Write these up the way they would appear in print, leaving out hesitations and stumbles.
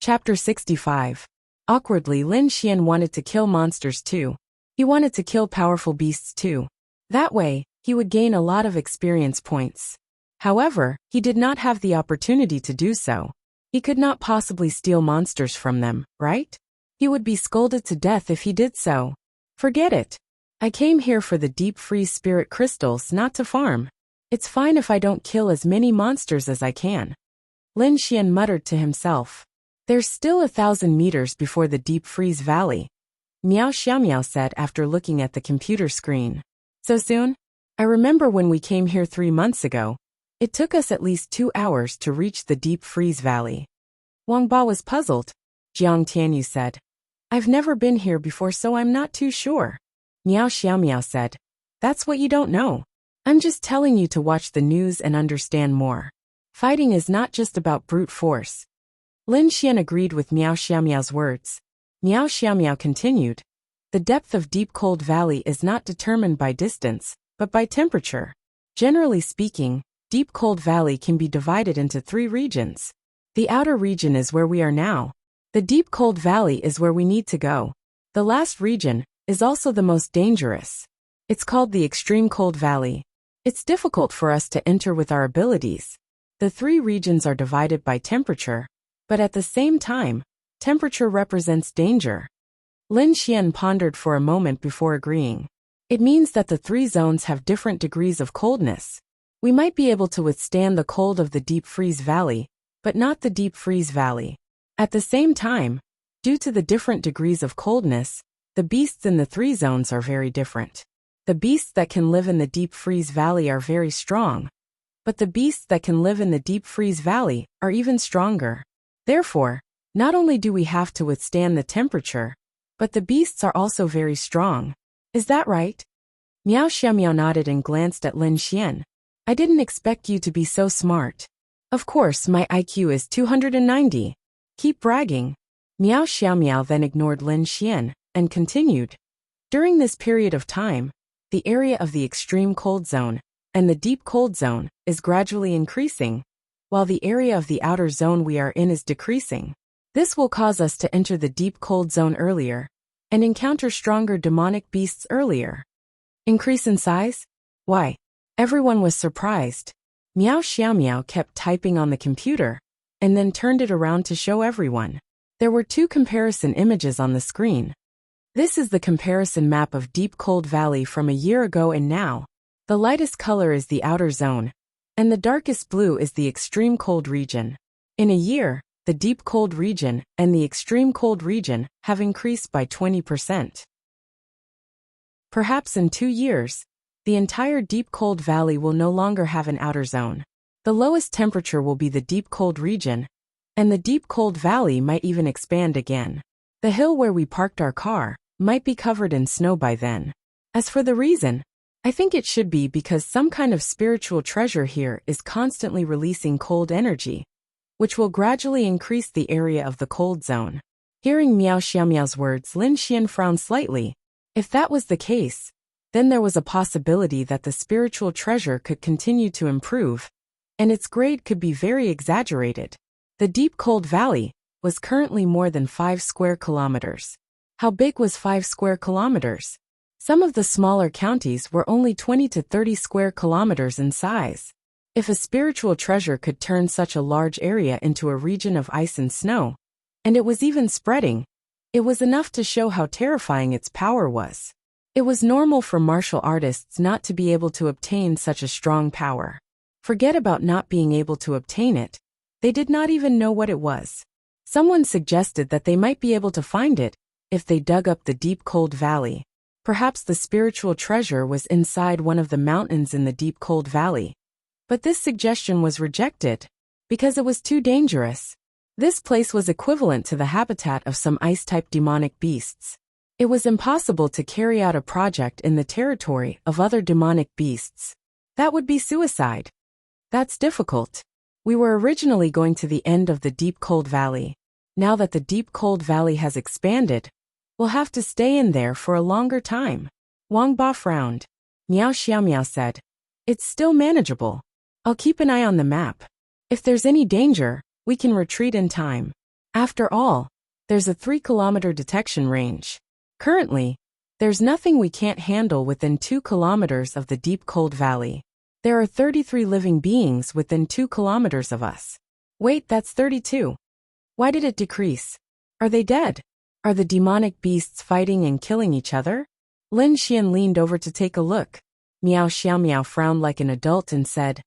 Chapter 65. Awkwardly, Lin Xian wanted to kill monsters too. He wanted to kill powerful beasts too. That way, he would gain a lot of experience points. However, he did not have the opportunity to do so. He could not possibly steal monsters from them, right? He would be scolded to death if he did so. Forget it. I came here for the deep freeze spirit crystals, not to farm. It's fine if I don't kill as many monsters as I can. Lin Xian muttered to himself. There's still 1,000 meters before the deep freeze valley. Miao Xiaomiao said after looking at the computer screen. So soon? I remember when we came here 3 months ago. It took us at least 2 hours to reach the deep freeze valley. Wang Ba was puzzled. Jiang Tianyu said. I've never been here before, so I'm not too sure. Miao Xiaomiao said. That's what you don't know. I'm just telling you to watch the news and understand more. Fighting is not just about brute force. Lin Xian agreed with Miao Xiaomiao's words. Miao Xiaomiao continued. The depth of deep cold valley is not determined by distance, but by temperature. Generally speaking, deep cold valley can be divided into 3 regions. The outer region is where we are now. The deep cold valley is where we need to go. The last region is also the most dangerous. It's called the extreme cold valley. It's difficult for us to enter with our abilities. The 3 regions are divided by temperature, but at the same time, temperature represents danger. Lin Xian pondered for a moment before agreeing. It means that the 3 zones have different degrees of coldness. We might be able to withstand the cold of the deep freeze valley, but not the deep freeze valley. At the same time, due to the different degrees of coldness, the beasts in the 3 zones are very different. The beasts that can live in the deep freeze valley are very strong, but the beasts that can live in the deep freeze valley are even stronger. Therefore, not only do we have to withstand the temperature, but the beasts are also very strong. Is that right? Miao Xiaomiao nodded and glanced at Lin Xian. I didn't expect you to be so smart. Of course, my IQ is 290. Keep bragging. Miao Xiaomiao then ignored Lin Xian and continued. During this period of time, the area of the extreme cold zone and the deep cold zone is gradually increasing, while the area of the outer zone we are in is decreasing. This will cause us to enter the deep cold zone earlier and encounter stronger demonic beasts earlier. Increase in size? Why? Everyone was surprised. Miao Xiaomiao kept typing on the computer and then turned it around to show everyone. There were 2 comparison images on the screen. This is the comparison map of Deep Cold Valley from a year ago and now. The lightest color is the outer zone, and the darkest blue is the extreme cold region. In a year, the deep cold region and the extreme cold region have increased by 20%. Perhaps in 2 years, the entire deep cold valley will no longer have an outer zone. The lowest temperature will be the deep cold region, and the deep cold valley might even expand again. The hill where we parked our car might be covered in snow by then. As for the reason, I think it should be because some kind of spiritual treasure here is constantly releasing cold energy, which will gradually increase the area of the cold zone. Hearing Miao Xiaomiao's words, Lin Xian frowned slightly. If that was the case, then there was a possibility that the spiritual treasure could continue to improve, and its grade could be very exaggerated. The deep cold valley was currently more than 5 square kilometers. How big was 5 square kilometers? Some of the smaller counties were only 20 to 30 square kilometers in size. If a spiritual treasure could turn such a large area into a region of ice and snow, and it was even spreading, it was enough to show how terrifying its power was. It was normal for martial artists not to be able to obtain such a strong power. Forget about not being able to obtain it. They did not even know what it was. Someone suggested that they might be able to find it if they dug up the deep cold valley. Perhaps the spiritual treasure was inside one of the mountains in the deep cold valley. But this suggestion was rejected because it was too dangerous. This place was equivalent to the habitat of some ice-type demonic beasts. It was impossible to carry out a project in the territory of other demonic beasts. That would be suicide. That's difficult. We were originally going to the end of the deep cold valley. Now that the deep cold valley has expanded, we'll have to stay in there for a longer time. Wang Ba frowned. Miao Xiaomiao said, It's still manageable. I'll keep an eye on the map. If there's any danger, we can retreat in time. After all, there's a 3-kilometer detection range. Currently, there's nothing we can't handle within 2 kilometers of the deep cold valley. There are 33 living beings within 2 kilometers of us. Wait, that's 32. Why did it decrease? Are they dead? Are the demonic beasts fighting and killing each other? Lin Xian leaned over to take a look. Miao Xiaomiao frowned like an adult and said,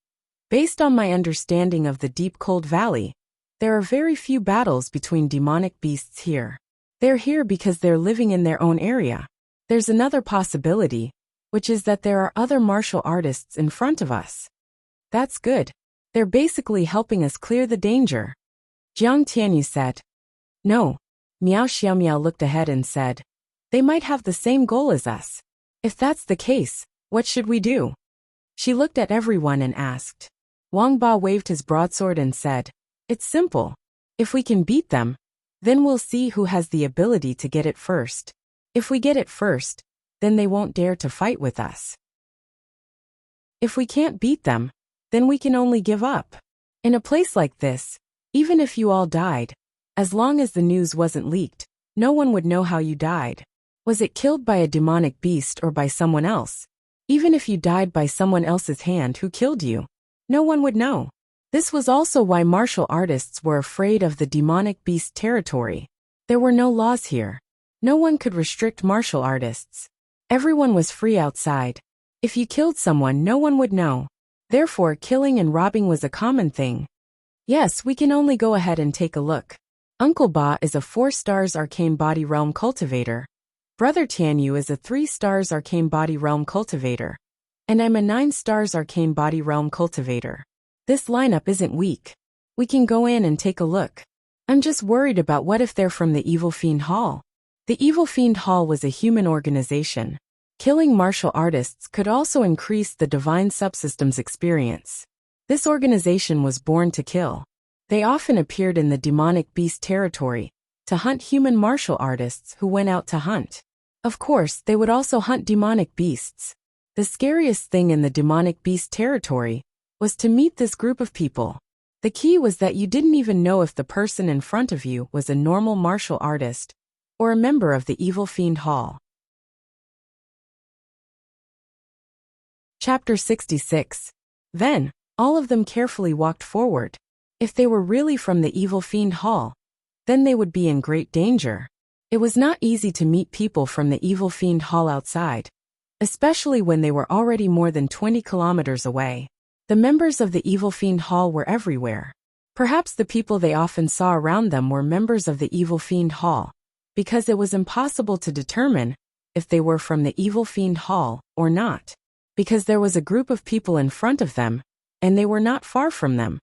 "Based on my understanding of the deep cold valley, there are very few battles between demonic beasts here. They're here because they're living in their own area. There's another possibility, which is that there are other martial artists in front of us. That's good. They're basically helping us clear the danger." Jiang Tianyu said. "No." Miao Xiaomiao looked ahead and said, "They might have the same goal as us. If that's the case, what should we do?" She looked at everyone and asked. Wang Ba waved his broadsword and said, "It's simple. If we can beat them, then we'll see who has the ability to get it first. If we get it first, then they won't dare to fight with us. If we can't beat them, then we can only give up. In a place like this, even if you all died, as long as the news wasn't leaked, no one would know how you died. Was it killed by a demonic beast or by someone else? Even if you died by someone else's hand who killed you, no one would know." This was also why martial artists were afraid of the demonic beast territory. There were no laws here. No one could restrict martial artists. Everyone was free outside. If you killed someone, no one would know. Therefore, killing and robbing was a common thing. Yes, we can only go ahead and take a look. Uncle Ba is a 4 stars arcane body realm cultivator. Brother Tianyu is a 3 stars arcane body realm cultivator. And I'm a 9 stars arcane body realm cultivator. This lineup isn't weak. We can go in and take a look. I'm just worried about what if they're from the Evil Fiend Hall. The Evil Fiend Hall was a human organization. Killing martial artists could also increase the divine subsystem's experience. This organization was born to kill. They often appeared in the demonic beast territory to hunt human martial artists who went out to hunt. Of course, they would also hunt demonic beasts. The scariest thing in the demonic beast territory was to meet this group of people. The key was that you didn't even know if the person in front of you was a normal martial artist or a member of the Evil Fiend Hall. Chapter 66. Then, all of them carefully walked forward. If they were really from the Evil Fiend Hall, then they would be in great danger. It was not easy to meet people from the Evil Fiend Hall outside, especially when they were already more than 20 kilometers away. The members of the Evil Fiend Hall were everywhere. Perhaps the people they often saw around them were members of the Evil Fiend Hall, because it was impossible to determine if they were from the Evil Fiend Hall or not. Because there was a group of people in front of them, and they were not far from them.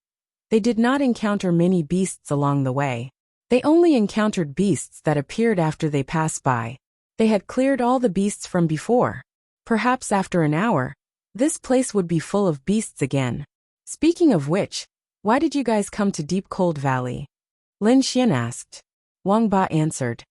They did not encounter many beasts along the way. They only encountered beasts that appeared after they passed by. They had cleared all the beasts from before. Perhaps after an hour, this place would be full of beasts again. Speaking of which, why did you guys come to Deep Cold Valley? Lin Xian asked. Wang Ba answered.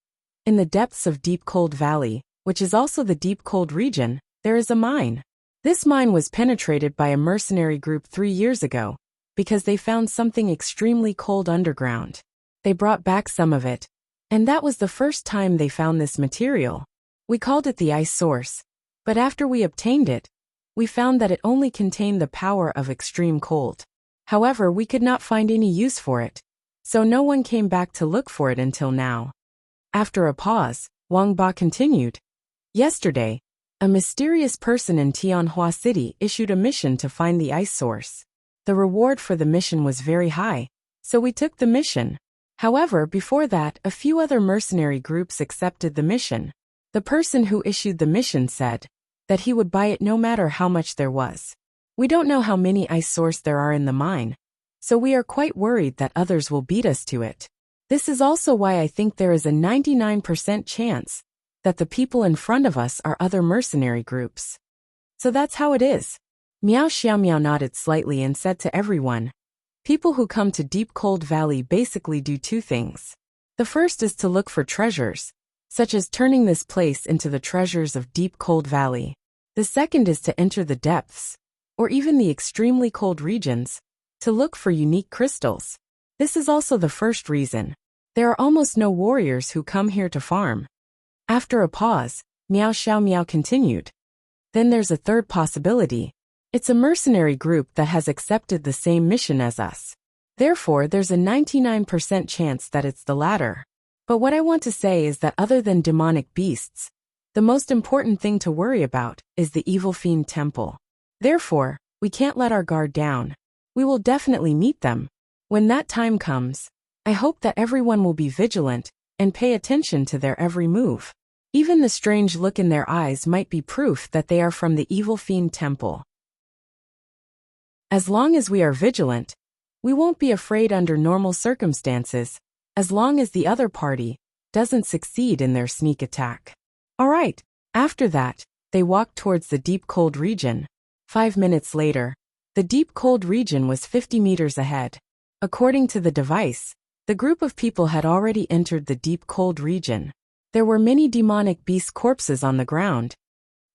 In the depths of Deep Cold Valley, which is also the Deep Cold region, there is a mine. This mine was penetrated by a mercenary group 3 years ago, because they found something extremely cold underground. They brought back some of it, and that was the first time they found this material. We called it the ice source, but after we obtained it, we found that it only contained the power of extreme cold. However, we could not find any use for it, so no one came back to look for it until now. After a pause, Wang Ba continued. Yesterday, a mysterious person in Tianhua City issued a mission to find the ice source. The reward for the mission was very high, so we took the mission. However, before that, a few other mercenary groups accepted the mission. The person who issued the mission said that he would buy it no matter how much there was. We don't know how many ice source there are in the mine, so we are quite worried that others will beat us to it. This is also why I think there is a 99% chance that the people in front of us are other mercenary groups. So that's how it is. Miao Xiaomiao nodded slightly and said to everyone, people who come to Deep Cold Valley basically do 2 things. The first is to look for treasures, such as turning this place into the treasures of Deep Cold Valley. The second is to enter the depths, or even the extremely cold regions, to look for unique crystals. This is also the first reason. There are almost no warriors who come here to farm. After a pause, Meow Xiao Meow continued. Then there's a third possibility. It's a mercenary group that has accepted the same mission as us. Therefore, there's a 99% chance that it's the latter. But what I want to say is that other than demonic beasts, the most important thing to worry about is the evil fiend temple. Therefore, we can't let our guard down. We will definitely meet them. When that time comes, I hope that everyone will be vigilant and pay attention to their every move. Even the strange look in their eyes might be proof that they are from the evil fiend temple. As long as we are vigilant, we won't be afraid under normal circumstances, as long as the other party doesn't succeed in their sneak attack. Alright, after that, they walked towards the deep cold region. 5 minutes later, the deep cold region was 50 meters ahead. According to the device, the group of people had already entered the deep cold region. There were many demonic beast corpses on the ground.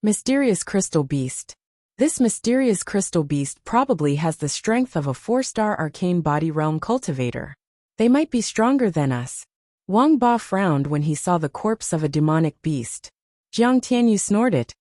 Mysterious crystal beast. This mysterious crystal beast probably has the strength of a 4-star arcane body realm cultivator. They might be stronger than us. Wang Ba frowned when he saw the corpse of a demonic beast. Jiang Tianyu snorted.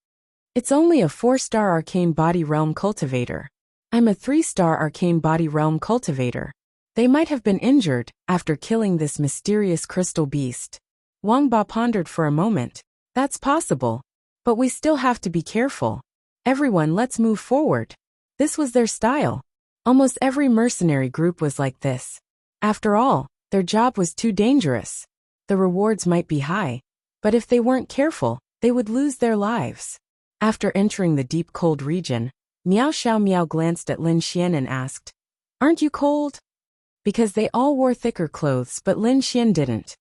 It's only a 4-star arcane body realm cultivator. I'm a 3-star arcane body realm cultivator. They might have been injured after killing this mysterious crystal beast. Wang Ba pondered for a moment. That's possible. But we still have to be careful. Everyone, let's move forward. This was their style. Almost every mercenary group was like this. After all, their job was too dangerous. The rewards might be high, but if they weren't careful, they would lose their lives. After entering the deep cold region, Meow Xiao Meow glanced at Lin Xian and asked, "Aren't you cold?" Because they all wore thicker clothes, but Lin Xian didn't.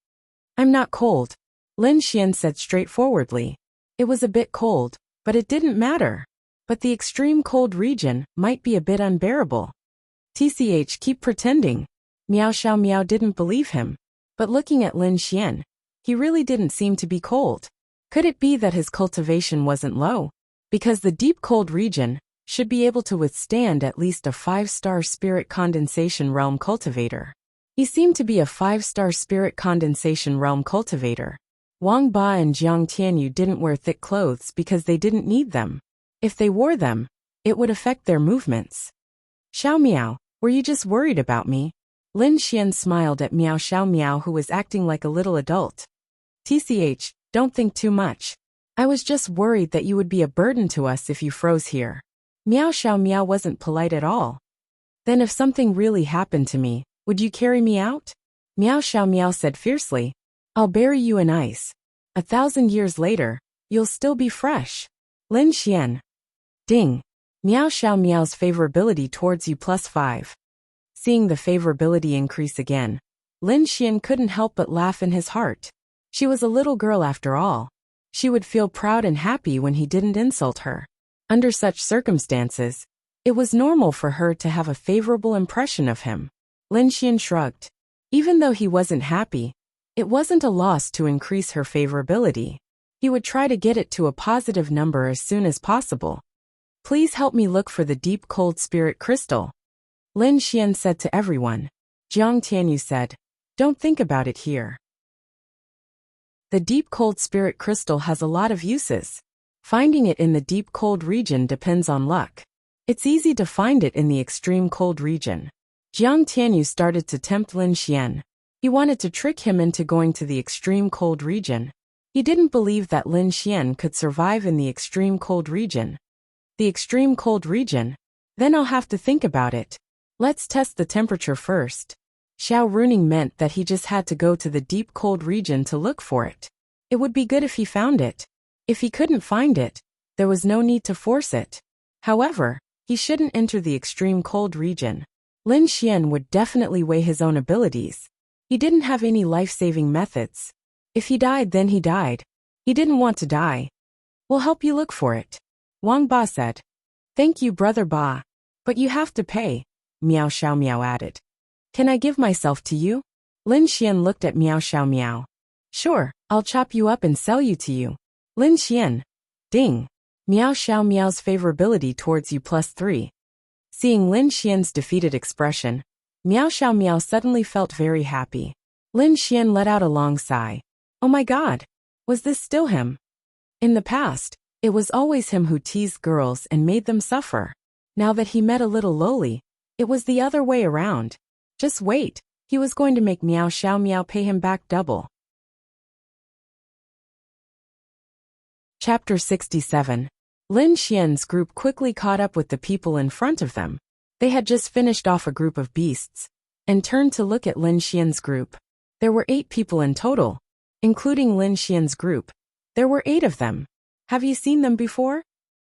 "I'm not cold," Lin Xian said straightforwardly. It was a bit cold, but it didn't matter. But the extreme cold region might be a bit unbearable. TCH, keep pretending. Meow Xiao Meow didn't believe him. But looking at Lin Xian, he really didn't seem to be cold. Could it be that his cultivation wasn't low? Because the deep cold region should be able to withstand at least a 5-star spirit condensation realm cultivator. He seemed to be a 5-star spirit condensation realm cultivator. Wang Ba and Jiang Tianyu didn't wear thick clothes because they didn't need them. If they wore them, it would affect their movements. Xiao Miao, were you just worried about me? Lin Xian smiled at Meow Xiao Meow, who was acting like a little adult. TCH, don't think too much. I was just worried that you would be a burden to us if you froze here. Meow Xiao Meow wasn't polite at all. Then if something really happened to me, would you carry me out? Meow Xiao Meow said fiercely. I'll bury you in ice. 1,000 years later, you'll still be fresh. Lin Xian. Ding. Meow Xiao Meow's favorability towards you +5. Seeing the favorability increase again, Lin Xian couldn't help but laugh in his heart. She was a little girl after all. She would feel proud and happy when he didn't insult her. Under such circumstances, it was normal for her to have a favorable impression of him. Lin Xian shrugged. Even though he wasn't happy, it wasn't a loss to increase her favorability. He would try to get it to a positive number as soon as possible. Please help me look for the deep cold spirit crystal. Lin Xian said to everyone. Jiang Tianyu said, don't think about it here. The deep cold spirit crystal has a lot of uses. Finding it in the deep cold region depends on luck. It's easy to find it in the extreme cold region. Jiang Tianyu started to tempt Lin Xian. He wanted to trick him into going to the extreme cold region. He didn't believe that Lin Xian could survive in the extreme cold region. The extreme cold region? Then I'll have to think about it. Let's test the temperature first. Xiao Runing meant that he just had to go to the deep cold region to look for it. It would be good if he found it. If he couldn't find it, there was no need to force it. However, he shouldn't enter the extreme cold region. Lin Xian would definitely weigh his own abilities. He didn't have any life-saving methods. If he died, then he died. He didn't want to die. We'll help you look for it. Wang Ba said. Thank you, Brother Ba. But you have to pay, Meow Xiao Meow added. Can I give myself to you? Lin Xian looked at Meow Xiao Meow. Sure, I'll chop you up and sell you to you. Lin Xian. Ding. Meow Xiao Meow's favorability towards you +3. Seeing Lin Xian's defeated expression, Meow Xiao Meow suddenly felt very happy. Lin Xian let out a long sigh. Oh my god! Was this still him? In the past, it was always him who teased girls and made them suffer. Now that he met a little lowly, it was the other way around. Just wait, he was going to make Miao Xiao Miao pay him back double. Chapter 67. Lin Xian's group quickly caught up with the people in front of them. They had just finished off a group of beasts, and turned to look at Lin Xian's group. There were 8 people in total, including Lin Xian's group. There were 8 of them. Have you seen them before?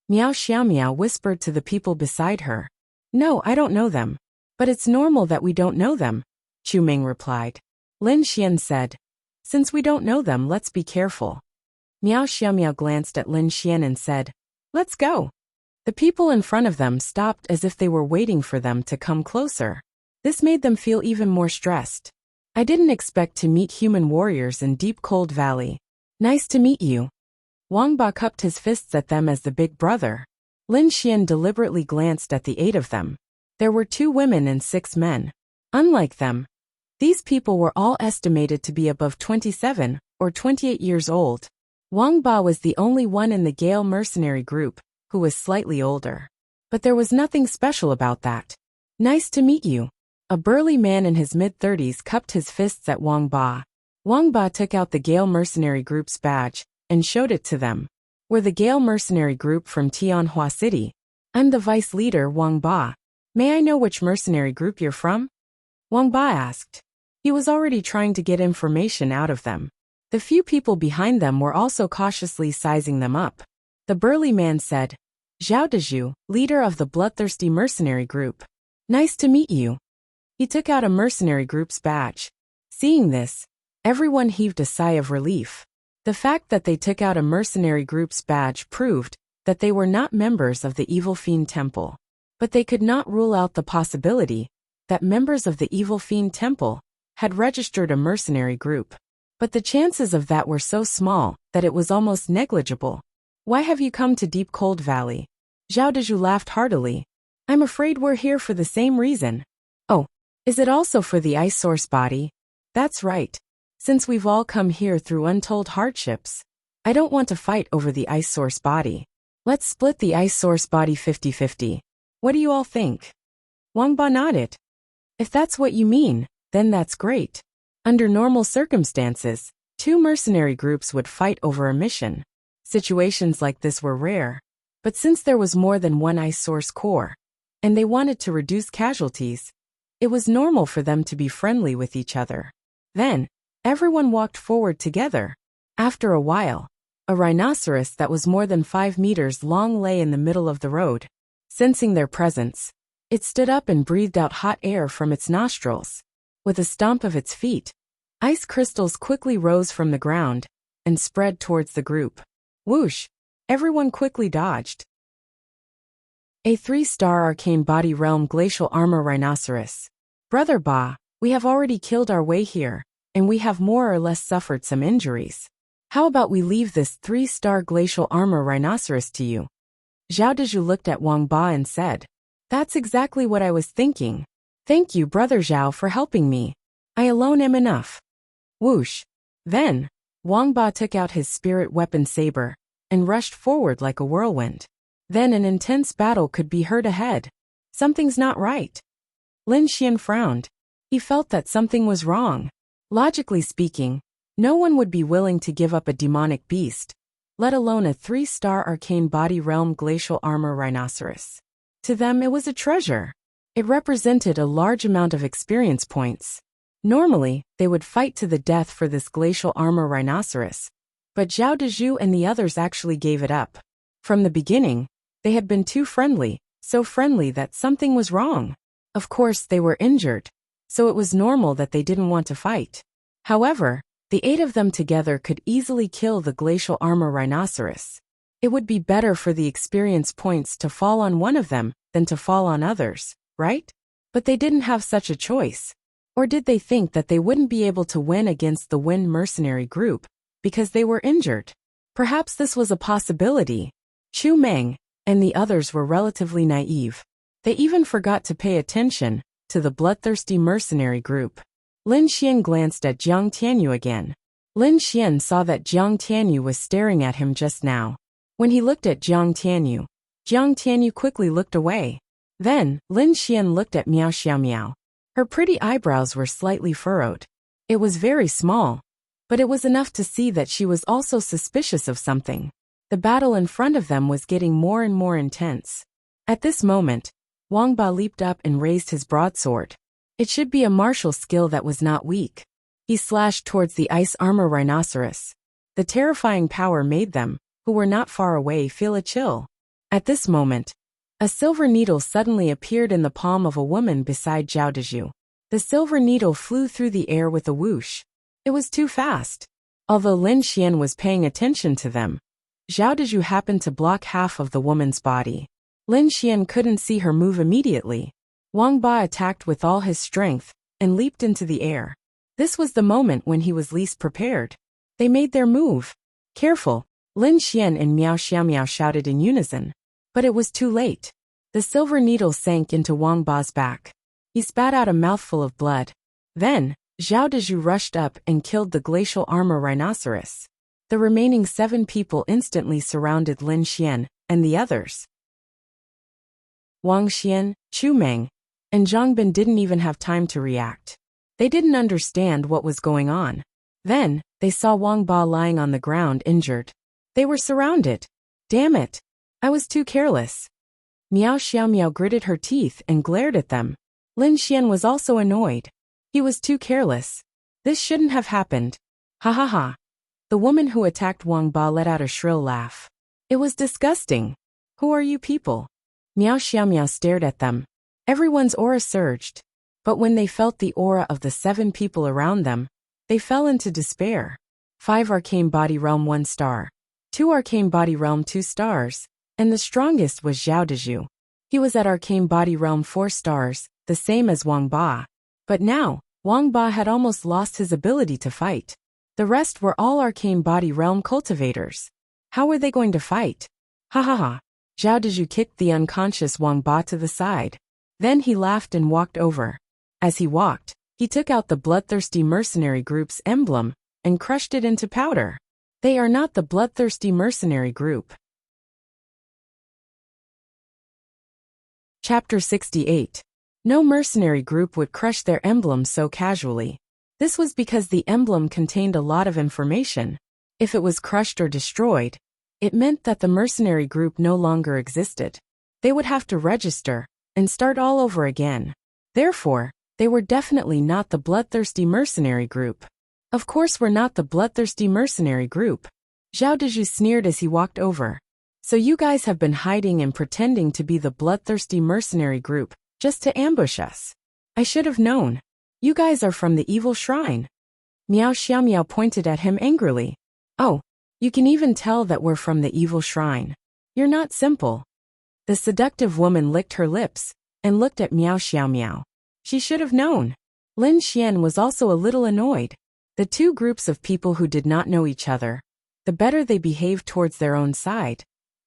Miao Xiao Miao whispered to the people beside her. No, I don't know them. But it's normal that we don't know them, Chu Ming replied. Lin Xian said. Since we don't know them, let's be careful. Miao Xiao Miao glanced at Lin Xian and said, let's go. The people in front of them stopped as if they were waiting for them to come closer. This made them feel even more stressed. I didn't expect to meet human warriors in Deep Cold Valley. Nice to meet you. Wang Ba cupped his fists at them as the big brother. Lin Xian deliberately glanced at the 8 of them. There were 2 women and 6 men. Unlike them, these people were all estimated to be above 27 or 28 years old. Wang Ba was the only one in the Gale mercenary group who was slightly older. But there was nothing special about that. Nice to meet you. A burly man in his mid-30s cupped his fists at Wang Ba. Wang Ba took out the Gale mercenary group's badge and showed it to them. We're the Gale mercenary group from Tianhua City. I'm the vice leader, Wang Ba. May I know which mercenary group you're from? Wang Ba asked. He was already trying to get information out of them. The few people behind them were also cautiously sizing them up. The burly man said, Zhao Dezhu, leader of the bloodthirsty mercenary group. Nice to meet you. He took out a mercenary group's badge. Seeing this, everyone heaved a sigh of relief. The fact that they took out a mercenary group's badge proved that they were not members of the Evil Fiend Temple. But they could not rule out the possibility that members of the Evil Fiend Temple had registered a mercenary group. But the chances of that were so small that it was almost negligible. Why have you come to Deep Cold Valley? Zhao Dezhu laughed heartily. I'm afraid we're here for the same reason. Oh, is it also for the ice source body? That's right. Since we've all come here through untold hardships, I don't want to fight over the ice source body. Let's split the ice source body 50-50. What do you all think? Wang Ba nodded. If that's what you mean, then that's great. Under normal circumstances, 2 mercenary groups would fight over a mission. Situations like this were rare. But since there was more than one ice source core, and they wanted to reduce casualties, it was normal for them to be friendly with each other. Then, everyone walked forward together. After a while, a rhinoceros that was more than 5 meters long lay in the middle of the road. Sensing their presence, it stood up and breathed out hot air from its nostrils. With a stomp of its feet, ice crystals quickly rose from the ground and spread towards the group. Whoosh! Everyone quickly dodged. A 3-star arcane body realm glacial armor rhinoceros. Brother Ba, we have already killed our way here, and we have more or less suffered some injuries. How about we leave this 3-star glacial armor rhinoceros to you? Zhao Dezhu looked at Wang Ba and said, That's exactly what I was thinking. Thank you, Brother Zhao, for helping me. I alone am enough. Whoosh! Then, Wang Ba took out his spirit weapon saber and rushed forward like a whirlwind. Then an intense battle could be heard ahead. Something's not right. Lin Xian frowned. He felt that something was wrong. Logically speaking, no one would be willing to give up a demonic beast, let alone a 3-star arcane body realm glacial armor rhinoceros. To them it was a treasure. It represented a large amount of experience points. Normally, they would fight to the death for this glacial armor rhinoceros, but Zhao Dezhu and the others actually gave it up. From the beginning, they had been too friendly, so friendly that something was wrong. Of course, they were injured, so it was normal that they didn't want to fight. However, the 8 of them together could easily kill the glacial armor rhinoceros. It would be better for the experience points to fall on one of them than to fall on others, right? But they didn't have such a choice. Or did they think that they wouldn't be able to win against the Wind mercenary group because they were injured? Perhaps this was a possibility. Chu Meng and the others were relatively naive. They even forgot to pay attention to the bloodthirsty mercenary group. Lin Xian glanced at Jiang Tianyu again. Lin Xian saw that Jiang Tianyu was staring at him just now. When he looked at Jiang Tianyu quickly looked away. Then, Lin Xian looked at Miao Xiaomiao. Her pretty eyebrows were slightly furrowed. It was very small, but it was enough to see that she was also suspicious of something. The battle in front of them was getting more and more intense. At this moment, Wang Ba leaped up and raised his broadsword. It should be a martial skill that was not weak. He slashed towards the ice armor rhinoceros. The terrifying power made them, who were not far away, feel a chill. At this moment, a silver needle suddenly appeared in the palm of a woman beside Zhao Dezhu. The silver needle flew through the air with a whoosh. It was too fast. Although Lin Xian was paying attention to them, Zhao Dezhu happened to block half of the woman's body. Lin Xian couldn't see her move immediately. Wang Ba attacked with all his strength and leaped into the air. This was the moment when he was least prepared. They made their move. Careful, Lin Xian and Miao Xiaomiao shouted in unison. But it was too late. The silver needle sank into Wang Ba's back. He spat out a mouthful of blood. Then, Zhao Dezhu rushed up and killed the glacial armor rhinoceros. The remaining 7 people instantly surrounded Lin Xian and the others. Wang Xian, Chu Meng, and Zhang Bin didn't even have time to react. They didn't understand what was going on. Then, they saw Wang Ba lying on the ground injured. They were surrounded. Damn it! I was too careless. Miao Xiaomiao gritted her teeth and glared at them. Lin Xian was also annoyed. He was too careless. This shouldn't have happened. Ha ha ha. The woman who attacked Wang Ba let out a shrill laugh. It was disgusting. Who are you people? Miao Xiaomiao stared at them. Everyone's aura surged. But when they felt the aura of the 7 people around them, they fell into despair. 5 Arcane Body Realm 1 star. 2 Arcane Body Realm 2 stars. And the strongest was Zhao Dezhu. He was at Arcane Body Realm 4 stars, the same as Wang Ba. But now, Wang Ba had almost lost his ability to fight. The rest were all Arcane Body Realm cultivators. How were they going to fight? Ha ha ha. Zhao Dezhu kicked the unconscious Wang Ba to the side. Then he laughed and walked over. As he walked, he took out the Bloodthirsty Mercenary Group's emblem and crushed it into powder. They are not the Bloodthirsty Mercenary Group. Chapter 68. No mercenary group would crush their emblem so casually. This was because the emblem contained a lot of information. If it was crushed or destroyed, it meant that the mercenary group no longer existed. They would have to register and start all over again. Therefore, they were definitely not the Bloodthirsty Mercenary Group. Of course we're not the Bloodthirsty Mercenary Group. Zhao Dezhu sneered as he walked over. So you guys have been hiding and pretending to be the Bloodthirsty Mercenary Group, just to ambush us. I should have known. You guys are from the Evil Shrine. Miao Xiaomiao pointed at him angrily. Oh, you can even tell that we're from the Evil Shrine. You're not simple. The seductive woman licked her lips and looked at Miao Xiaomiao. She should have known. Lin Xian was also a little annoyed. The 2 groups of people who did not know each other, the better they behaved towards their own side,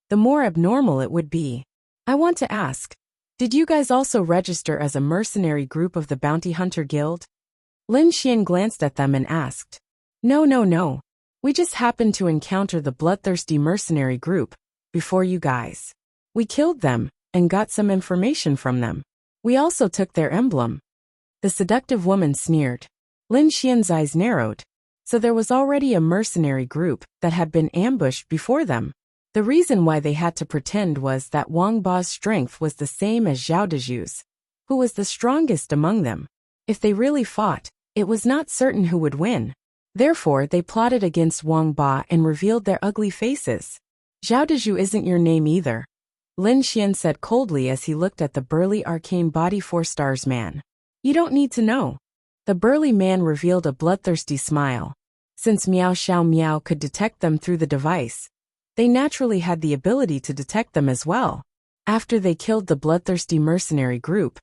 the more abnormal it would be. I want to ask, did you guys also register as a mercenary group of the Bounty Hunter Guild? Lin Xian glanced at them and asked. No. We just happened to encounter the Bloodthirsty Mercenary Group before you guys. We killed them and got some information from them. We also took their emblem. The seductive woman sneered. Lin Xian's eyes narrowed. So there was already a mercenary group that had been ambushed before them. The reason why they had to pretend was that Wang Ba's strength was the same as Zhao Dezhu's, who was the strongest among them. If they really fought, it was not certain who would win. Therefore, they plotted against Wang Ba and revealed their ugly faces. Zhao Dezhu isn't your name either, Lin Xian said coldly as he looked at the burly Arcane Body 4 stars man. You don't need to know. The burly man revealed a bloodthirsty smile. Since Miao Xiaomiao could detect them through the device, they naturally had the ability to detect them as well. After they killed the bloodthirsty mercenary group,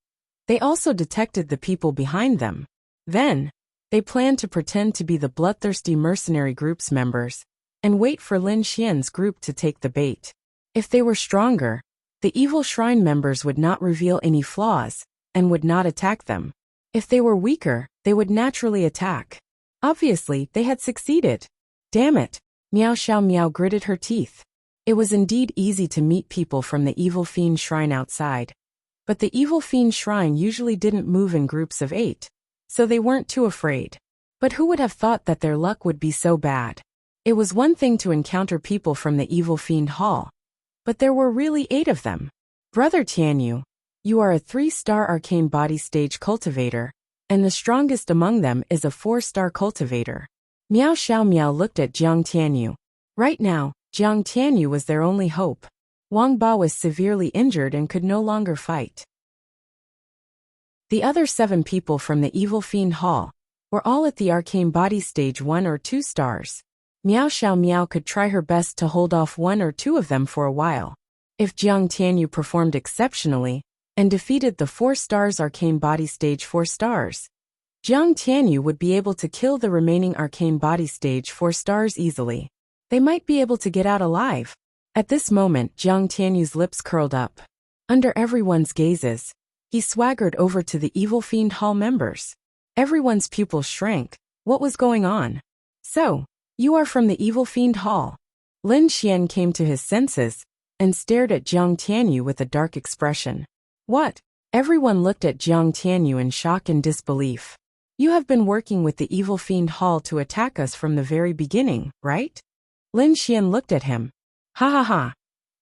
they also detected the people behind them. Then, they planned to pretend to be the bloodthirsty mercenary group's members and wait for Lin Xian's group to take the bait. If they were stronger, the Evil Shrine members would not reveal any flaws and would not attack them. If they were weaker, they would naturally attack. Obviously, they had succeeded. Damn it! Miao Xiao Miao gritted her teeth. It was indeed easy to meet people from the Evil Fiend Shrine outside. But the Evil Fiend Shrine usually didn't move in groups of 8, so they weren't too afraid. But who would have thought that their luck would be so bad? It was one thing to encounter people from the Evil Fiend Hall, but there were really 8 of them. Brother Tianyu, you are a 3-star arcane body stage cultivator, and the strongest among them is a 4-star cultivator. Miao Xiao Miao looked at Jiang Tianyu. Right now, Jiang Tianyu was their only hope. Wang Ba was severely injured and could no longer fight. The other 7 people from the Evil Fiend Hall were all at the arcane body stage 1 or 2 stars. Miao Xiao Miao could try her best to hold off 1 or 2 of them for a while. If Jiang Tianyu performed exceptionally and defeated the 4 stars arcane body stage 4 stars, Jiang Tianyu would be able to kill the remaining arcane body stage 4 stars easily. They might be able to get out alive. At this moment, Jiang Tianyu's lips curled up. Under everyone's gazes, he swaggered over to the Evil Fiend Hall members. Everyone's pupils shrank. What was going on? So, you are from the Evil Fiend Hall. Lin Xian came to his senses and stared at Jiang Tianyu with a dark expression. What? Everyone looked at Jiang Tianyu in shock and disbelief. You have been working with the Evil Fiend Hall to attack us from the very beginning, right? Lin Xian looked at him. Ha ha ha.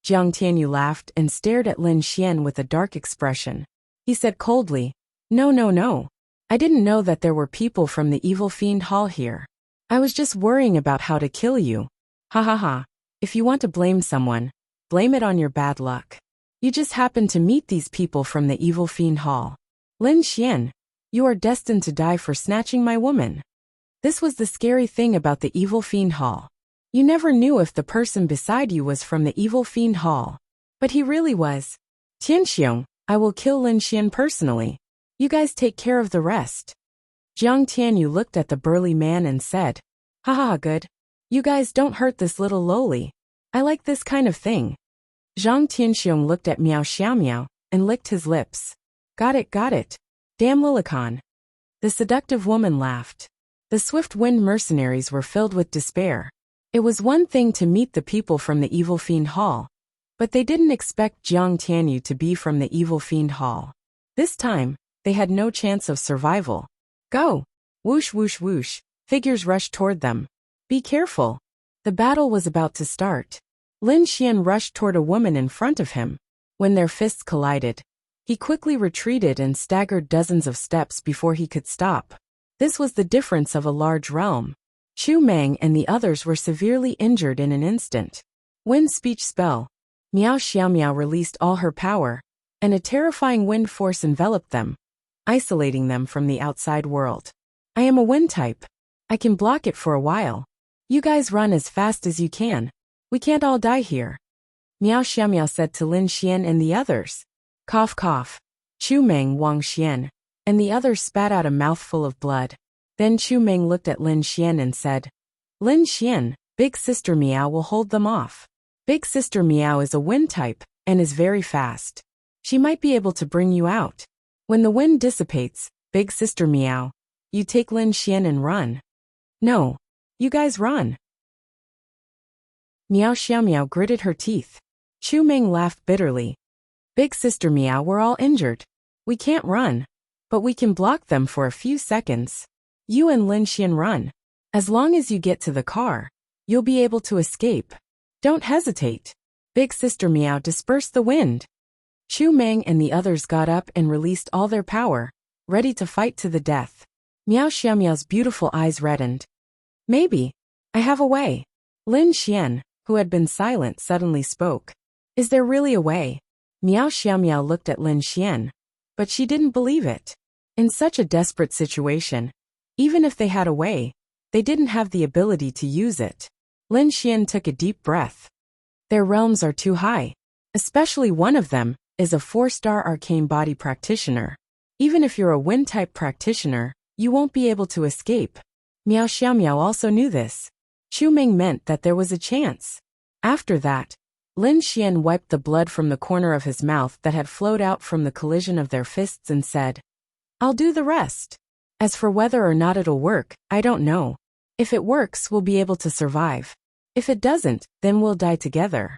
Jiang Tianyu laughed and stared at Lin Xian with a dark expression. He said coldly, No, no, no. I didn't know that there were people from the Evil Fiend Hall here. I was just worrying about how to kill you. Ha ha ha. If you want to blame someone, blame it on your bad luck. You just happened to meet these people from the Evil Fiend Hall. Lin Xian, you are destined to die for snatching my woman. This was the scary thing about the Evil Fiend Hall. You never knew if the person beside you was from the Evil Fiend Hall. But he really was. Tianxiong, I will kill Lin Xian personally. You guys take care of the rest. Jiang Tianyu looked at the burly man and said, Ha ha, good. You guys don't hurt this little lowly. I like this kind of thing. Zhang Tianxiong looked at Miao Xiao Miao and licked his lips. Got it, got it. Damn Lilicon. The seductive woman laughed. The Swift Wind mercenaries were filled with despair. It was one thing to meet the people from the Evil Fiend Hall, but they didn't expect Jiang Tianyu to be from the Evil Fiend Hall. This time, they had no chance of survival. Go! Whoosh whoosh whoosh, figures rushed toward them. Be careful. The battle was about to start. Lin Xian rushed toward a woman in front of him. When their fists collided, he quickly retreated and staggered dozens of steps before he could stop. This was the difference of a large realm. Chu Meng and the others were severely injured in an instant. Wind speech spell. Miao Xiao Miao released all her power, and a terrifying wind force enveloped them, isolating them from the outside world. I am a wind type. I can block it for a while. You guys run as fast as you can. We can't all die here. Miao Xiao Miao said to Lin Xian and the others. Cough cough. Chu Meng Wang Xian, and the others spat out a mouthful of blood. Then Chu Meng looked at Lin Xian and said, Lin Xian, Big Sister Miao will hold them off. Big Sister Miao is a wind type, and is very fast. She might be able to bring you out. When the wind dissipates, Big Sister Miao, you take Lin Xian and run. No. You guys run. Miao Xiao Miao gritted her teeth. Chu Meng laughed bitterly. Big Sister Miao, we're all injured. We can't run. But we can block them for a few seconds. You and Lin Xian run. As long as you get to the car, you'll be able to escape. Don't hesitate. Big Sister Miao dispersed the wind. Chu Meng and the others got up and released all their power, ready to fight to the death. Miao Xiao Miao's beautiful eyes reddened. Maybe. I have a way. Lin Xian, who had been silent, suddenly spoke. Is there really a way? Miao Xiao Miao looked at Lin Xian, but she didn't believe it. In such a desperate situation, even if they had a way, they didn't have the ability to use it. Lin Xian took a deep breath. Their realms are too high. Especially one of them is a 4-star arcane body practitioner. Even if you're a wind-type practitioner, you won't be able to escape. Miao Xiao Miao also knew this. Chu Meng meant that there was a chance. After that, Lin Xian wiped the blood from the corner of his mouth that had flowed out from the collision of their fists and said, I'll do the rest. As for whether or not it'll work, I don't know. If it works, we'll be able to survive. If it doesn't, then we'll die together.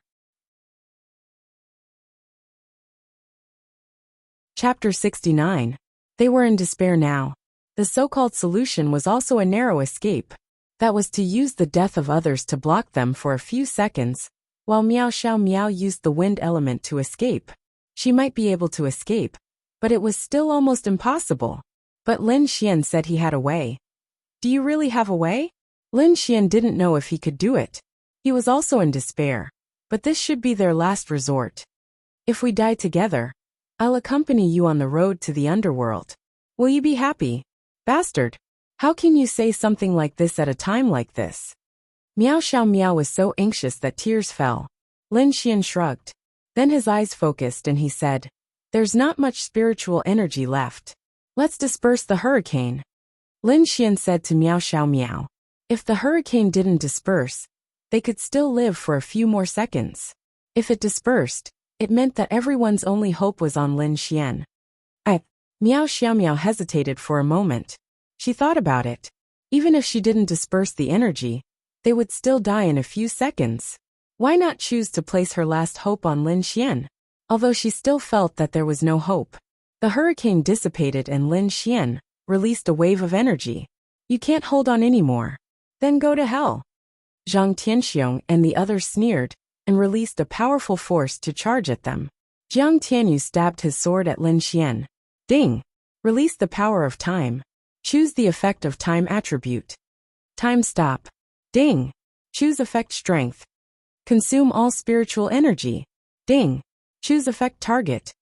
Chapter 69. They were in despair now. The so-called solution was also a narrow escape. That was to use the death of others to block them for a few seconds, while Miao Xiao Miao used the wind element to escape. She might be able to escape, but it was still almost impossible. But Lin Xian said he had a way. Do you really have a way? Lin Xian didn't know if he could do it. He was also in despair, but this should be their last resort. If we die together, I'll accompany you on the road to the underworld. Will you be happy? Bastard! How can you say something like this at a time like this? Miao Xiao Miao was so anxious that tears fell. Lin Xian shrugged. Then his eyes focused and he said, "There's not much spiritual energy left. Let's disperse the hurricane." Lin Xian said to Miao Xiao Miao, "If the hurricane didn't disperse, they could still live for a few more seconds. If it dispersed, it meant that everyone's only hope was on Lin Xian." Miao Xiao Miao hesitated for a moment. She thought about it. Even if she didn't disperse the energy, they would still die in a few seconds. Why not choose to place her last hope on Lin Xian? Although she still felt that there was no hope. The hurricane dissipated and Lin Xian released a wave of energy. "You can't hold on anymore. Then go to hell." Zhang Tianxiong and the others sneered and released a powerful force to charge at them. Jiang Tianyu stabbed his sword at Lin Xian. Ding! Release the power of time. Choose the effect of time attribute. Time stop. Ding! Choose effect strength. Consume all spiritual energy. Ding! Choose effect target.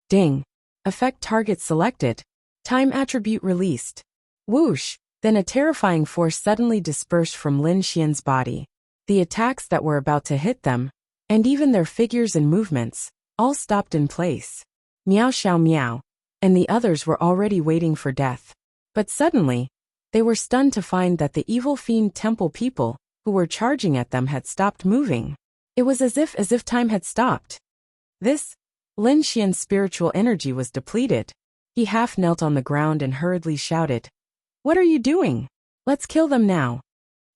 Ding! Effect target selected. Time attribute released. Whoosh! Then a terrifying force suddenly dispersed from Lin Xian's body. The attacks that were about to hit them, and even their figures and movements, all stopped in place. Miao Xiao Miao and the others were already waiting for death. But suddenly, they were stunned to find that the evil fiend temple people who were charging at them had stopped moving. It was as if time had stopped. Lin Xian's spiritual energy was depleted. He half knelt on the ground and hurriedly shouted, "What are you doing? Let's kill them now."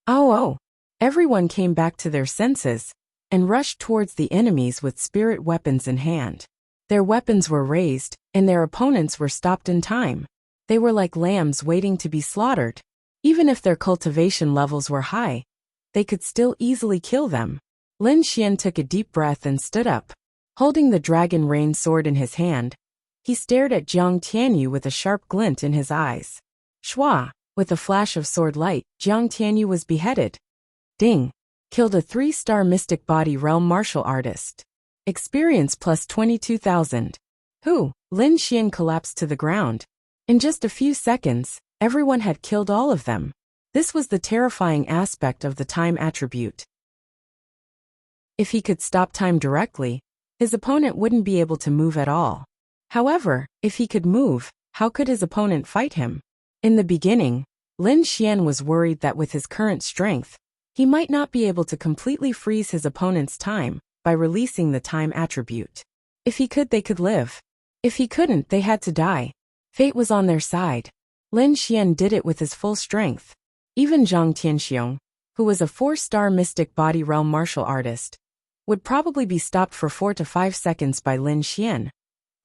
Oh! Everyone came back to their senses and rushed towards the enemies with spirit weapons in hand. Their weapons were raised, and their opponents were stopped in time. They were like lambs waiting to be slaughtered. Even if their cultivation levels were high, they could still easily kill them. Lin Xian took a deep breath and stood up. Holding the dragon rain sword in his hand, he stared at Jiang Tianyu with a sharp glint in his eyes. Shua! With a flash of sword light, Jiang Tianyu was beheaded. Ding! Killed a 3-star mystic body realm martial artist. Experience plus 22,000. Who? Lin Xian collapsed to the ground. In just a few seconds, everyone had killed all of them. This was the terrifying aspect of the time attribute. If he could stop time directly, his opponent wouldn't be able to move at all. However, if he could move, how could his opponent fight him? In the beginning, Lin Xian was worried that with his current strength, he might not be able to completely freeze his opponent's time by releasing the time attribute. If he could, they could live. If he couldn't, they had to die. Fate was on their side. Lin Xian did it with his full strength. Even Zhang Tianxiong, who was a 4-star mystic body realm martial artist, would probably be stopped for 4 to 5 seconds by Lin Xian,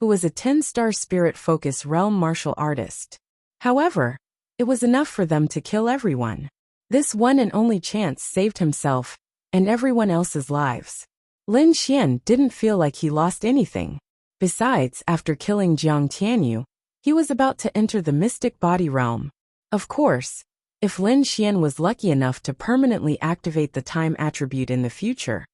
who was a 10-star spirit focus realm martial artist. However, it was enough for them to kill everyone. This one and only chance saved himself and everyone else's lives. Lin Xian didn't feel like he lost anything. Besides, after killing Jiang Tianyu, he was about to enter the mystic body realm. Of course, if Lin Xian was lucky enough to permanently activate the time attribute in the future,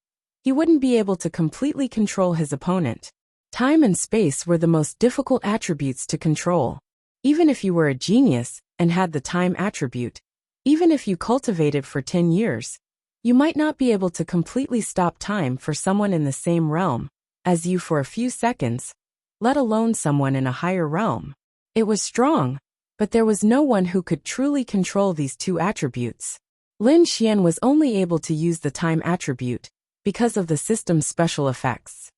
he wouldn't be able to completely control his opponent. Time and space were the most difficult attributes to control. Even if you were a genius and had the time attribute, even if you cultivated for 10 years, you might not be able to completely stop time for someone in the same realm as you for a few seconds, let alone someone in a higher realm. It was strong, but there was no one who could truly control these two attributes. Lin Xian was only able to use the time attribute because of the system's special effects.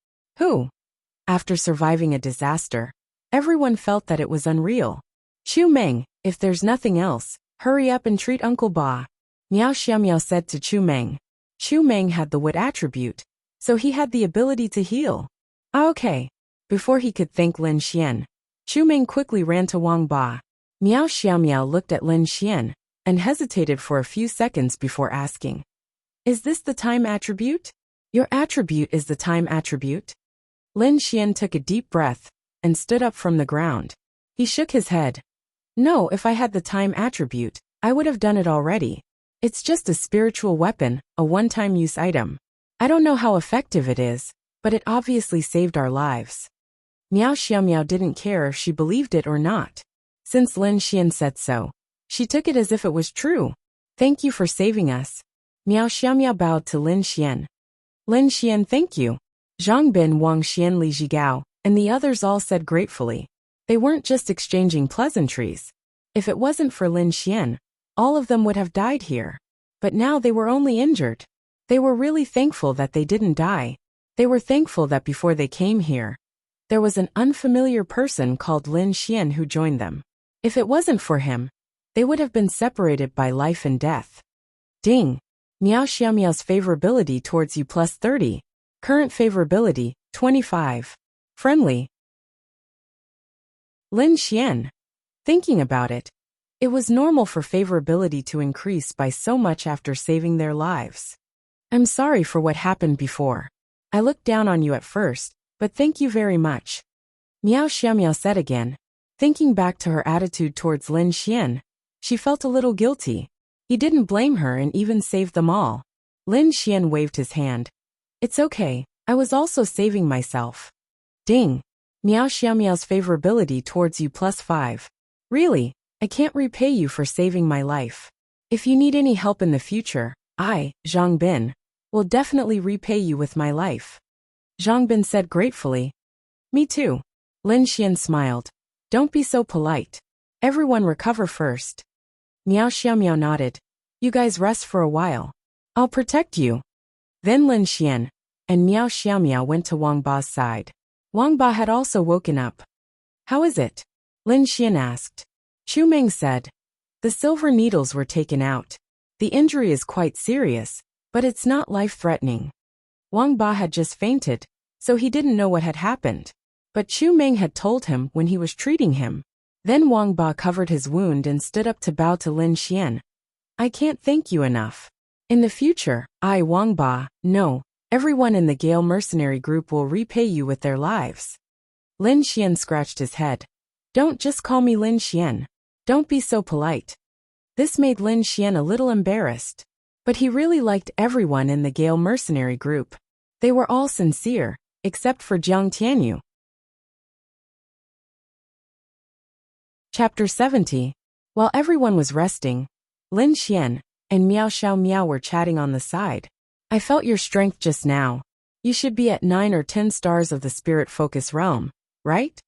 After surviving a disaster, everyone felt that it was unreal. Chu Meng, If there's nothing else, hurry up and treat Uncle Ba. Miao Xiaomiao said to Chu Meng. Chu Meng had the wood attribute, so he had the ability to heal. Ah, okay. Before he could thank Lin Xian, Chu Meng quickly ran to Wang Ba. Miao Xiaomiao looked at Lin Xian and hesitated for a few seconds before asking, "Is this the time attribute? Your attribute is the time attribute?" Lin Xian took a deep breath and stood up from the ground. He shook his head. "No, if I had the time attribute, I would have done it already. It's just a spiritual weapon, a one-time use item. I don't know how effective it is, but it obviously saved our lives." Miao Xiaomiao didn't care if she believed it or not. Since Lin Xian said so, she took it as if it was true. "Thank you for saving us." Miao Xiaomiao bowed to Lin Xian. "Lin Xian, thank you." Zhang Bin, Wang Xian, Li Zhigao, and the others all said gratefully. They weren't just exchanging pleasantries. If it wasn't for Lin Xian, all of them would have died here. But now they were only injured. They were really thankful that they didn't die. They were thankful that before they came here, there was an unfamiliar person called Lin Xian who joined them. If it wasn't for him, they would have been separated by life and death. Ding! Miao Xiaomiao's favorability towards you plus 30. Current favorability, 25. Friendly. Lin Xian. Thinking about it, it was normal for favorability to increase by so much after saving their lives. "I'm sorry for what happened before. I looked down on you at first, but thank you very much," Miao Xiaomiao said again. Thinking back to her attitude towards Lin Xian, she felt a little guilty. He didn't blame her and even saved them all. Lin Xian waved his hand. "It's okay, I was also saving myself." Ding! Miao Xiaomiao's favorability towards you plus 5. "Really? I can't repay you for saving my life. If you need any help in the future, I, Zhang Bin, will definitely repay you with my life," Zhang Bin said gratefully. "Me too." Lin Xian smiled. "Don't be so polite. Everyone recover first." Miao Xiaomiao nodded. "You guys rest for a while. I'll protect you." Then Lin Xian and Miao Xiaomiao went to Wang Ba's side. Wang Ba had also woken up. "How is it?" Lin Xian asked. Chu Meng said, "The silver needles were taken out. The injury is quite serious, but it's not life-threatening." Wang Ba had just fainted, so he didn't know what had happened. But Chu Meng had told him when he was treating him. Then Wang Ba covered his wound and stood up to bow to Lin Xian. "I can't thank you enough. In the future, I, Wang Ba, no, everyone in the Gale mercenary group will repay you with their lives." Lin Xian scratched his head. "Don't just call me Lin Xian. Don't be so polite." This made Lin Xian a little embarrassed. But he really liked everyone in the Gale mercenary group. They were all sincere, except for Jiang Tianyu. Chapter 70. While everyone was resting, Lin Xian and Miao Xiaomiao were chatting on the side. "I felt your strength just now. You should be at 9 or 10 stars of the spirit focus realm, right?"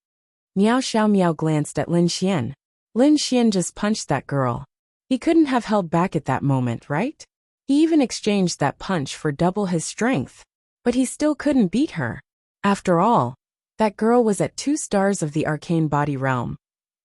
Miao Xiaomiao glanced at Lin Xian. Lin Xian just punched that girl. He couldn't have held back at that moment, right? He even exchanged that punch for double his strength. But he still couldn't beat her. After all, that girl was at 2 stars of the arcane body realm,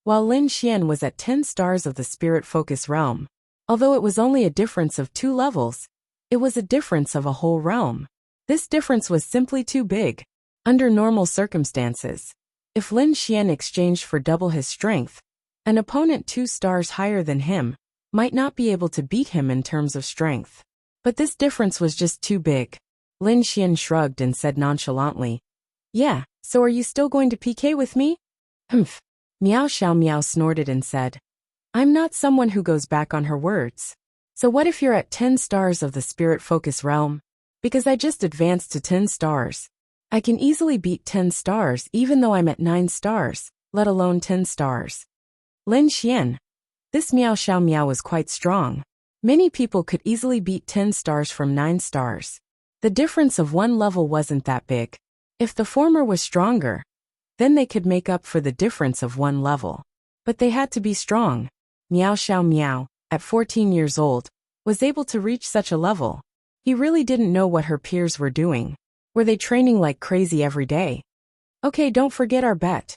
while Lin Xian was at 10 stars of the spirit focus realm. Although it was only a difference of 2 levels, it was a difference of a whole realm. This difference was simply too big. Under normal circumstances, if Lin Xian exchanged for double his strength, an opponent 2 stars higher than him might not be able to beat him in terms of strength. But this difference was just too big. Lin Xian shrugged and said nonchalantly, "Yeah, so are you still going to PK with me?" "Humph." Miao Xiaomiao snorted and said, "I'm not someone who goes back on her words. So what if you're at 10 stars of the spirit focus realm? Because I just advanced to 10 stars. I can easily beat 10 stars even though I'm at 9 stars, let alone 10 stars. Lin Xian. This Miao Xiaomiao was quite strong. Many people could easily beat 10 stars from 9 stars. The difference of 1 level wasn't that big. If the former was stronger, then they could make up for the difference of 1 level. But they had to be strong. Miao Xiaomiao, at 14 years old, was able to reach such a level. He really didn't know what her peers were doing. Were they training like crazy every day? Okay, don't forget our bet.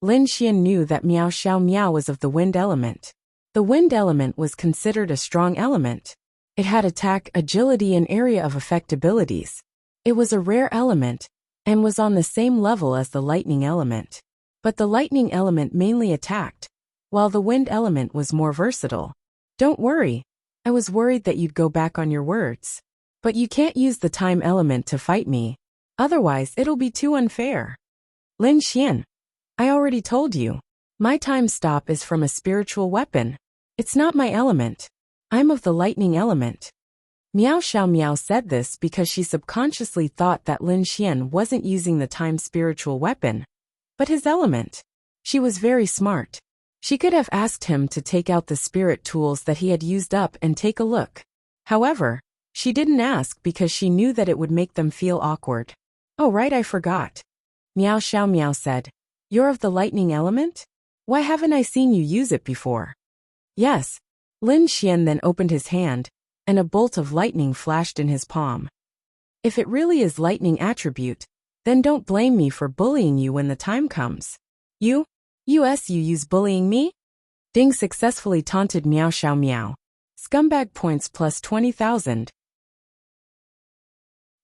Lin Xian knew that Miao Xiao Miao was of the wind element. The wind element was considered a strong element. It had attack, agility, and area of effect abilities. It was a rare element, and was on the same level as the lightning element. But the lightning element mainly attacked, while the wind element was more versatile. Don't worry. I was worried that you'd go back on your words. But you can't use the time element to fight me. Otherwise, it'll be too unfair. Lin Xian, I already told you. My time stop is from a spiritual weapon. It's not my element. I'm of the lightning element. Miao Xiao Miao said this because she subconsciously thought that Lin Xian wasn't using the time spiritual weapon, but his element. She was very smart. She could have asked him to take out the spirit tools that he had used up and take a look. However, she didn't ask because she knew that it would make them feel awkward. Oh right, I forgot. Miao Xiao Miao said, You're of the lightning element? Why haven't I seen you use it before? Yes. Lin Xian then opened his hand, and a bolt of lightning flashed in his palm. If it really is lightning attribute, then don't blame me for bullying you when the time comes. You use bullying me? Ding successfully taunted Miao Xiao Miao. Scumbag points plus 20,000.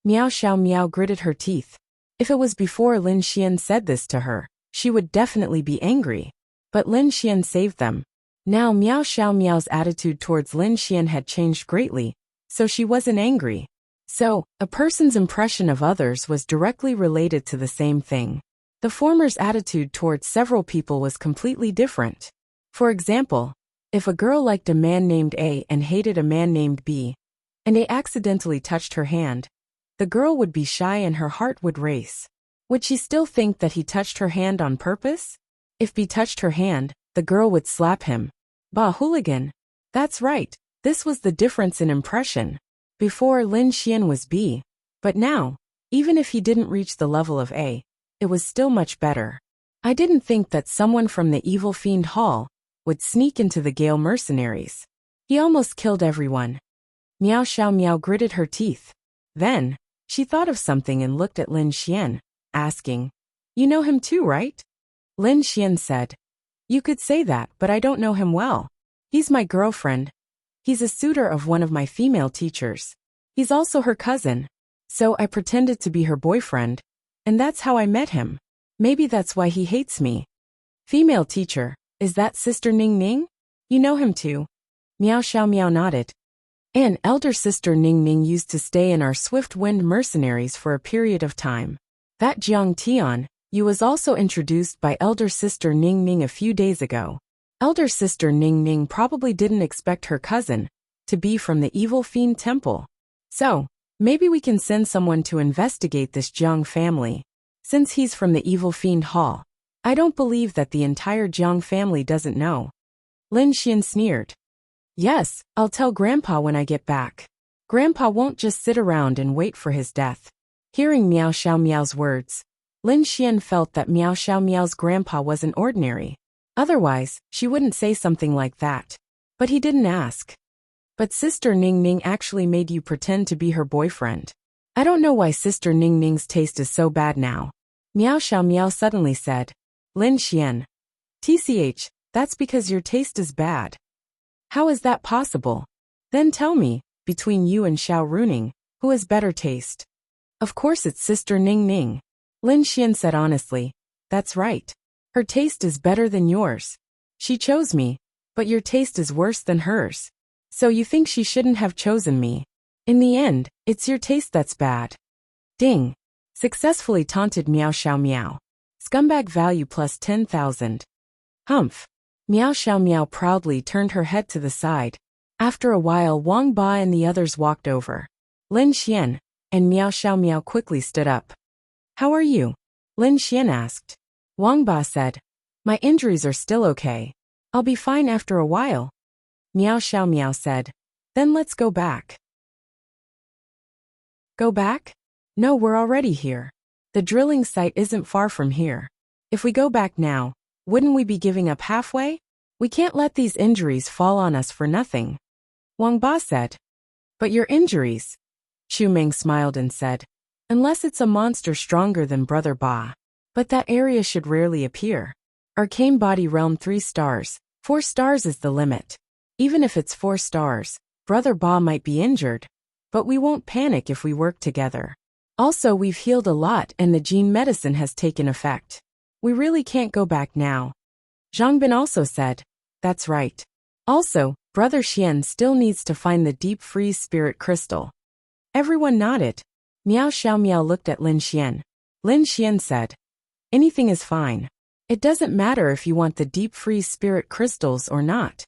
Miao Xiao Miao gritted her teeth. If it was before Lin Xian said this to her, she would definitely be angry. But Lin Xian saved them. Now Miao Xiao Miao's attitude towards Lin Xian had changed greatly, so she wasn't angry. So, a person's impression of others was directly related to the same thing. The former's attitude towards several people was completely different. For example, if a girl liked a man named A and hated a man named B, and A accidentally touched her hand, the girl would be shy and her heart would race. Would she still think that he touched her hand on purpose? If B touched her hand, the girl would slap him. Bah hooligan. That's right, this was the difference in impression. Before Lin Xian was B, but now, even if he didn't reach the level of A, it was still much better. I didn't think that someone from the Evil Fiend Hall would sneak into the Gale mercenaries. He almost killed everyone. Miao Xiao Miao gritted her teeth. Then, she thought of something and looked at Lin Xian, asking, You know him too, right? Lin Xian said, You could say that, but I don't know him well. He's my girlfriend. He's a suitor of one of my female teachers. He's also her cousin. So I pretended to be her boyfriend, and that's how I met him. Maybe that's why he hates me. Female teacher, is that Sister Ning Ning? You know him too. Miao Xiao Miao nodded. And elder sister Ning Ning used to stay in our Swift Wind mercenaries for a period of time. That Jiang Tian, you was also introduced by elder sister Ning Ning a few days ago. Elder sister Ning Ning probably didn't expect her cousin to be from the Evil Fiend Temple. So, maybe we can send someone to investigate this Jiang family. Since he's from the Evil Fiend Hall, I don't believe that the entire Jiang family doesn't know. Lin Xian sneered. Yes, I'll tell Grandpa when I get back. Grandpa won't just sit around and wait for his death. Hearing Miao Xiao Miao's words, Lin Xian felt that Miao Xiao Miao's grandpa wasn't ordinary. Otherwise, she wouldn't say something like that. But he didn't ask. But Sister Ning Ning actually made you pretend to be her boyfriend. I don't know why Sister Ning Ning's taste is so bad now. Miao Xiao Miao suddenly said. Lin Xian. TCH, that's because your taste is bad. How is that possible? Then tell me, between you and Xiao Runing, who has better taste? Of course it's Sister Ning Ning. Lin Xian said honestly. That's right. Her taste is better than yours. She chose me, but your taste is worse than hers. So you think she shouldn't have chosen me. In the end, it's your taste that's bad. Ding. Successfully taunted Miao Xiao Miao. Scumbag value plus 10,000. Humph. Miao Xiao Miao proudly turned her head to the side. After a while Wang Ba and the others walked over. Lin Xian, and Miao Xiao Miao quickly stood up. How are you? Lin Xian asked. Wang Ba said. My injuries are still okay. I'll be fine after a while. Miao Xiao Miao said. Then let's go back. Go back? No, we're already here. The drilling site isn't far from here. If we go back now, wouldn't we be giving up halfway? We can't let these injuries fall on us for nothing. Wang Ba said. But your injuries? Xu Ming smiled and said. Unless it's a monster stronger than Brother Ba. But that area should rarely appear. Arcane Body Realm 3 stars. 4 stars is the limit. Even if it's 4 stars, Brother Ba might be injured, but we won't panic if we work together. Also, we've healed a lot and the gene medicine has taken effect. We really can't go back now. Zhang Bin also said, that's right. Also, Brother Xian still needs to find the deep freeze spirit crystal. Everyone nodded. Miao Xiaomiao looked at Lin Xian. Lin Xian said, anything is fine. It doesn't matter if you want the deep freeze spirit crystals or not.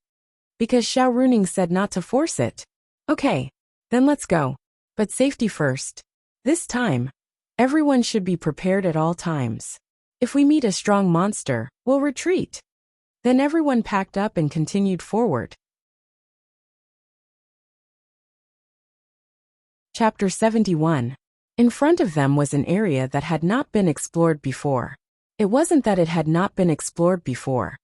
Because Xiao Runing said not to force it. Okay, then let's go. But safety first. This time, everyone should be prepared at all times. If we meet a strong monster, we'll retreat. Then everyone packed up and continued forward. Chapter 71. In front of them was an area that had not been explored before. It wasn't that it had not been explored before,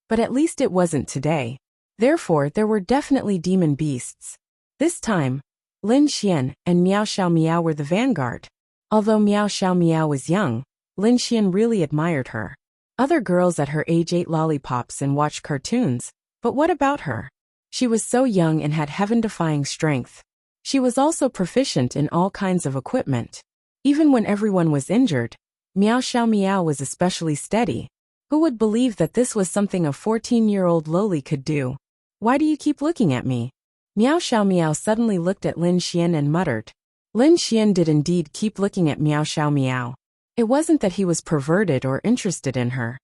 but at least it wasn't today. Therefore, there were definitely demon beasts. This time, Lin Xian and Miao Xiaomiao were the vanguard. Although Miao Xiaomiao was young, Lin Xian really admired her. Other girls at her age ate lollipops and watched cartoons, but what about her? She was so young and had heaven-defying strength. She was also proficient in all kinds of equipment. Even when everyone was injured, Miao Xiaomiao was especially steady. Who would believe that this was something a 14-year-old loli could do? Why do you keep looking at me? Miao Xiaomiao suddenly looked at Lin Xian and muttered. Lin Xian did indeed keep looking at Miao Xiaomiao. It wasn't that he was perverted or interested in her.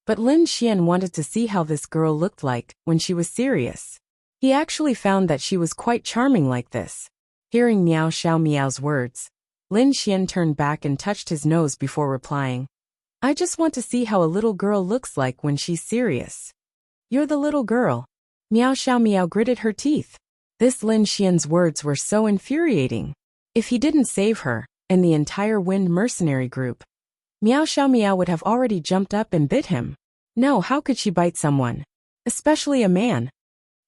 But Lin Xian wanted to see how this girl looked like when she was serious. He actually found that she was quite charming like this. Hearing Miao Xiaomiao's words, Lin Xian turned back and touched his nose before replying. I just want to see how a little girl looks like when she's serious. You're the little girl. Miao Xiaomiao gritted her teeth. This Lin Xian's words were so infuriating. If he didn't save her, and the entire Wind mercenary group, Miao Xiaomiao would have already jumped up and bit him. No, how could she bite someone? Especially a man.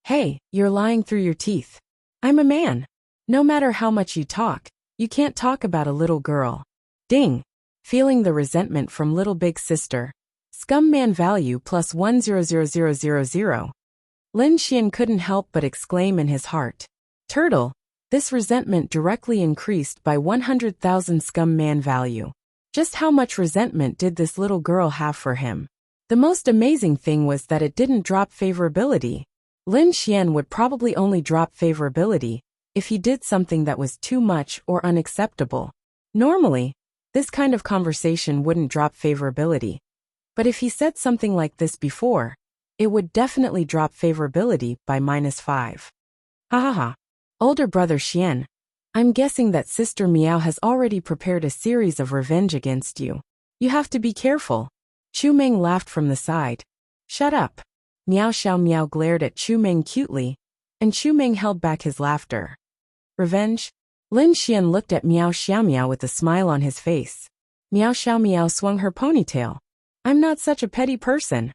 Hey, you're lying through your teeth. I'm a man. No matter how much you talk, you can't talk about a little girl. Ding. Feeling the resentment from little big sister. Scum man value plus 100000. Lin Xian couldn't help but exclaim in his heart. Turtle. This resentment directly increased by 100,000 scum man value. Just how much resentment did this little girl have for him? The most amazing thing was that it didn't drop favorability. Lin Xian would probably only drop favorability if he did something that was too much or unacceptable. Normally, this kind of conversation wouldn't drop favorability. But if he said something like this before, it would definitely drop favorability by -5. Ha ha ha. Older brother Xian, I'm guessing that Sister Miao has already prepared a series of revenge against you. You have to be careful. Chu Meng laughed from the side. Shut up. Miao Xiaomiao glared at Chu Meng cutely, and Chu Meng held back his laughter. Revenge? Lin Xian looked at Miao Xiaomiao with a smile on his face. Miao Xiaomiao swung her ponytail. I'm not such a petty person.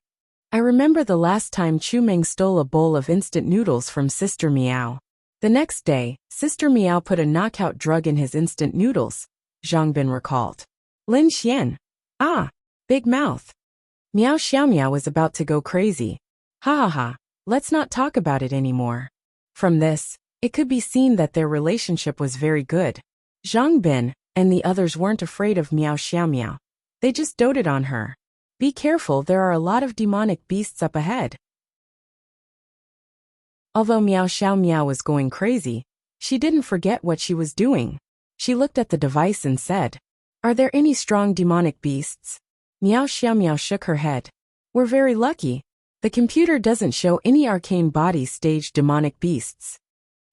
I remember the last time Chu Meng stole a bowl of instant noodles from Sister Miao. The next day, Sister Miao put a knockout drug in his instant noodles, Zhang Bin recalled. Lin Xian. Ah, big mouth. Miao Xiaomiao was about to go crazy. Ha ha ha, let's not talk about it anymore. From this, it could be seen that their relationship was very good. Zhang Bin and the others weren't afraid of Miao Xiaomiao. They just doted on her. Be careful, there are a lot of demonic beasts up ahead. Although Miao Xiaomiao was going crazy, she didn't forget what she was doing. She looked at the device and said, Are there any strong demonic beasts? Miao Xiaomiao shook her head. We're very lucky. The computer doesn't show any arcane body stage demonic beasts.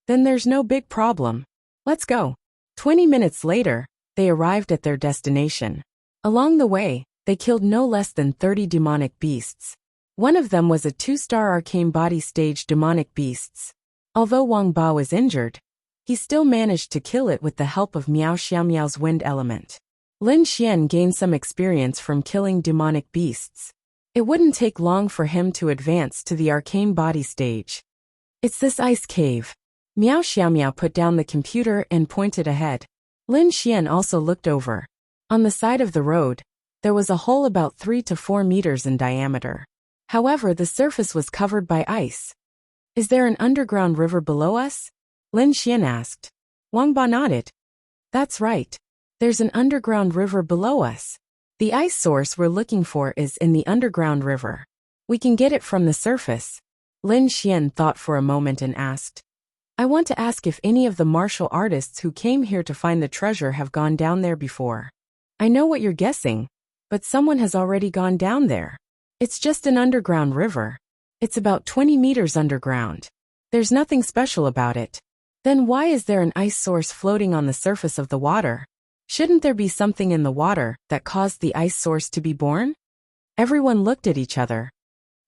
Then there's no big problem. Let's go. 20 minutes later, they arrived at their destination. Along the way, they killed no less than 30 demonic beasts. One of them was a 2-star arcane body stage demonic beasts. Although Wang Ba was injured, he still managed to kill it with the help of Miao Xiaomiao's wind element. Lin Xian gained some experience from killing demonic beasts. It wouldn't take long for him to advance to the arcane body stage. It's this ice cave. Miao Xiaomiao put down the computer and pointed ahead. Lin Xian also looked over. On the side of the road, There was a hole about 3 to 4 meters in diameter. However, the surface was covered by ice. Is there an underground river below us? Lin Xian asked. Wang Ba nodded. That's right. There's an underground river below us. The ice source we're looking for is in the underground river. We can get it from the surface. Lin Xian thought for a moment and asked. I want to ask if any of the martial artists who came here to find the treasure have gone down there before. I know what you're guessing, but someone has already gone down there. It's just an underground river. It's about 20 meters underground. There's nothing special about it. Then why is there an ice source floating on the surface of the water? Shouldn't there be something in the water that caused the ice source to be born? Everyone looked at each other.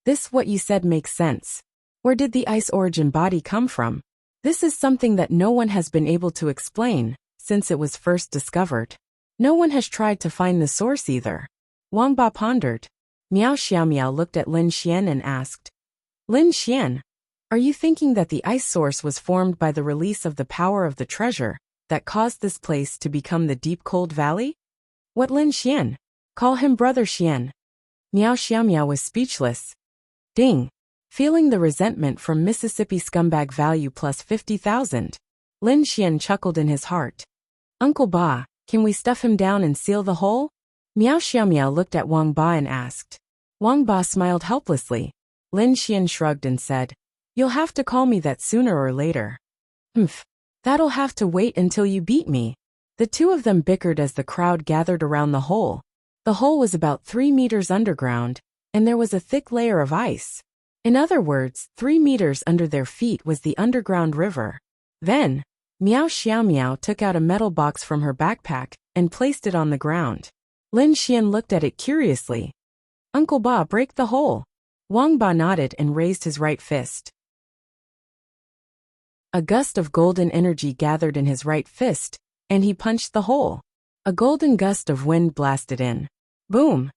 This what you said makes sense. Where did the ice origin body come from? This is something that no one has been able to explain since it was first discovered. No one has tried to find the source either. Wang Ba pondered. Miao Xiaomiao looked at Lin Xian and asked, Lin Xian, are you thinking that the ice source was formed by the release of the power of the treasure that caused this place to become the deep cold valley? What Lin Xian? Call him Brother Xian. Miao Xiaomiao was speechless. Ding. Feeling the resentment from Mississippi scumbag value plus 50,000. Lin Xian chuckled in his heart. Uncle Ba, can we stuff him down and seal the hole? Miao Xiaomiao looked at Wang Ba and asked. Wang Ba smiled helplessly. Lin Xian shrugged and said, You'll have to call me that sooner or later. That'll have to wait until you beat me. The two of them bickered as the crowd gathered around the hole. The hole was about 3 meters underground, and there was a thick layer of ice. In other words, 3 meters under their feet was the underground river. Then, Miao Xiaomiao took out a metal box from her backpack and placed it on the ground. Lin Xian looked at it curiously. Uncle Ba, break the hole. Wang Ba nodded and raised his right fist. A gust of golden energy gathered in his right fist, and he punched the hole. A golden gust of wind blasted in. Boom!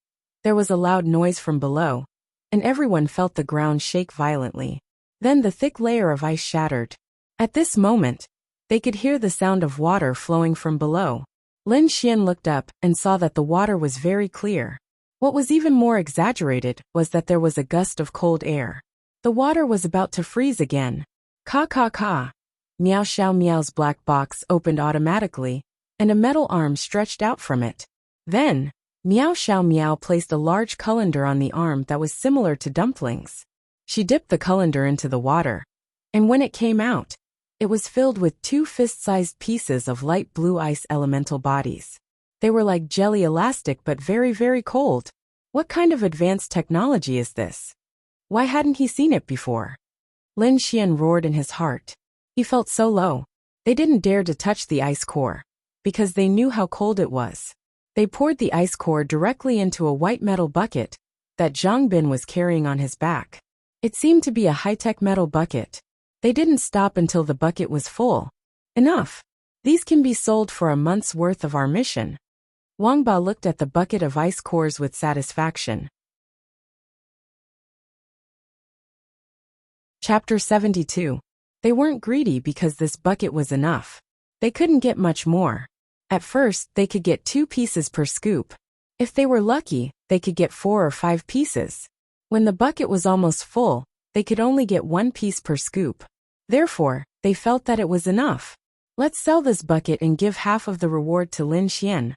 There was a loud noise from below, and everyone felt the ground shake violently. Then the thick layer of ice shattered. At this moment, they could hear the sound of water flowing from below. Lin Xian looked up and saw that the water was very clear. What was even more exaggerated was that there was a gust of cold air. The water was about to freeze again. Ka ka ka. Miao Xiaomiao's black box opened automatically, and a metal arm stretched out from it. Then, Miao Xiaomiao placed a large colander on the arm that was similar to dumplings. She dipped the colander into the water, and when it came out, it was filled with 2 fist-sized pieces of light blue ice elemental bodies. They were like jelly elastic but very, very cold. What kind of advanced technology is this? Why hadn't he seen it before? Lin Xian roared in his heart. He felt so low. They didn't dare to touch the ice core, because they knew how cold it was. They poured the ice core directly into a white metal bucket that Zhang Bin was carrying on his back. It seemed to be a high-tech metal bucket. They didn't stop until the bucket was full. Enough. These can be sold for a month's worth of our mission. Wang Ba looked at the bucket of ice cores with satisfaction. Chapter 72. They weren't greedy because this bucket was enough. They couldn't get much more. At first, they could get 2 pieces per scoop. If they were lucky, they could get 4 or 5 pieces. When the bucket was almost full, they could only get 1 piece per scoop. Therefore, they felt that it was enough. Let's sell this bucket and give half of the reward to Lin Xian,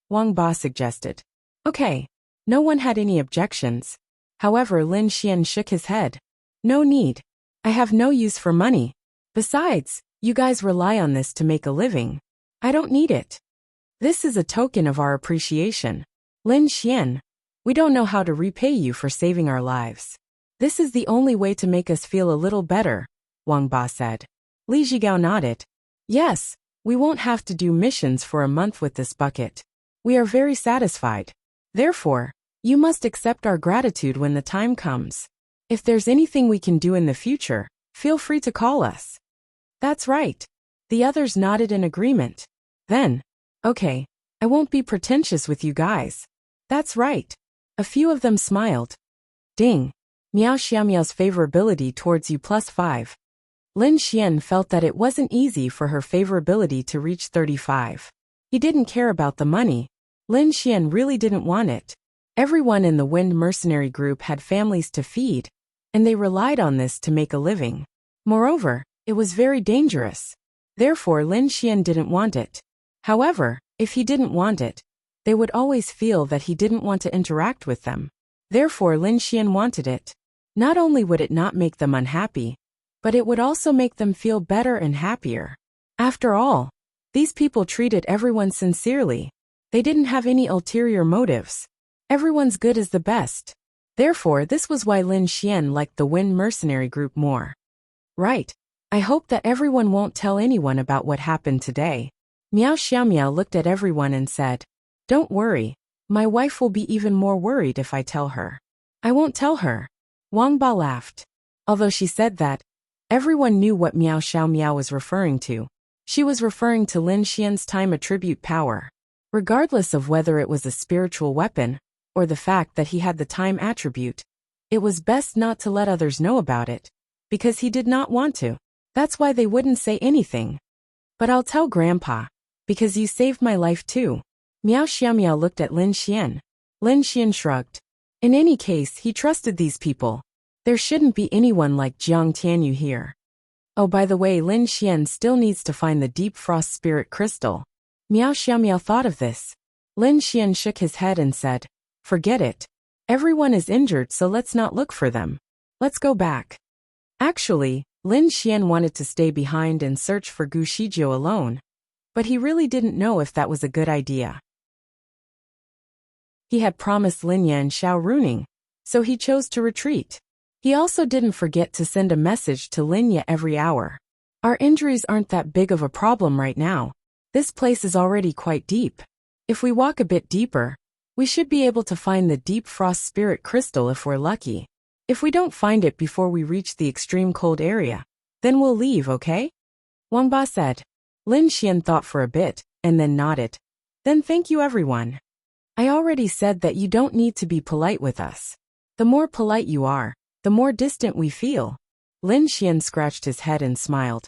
Wang Ba suggested. Okay. No one had any objections. However, Lin Xian shook his head. No need. I have no use for money. Besides, you guys rely on this to make a living. I don't need it. This is a token of our appreciation. Lin Xian, we don't know how to repay you for saving our lives. This is the only way to make us feel a little better, Wang Ba said. Li Zhigao nodded. Yes, we won't have to do missions for a month with this bucket. We are very satisfied. Therefore, you must accept our gratitude when the time comes. If there's anything we can do in the future, feel free to call us. That's right. The others nodded in agreement. Then, okay, I won't be pretentious with you guys. That's right. A few of them smiled. Ding. Miao Xiaomiao's favorability towards you +5. Lin Xian felt that it wasn't easy for her favorability to reach 35. He didn't care about the money. Lin Xian really didn't want it. Everyone in the Wind Mercenary group had families to feed, and they relied on this to make a living. Moreover, it was very dangerous. Therefore, Lin Xian didn't want it. However, if he didn't want it, they would always feel that he didn't want to interact with them. Therefore, Lin Xian wanted it. Not only would it not make them unhappy, but it would also make them feel better and happier. After all, these people treated everyone sincerely. They didn't have any ulterior motives. Everyone's good is the best. Therefore, this was why Lin Xian liked the Wind Mercenary group more. Right. I hope that everyone won't tell anyone about what happened today. Miao Xiaomiao looked at everyone and said, "Don't worry. My wife will be even more worried if I tell her." "I won't tell her." Wang Ba laughed. Although she said that, everyone knew what Miao Xiaomiao was referring to. She was referring to Lin Xian's time attribute power. Regardless of whether it was a spiritual weapon, or the fact that he had the time attribute, it was best not to let others know about it, because he did not want to. That's why they wouldn't say anything. "But I'll tell Grandpa, because you saved my life too." Miao Xiaomiao looked at Lin Xian. Lin Xian shrugged. In any case, he trusted these people. There shouldn't be anyone like Jiang Tianyu here. Oh, by the way, Lin Xian still needs to find the Deep Frost Spirit Crystal. Miao Xiaomiao thought of this. Lin Xian shook his head and said, "Forget it. Everyone is injured, so let's not look for them. Let's go back." Actually, Lin Xian wanted to stay behind and search for Gu Shijiu alone, but he really didn't know if that was a good idea. He had promised Lin Yan Xiao ruining, so he chose to retreat. He also didn't forget to send a message to Lin Ye every hour. Our injuries aren't that big of a problem right now. This place is already quite deep. If we walk a bit deeper, we should be able to find the Deep Frost Spirit Crystal if we're lucky. If we don't find it before we reach the extreme cold area, then we'll leave, okay? Wang Ba said. Lin Xian thought for a bit, and then nodded. Then thank you everyone. I already said that you don't need to be polite with us. The more polite you are, the more distant we feel. Lin Xian scratched his head and smiled.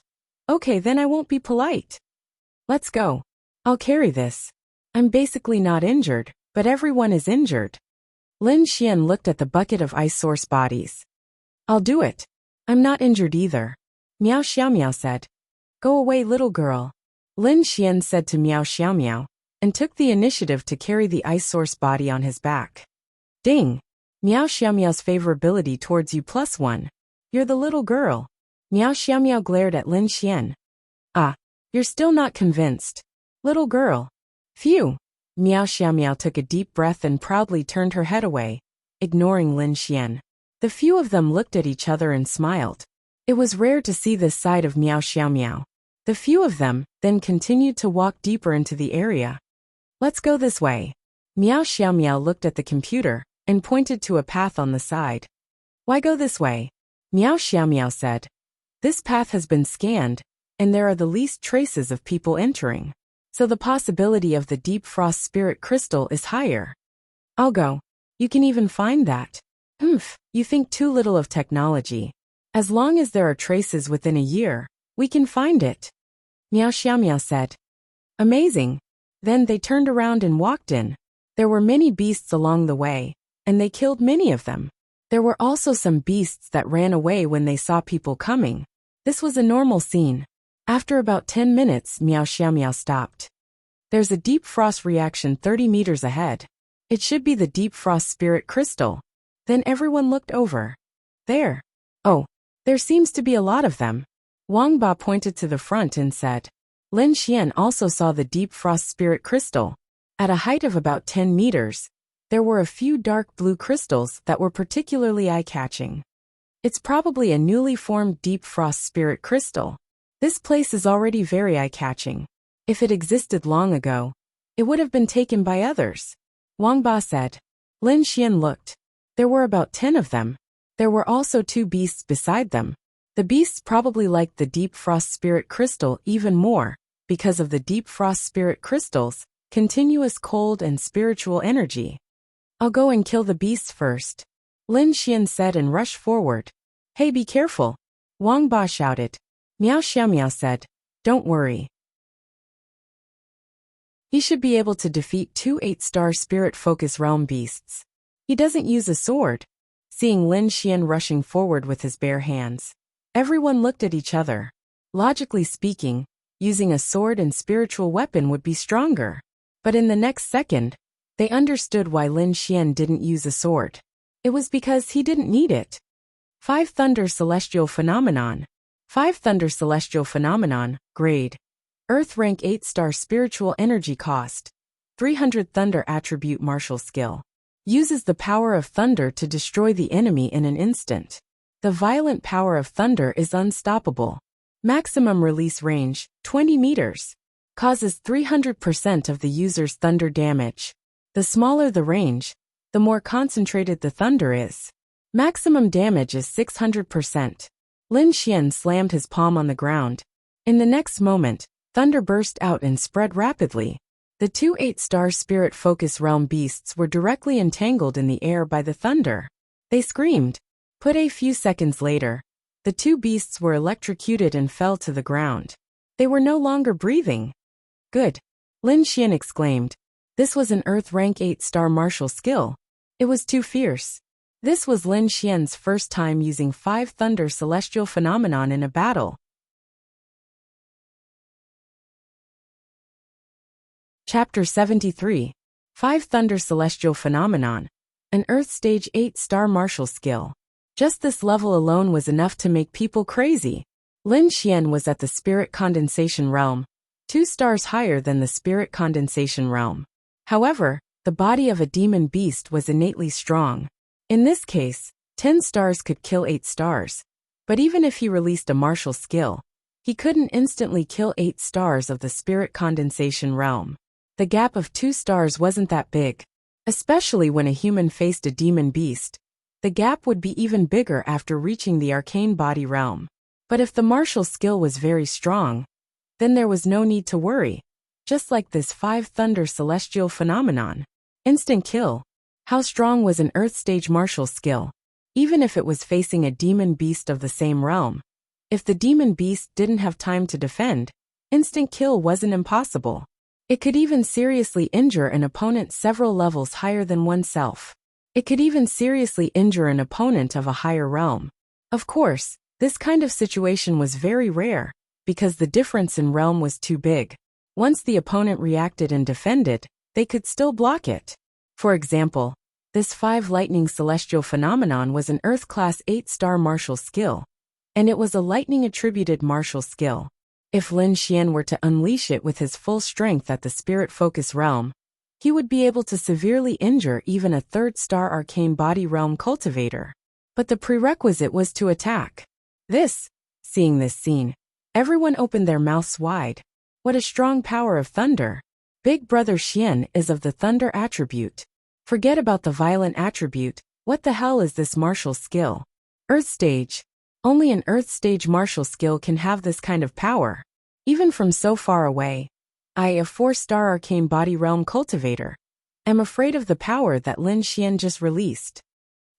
Okay, then I won't be polite. Let's go. I'll carry this. I'm basically not injured, but everyone is injured. Lin Xian looked at the bucket of ice source bodies. I'll do it. I'm not injured either. Miao Xiaomiao said. Go away, little girl. Lin Xian said to Miao Xiaomiao, and took the initiative to carry the ice source body on his back. Ding! Miao Xiaomiao's favorability towards you +1. You're the little girl. Miao Xiaomiao glared at Lin Xian. Ah, you're still not convinced. Little girl. Phew. Miao Xiaomiao took a deep breath and proudly turned her head away, ignoring Lin Xian. The few of them looked at each other and smiled. It was rare to see this side of Miao Xiaomiao. The few of them then continued to walk deeper into the area. Let's go this way. Miao Xiaomiao looked at the computer and pointed to a path on the side. Why go this way? Miao Xiaomiao said. This path has been scanned, and there are the least traces of people entering. So the possibility of the Deep Frost Spirit Crystal is higher. I'll go. You can even find that. You think too little of technology. As long as there are traces within a year, we can find it. Miao Xiaomiao said. Amazing. Then they turned around and walked in. There were many beasts along the way, and they killed many of them. There were also some beasts that ran away when they saw people coming. This was a normal scene. After about 10 minutes, Miao Xiaomiao stopped. There's a deep frost reaction 30 meters ahead. It should be the Deep Frost Spirit Crystal. Then everyone looked over. There. Oh, there seems to be a lot of them. Wang Ba pointed to the front and said. Lin Xian also saw the Deep Frost Spirit Crystal. At a height of about 10 meters, there were a few dark blue crystals that were particularly eye-catching. It's probably a newly formed Deep Frost Spirit Crystal. This place is already very eye-catching. If it existed long ago, it would have been taken by others. Wang Ba said. Lin Xian looked. There were about 10 of them. There were also 2 beasts beside them. The beasts probably liked the Deep Frost Spirit Crystal even more, because of the Deep Frost Spirit Crystal's continuous cold and spiritual energy. I'll go and kill the beasts first. Lin Xian said and rushed forward. Hey, be careful. Wang Ba shouted. Miao Xiaomiao said. Don't worry. He should be able to defeat 2 8-star Spirit Focus Realm beasts. He doesn't use a sword. Seeing Lin Xian rushing forward with his bare hands, everyone looked at each other. Logically speaking, using a sword and spiritual weapon would be stronger. But in the next second, they understood why Lin Xian didn't use a sword. It was because he didn't need it. 5 Thunder Celestial Phenomenon. 5 Thunder Celestial Phenomenon, Grade. Earth Rank 8-star Spiritual Energy Cost. 300 Thunder Attribute Martial Skill. Uses the power of thunder to destroy the enemy in an instant. The violent power of thunder is unstoppable. Maximum release range, 20 meters. Causes 300% of the user's thunder damage. The smaller the range, the more concentrated the thunder is. Maximum damage is 600%. Lin Xian slammed his palm on the ground. In the next moment, thunder burst out and spread rapidly. The 2 8-star Spirit Focus Realm beasts were directly entangled in the air by the thunder. They screamed. But a few seconds later, the 2 beasts were electrocuted and fell to the ground. They were no longer breathing. Good. Lin Xian exclaimed. This was an Earth Rank 8-star martial skill. It was too fierce. This was Lin Xian's first time using 5 Thunder Celestial Phenomenon in a battle. Chapter 73. 5 Thunder Celestial Phenomenon. An Earth Stage 8-star martial skill. Just this level alone was enough to make people crazy. Lin Xian was at the Spirit Condensation Realm, 2 stars higher than the Spirit Condensation Realm. However, the body of a demon beast was innately strong. In this case, 10 stars could kill 8 stars. But even if he released a martial skill, he couldn't instantly kill 8 stars of the Spirit Condensation Realm. The gap of 2 stars wasn't that big. Especially when a human faced a demon beast, the gap would be even bigger after reaching the arcane body realm. But if the martial skill was very strong, then there was no need to worry. Just like this 5 Thunder Celestial Phenomenon. Instant kill. How strong was an Earth Stage martial skill? Even if it was facing a demon beast of the same realm. If the demon beast didn't have time to defend, instant kill wasn't impossible. It could even seriously injure an opponent several levels higher than oneself. It could even seriously injure an opponent of a higher realm. Of course, this kind of situation was very rare, because the difference in realm was too big. Once the opponent reacted and defended, they could still block it. For example, this 5 Lightning Celestial Phenomenon was an Earth-class 8-star martial skill, and it was a lightning-attributed martial skill. If Lin Xian were to unleash it with his full strength at the Spirit Focus Realm, he would be able to severely injure even a 3rd-star Arcane Body Realm cultivator. But the prerequisite was to attack. Seeing this scene, everyone opened their mouths wide. What a strong power of thunder. Big Brother Xian is of the thunder attribute. Forget about the violent attribute, what the hell is this martial skill? Earth Stage. Only an Earth Stage martial skill can have this kind of power. Even from so far away. I, a 4-star Arcane Body Realm cultivator, am afraid of the power that Lin Xian just released.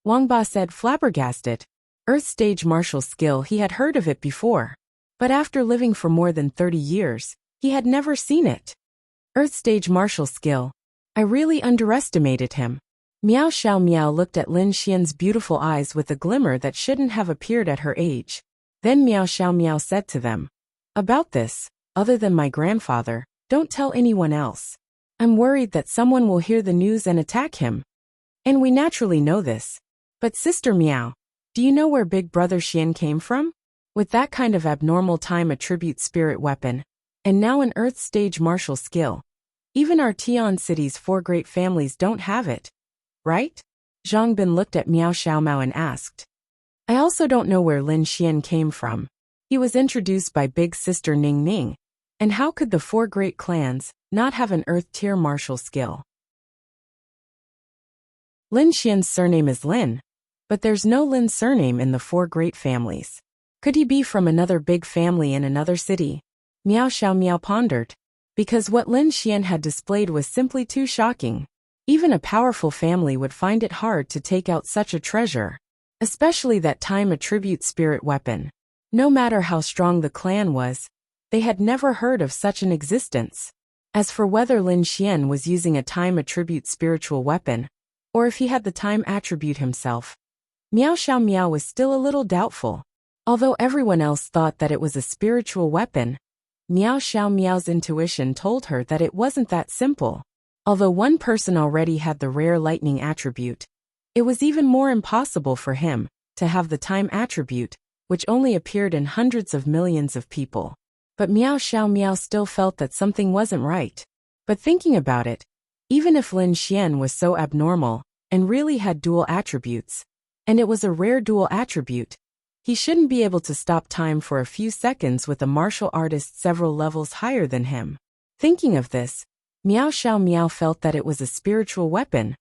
Wang Ba said, flabbergasted. Earth Stage martial skill, he had heard of it before. But after living for more than 30 years, he had never seen it. Earth Stage martial skill. I really underestimated him. Miao Xiao Miao looked at Lin Xian's beautiful eyes with a glimmer that shouldn't have appeared at her age. Then Miao Xiao Miao said to them, about this, other than my grandfather, don't tell anyone else. I'm worried that someone will hear the news and attack him. And we naturally know this. But Sister Miao, do you know where Big Brother Xian came from? With that kind of abnormal time attribute spirit weapon, and now an Earth Stage martial skill. Even our Tian City's 4 great families don't have it. Right? Zhang Bin looked at Miao Xiaomao and asked. I also don't know where Lin Xian came from. He was introduced by Big Sister Ning Ning. And how could the 4 great clans not have an Earth tier martial skill? Lin Xian's surname is Lin, but there's no Lin surname in the 4 great families. Could he be from another big family in another city? Miao Xiaomiao pondered. Because what Lin Xian had displayed was simply too shocking. Even a powerful family would find it hard to take out such a treasure. Especially that time attribute spirit weapon. No matter how strong the clan was, they had never heard of such an existence. As for whether Lin Xian was using a time attribute spiritual weapon, or if he had the time attribute himself, Miao Xiao Miao was still a little doubtful. Although everyone else thought that it was a spiritual weapon, Miao Xiao Miao's intuition told her that it wasn't that simple. Although one person already had the rare lightning attribute, it was even more impossible for him to have the time attribute, which only appeared in hundreds of millions of people. But Miao Xiao Miao still felt that something wasn't right. But thinking about it, even if Lin Xian was so abnormal and really had dual attributes, and it was a rare dual attribute, he shouldn't be able to stop time for a few seconds with a martial artist several levels higher than him. Thinking of this, Miao Xiao Miao felt that it was a spiritual weapon,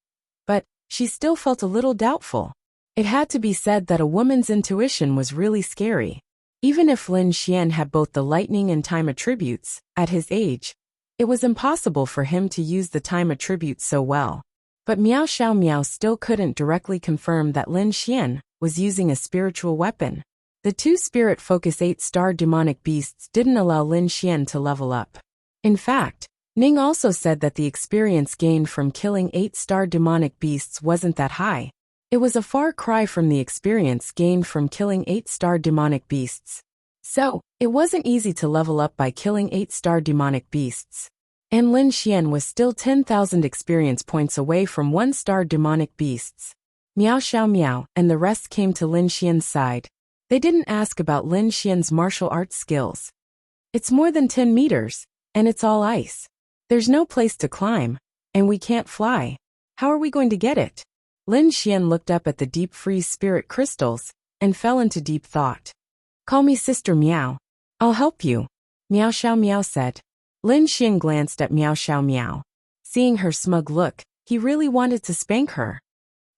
but she still felt a little doubtful. It had to be said that a woman's intuition was really scary. Even if Lin Xian had both the lightning and time attributes, at his age, it was impossible for him to use the time attributes so well. But Miao Xiao Miao still couldn't directly confirm that Lin Xian was using a spiritual weapon. The two Spirit Focus 8-star demonic beasts didn't allow Lin Xian to level up. In fact, Ning also said that the experience gained from killing 8-star demonic beasts wasn't that high. It was a far cry from the experience gained from killing 8-star demonic beasts. So, it wasn't easy to level up by killing 8-star demonic beasts. And Lin Xian was still 10,000 experience points away from 1-star demonic beasts. Miao Xiao Miao and the rest came to Lin Xian's side. They didn't ask about Lin Xian's martial arts skills. It's more than 10 meters, and it's all ice. There's no place to climb, and we can't fly. How are we going to get it? Lin Xian looked up at the deep freeze spirit crystals and fell into deep thought. Call me Sister Miao. I'll help you, Miao Xiao Miao said. Lin Xian glanced at Miao Xiao Miao. Seeing her smug look, he really wanted to spank her.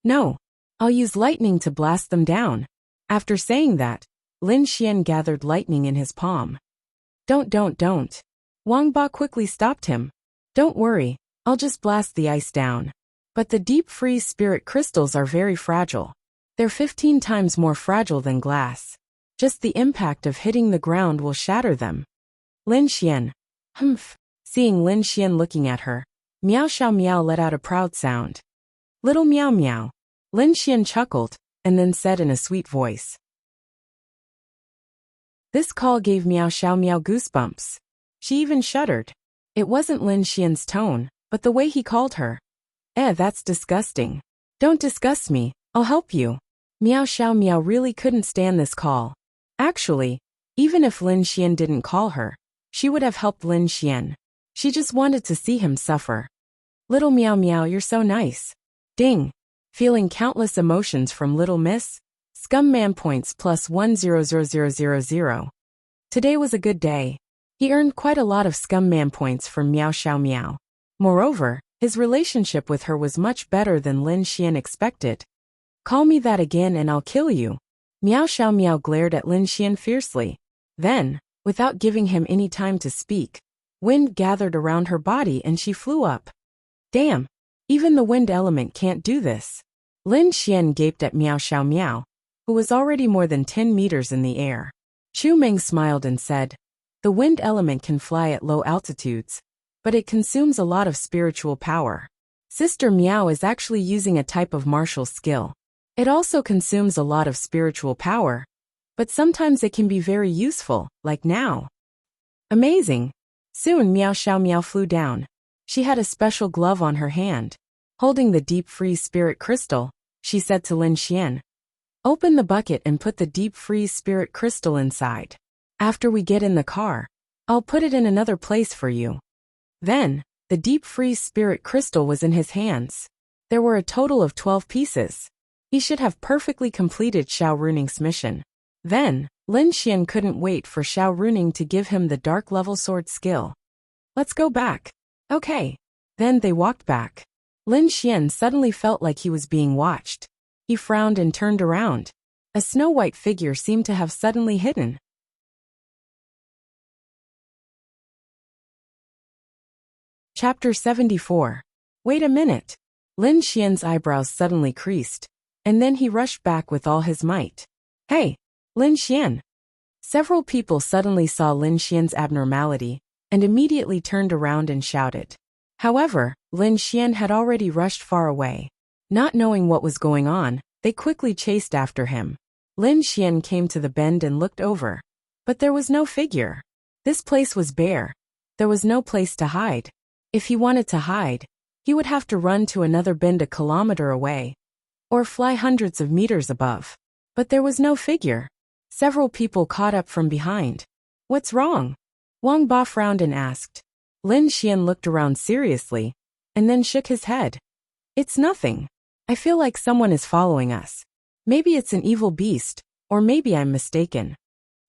No, I'll use lightning to blast them down. After saying that, Lin Xian gathered lightning in his palm. Don't. Wang Ba quickly stopped him. Don't worry, I'll just blast the ice down. But the deep freeze spirit crystals are very fragile. They're 15 times more fragile than glass. Just the impact of hitting the ground will shatter them. Lin Xian. Humph. Seeing Lin Xian looking at her, Miao Xiao Miao let out a proud sound. Little Miao Miao. Lin Xian chuckled, and then said in a sweet voice. This call gave Miao Xiao Miao goosebumps. She even shuddered. It wasn't Lin Xian's tone, but the way he called her. That's disgusting. Don't disgust me, I'll help you. Miao Xiao Miao really couldn't stand this call. Actually, even if Lin Xian didn't call her, she would have helped Lin Xian. She just wanted to see him suffer. Little Miao Miao, you're so nice. Ding. Feeling countless emotions from Little Miss. Scum Man points plus 1000000. Today was a good day. He earned quite a lot of Scum Man points from Miao Xiao Miao. Moreover, his relationship with her was much better than Lin Xian expected. Call me that again and I'll kill you. Miao Xiao Miao glared at Lin Xian fiercely. Then, without giving him any time to speak, wind gathered around her body and she flew up. Damn, even the wind element can't do this. Lin Xian gaped at Miao Xiao Miao, who was already more than 10 meters in the air. Chu Meng smiled and said, the wind element can fly at low altitudes, but it consumes a lot of spiritual power. Sister Miao is actually using a type of martial skill. It also consumes a lot of spiritual power, but sometimes it can be very useful, like now. Amazing. Soon Miao Xiao Miao flew down. She had a special glove on her hand. Holding the deep freeze spirit crystal, she said to Lin Xian, open the bucket and put the deep freeze spirit crystal inside. After we get in the car, I'll put it in another place for you. Then, the deep freeze spirit crystal was in his hands. There were a total of 12 pieces. He should have perfectly completed Xiao Runing's mission. Then, Lin Xian couldn't wait for Xiao Runing to give him the dark level sword skill. Let's go back. Okay. Then they walked back. Lin Xian suddenly felt like he was being watched. He frowned and turned around. A snow-white figure seemed to have suddenly hidden. Chapter 74. Wait a minute. Lin Xian's eyebrows suddenly creased, and then he rushed back with all his might. Hey, Lin Xian. Several people suddenly saw Lin Xian's abnormality, and immediately turned around and shouted. However, Lin Xian had already rushed far away. Not knowing what was going on, they quickly chased after him. Lin Xian came to the bend and looked over. But there was no figure. This place was bare. There was no place to hide. If he wanted to hide, he would have to run to another bend a kilometer away, or fly hundreds of meters above. But there was no figure. Several people caught up from behind. What's wrong? Wang Ba frowned and asked. Lin Xian looked around seriously, and then shook his head. It's nothing. I feel like someone is following us. Maybe it's an evil beast, or maybe I'm mistaken.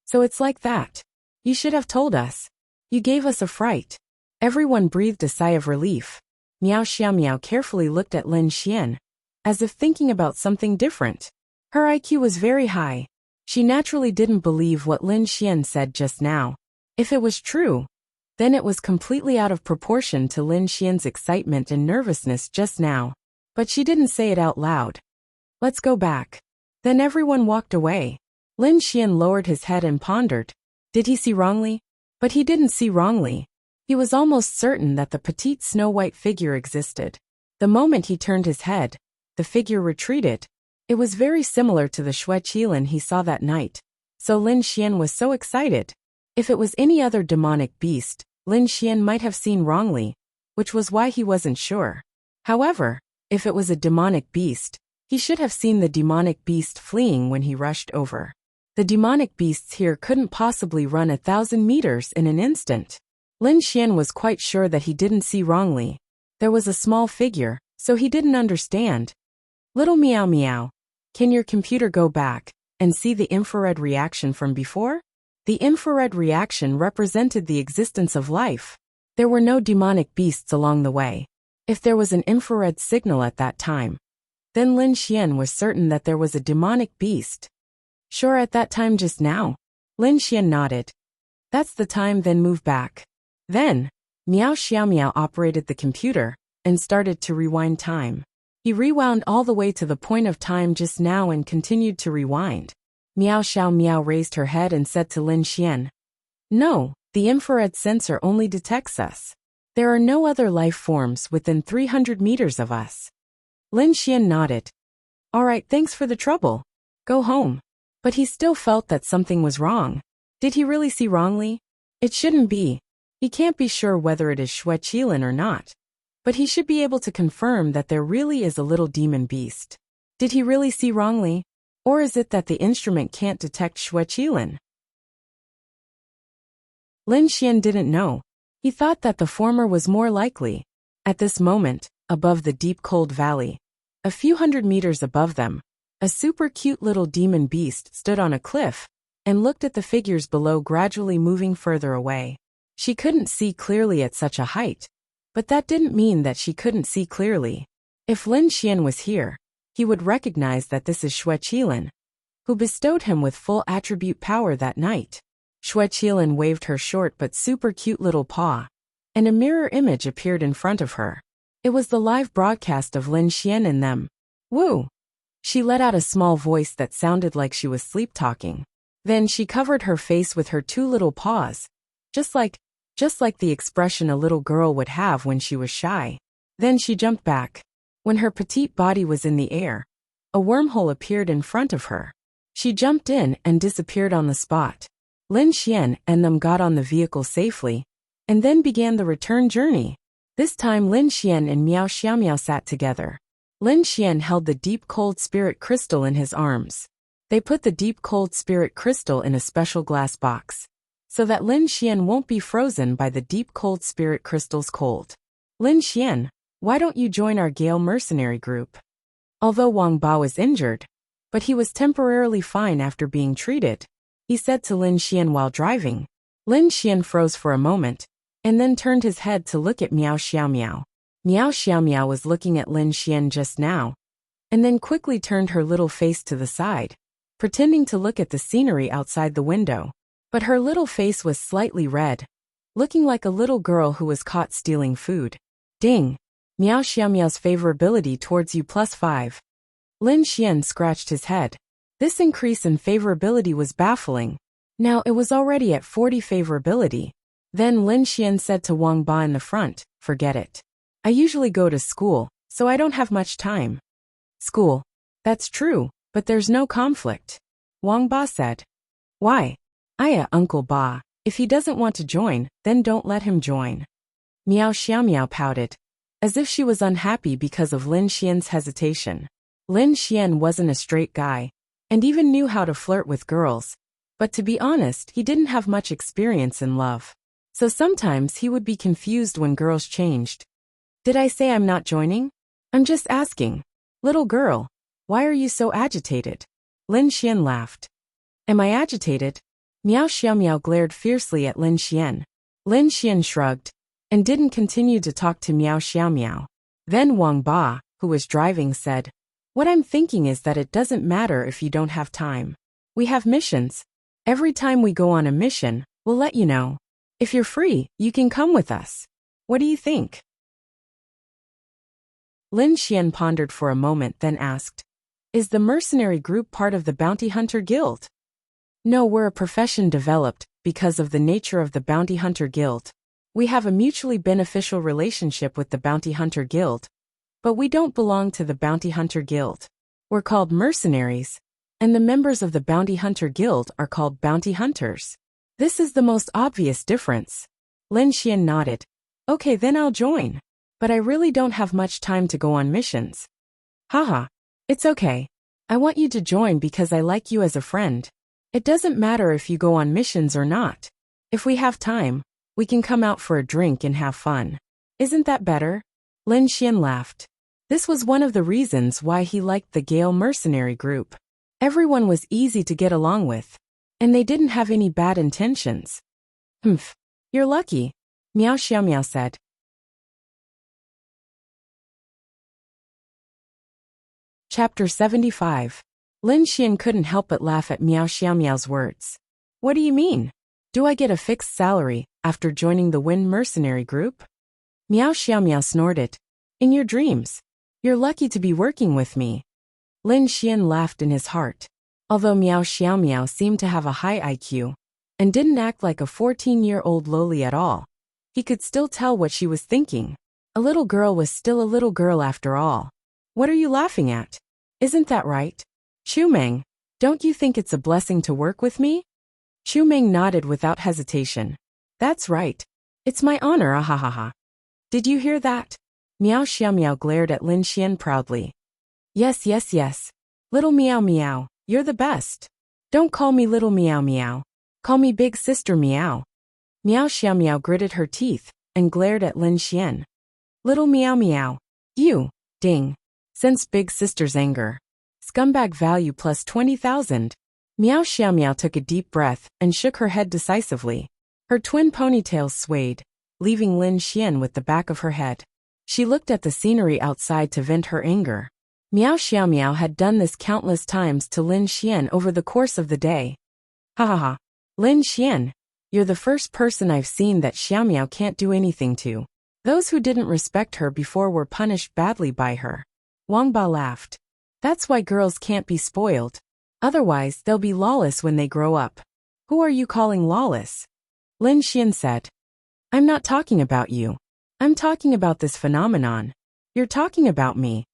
So it's like that. You should have told us. You gave us a fright. Everyone breathed a sigh of relief. Miao Xiaomiao carefully looked at Lin Xian, as if thinking about something different. Her IQ was very high. She naturally didn't believe what Lin Xian said just now. If it was true, then it was completely out of proportion to Lin Xian's excitement and nervousness just now. But she didn't say it out loud. Let's go back. Then everyone walked away. Lin Xian lowered his head and pondered. Did he see wrongly? But he didn't see wrongly. He was almost certain that the petite snow-white figure existed. The moment he turned his head, the figure retreated. It was very similar to the Xue Qilin he saw that night. So Lin Xian was so excited. If it was any other demonic beast, Lin Xian might have seen wrongly, which was why he wasn't sure. However, if it was a demonic beast, he should have seen the demonic beast fleeing when he rushed over. The demonic beasts here couldn't possibly run 1,000 meters in an instant. Lin Xian was quite sure that he didn't see wrongly. There was a small figure, so he didn't understand. Little Meow Meow, can your computer go back and see the infrared reaction from before? The infrared reaction represented the existence of life. There were no demonic beasts along the way. If there was an infrared signal at that time, then Lin Xian was certain that there was a demonic beast. Sure, at that time just now? Lin Xian nodded. That's the time, then move back. Then, Miao Xiaomiao operated the computer and started to rewind time. He rewound all the way to the point of time just now and continued to rewind. Miao Xiaomiao raised her head and said to Lin Xian, No, the infrared sensor only detects us. There are no other life forms within 300 meters of us. Lin Xian nodded. All right, thanks for the trouble. Go home. But he still felt that something was wrong. Did he really see wrongly? It shouldn't be. He can't be sure whether it is Xue Qilin or not. But he should be able to confirm that there really is a little demon beast. Did he really see wrongly? Or is it that the instrument can't detect Xue Qilin? Lin Xian didn't know. He thought that the former was more likely. At this moment, above the deep cold valley, a few hundred meters above them, a super cute little demon beast stood on a cliff and looked at the figures below gradually moving further away. She couldn't see clearly at such a height, but that didn't mean that she couldn't see clearly. If Lin Xian was here, he would recognize that this is Xue Qilin, who bestowed him with full attribute power that night. Xue Qilin waved her short but super cute little paw, and a mirror image appeared in front of her. It was the live broadcast of Lin Xian in them. Woo! She let out a small voice that sounded like she was sleep-talking. Then she covered her face with her two little paws, just like the expression a little girl would have when she was shy. Then she jumped back. When her petite body was in the air, a wormhole appeared in front of her. She jumped in and disappeared on the spot. Lin Xian and them got on the vehicle safely, and then began the return journey. This time Lin Xian and Miao Xiaomiao sat together. Lin Xian held the deep cold spirit crystal in his arms. They put the deep cold spirit crystal in a special glass box, so that Lin Xian won't be frozen by the deep cold spirit crystal's cold. Lin Xian, why don't you join our Gale mercenary group? Although Wang Ba was injured, but he was temporarily fine after being treated, he said to Lin Xian while driving. Lin Xian froze for a moment, and then turned his head to look at Miao Xiaomiao. Miao Xiaomiao was looking at Lin Xian just now, and then quickly turned her little face to the side, pretending to look at the scenery outside the window. But her little face was slightly red, looking like a little girl who was caught stealing food. Ding! Miao Xiaomiao's favorability towards you +5. Lin Xian scratched his head. This increase in favorability was baffling. Now it was already at 40 favorability. Then Lin Xian said to Wang Ba in the front, forget it. I usually go to school, so I don't have much time. School. That's true, but there's no conflict. Wang Ba said. Why? Uncle Ba. If he doesn't want to join, then don't let him join. Miao Xiaomiao pouted, as if she was unhappy because of Lin Xian's hesitation. Lin Xian wasn't a straight guy, and even knew how to flirt with girls, but to be honest, he didn't have much experience in love. So sometimes he would be confused when girls changed. Did I say I'm not joining? I'm just asking. Little girl, why are you so agitated? Lin Xian laughed. Am I agitated? Miao Xiaomiao glared fiercely at Lin Xian. Lin Xian shrugged, and didn't continue to talk to Miao Xiaomiao. Then Wang Ba, who was driving, said, what I'm thinking is that it doesn't matter if you don't have time. We have missions. Every time we go on a mission, we'll let you know. If you're free, you can come with us. What do you think? Lin Xian pondered for a moment, then asked, is the mercenary group part of the bounty hunter guild? No, we're a profession developed because of the nature of the bounty hunter guild. We have a mutually beneficial relationship with the bounty hunter guild, but we don't belong to the bounty hunter guild. We're called mercenaries, and the members of the bounty hunter guild are called bounty hunters. This is the most obvious difference. Lin Xian nodded. Okay, then I'll join. But I really don't have much time to go on missions. Haha. It's okay. I want you to join because I like you as a friend. It doesn't matter if you go on missions or not. If we have time, we can come out for a drink and have fun. Isn't that better? Lin Xian laughed. This was one of the reasons why he liked the Gale mercenary group. Everyone was easy to get along with, and they didn't have any bad intentions. Humph. You're lucky, Miao Xiaomiao said. Chapter 75. Lin Xian couldn't help but laugh at Miao Xiaomiao's words. What do you mean? Do I get a fixed salary after joining the Wind mercenary group? Miao Xiaomiao snorted. In your dreams. You're lucky to be working with me. Lin Xian laughed in his heart. Although Miao Xiaomiao seemed to have a high IQ and didn't act like a 14-year-old loli at all, he could still tell what she was thinking. A little girl was still a little girl after all. What are you laughing at? Isn't that right? Chu Meng, don't you think it's a blessing to work with me? Chu Meng nodded without hesitation. That's right. It's my honor, ahahaha. Did you hear that? Miao Xiaomiao glared at Lin Xian proudly. Yes, yes, yes. Little Miao Miao, you're the best. Don't call me little Miao Miao. Call me big sister Miao. Miao Xiaomiao gritted her teeth and glared at Lin Xian. Little Miao Miao. You, ding. Sense big sister's anger. Scumbag value plus 20,000. Miao Xiaomiao took a deep breath and shook her head decisively. Her twin ponytails swayed, leaving Lin Xian with the back of her head. She looked at the scenery outside to vent her anger. Miao Xiaomiao had done this countless times to Lin Xian over the course of the day. Ha ha ha. Lin Xian, you're the first person I've seen that Xiaomiao can't do anything to. Those who didn't respect her before were punished badly by her. Wang Ba laughed. That's why girls can't be spoiled. Otherwise, they'll be lawless when they grow up. Who are you calling lawless? Lin Xian said. I'm not talking about you. I'm talking about this phenomenon. You're talking about me.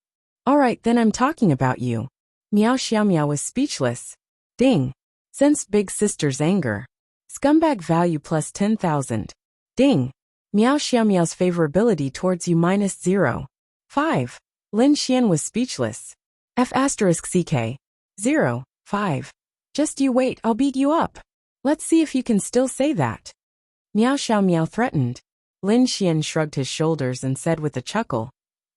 Alright, then I'm talking about you. Miao Xiaomiao was speechless. Ding. Sense big sister's anger. Scumbag value plus 10,000. Ding. Miao Xiaomiao's favorability towards you minus 0.5. Lin Xian was speechless. F***CK. 0.5. Just you wait, I'll beat you up. Let's see if you can still say that. Miao Xiaomiao threatened. Lin Xian shrugged his shoulders and said with a chuckle.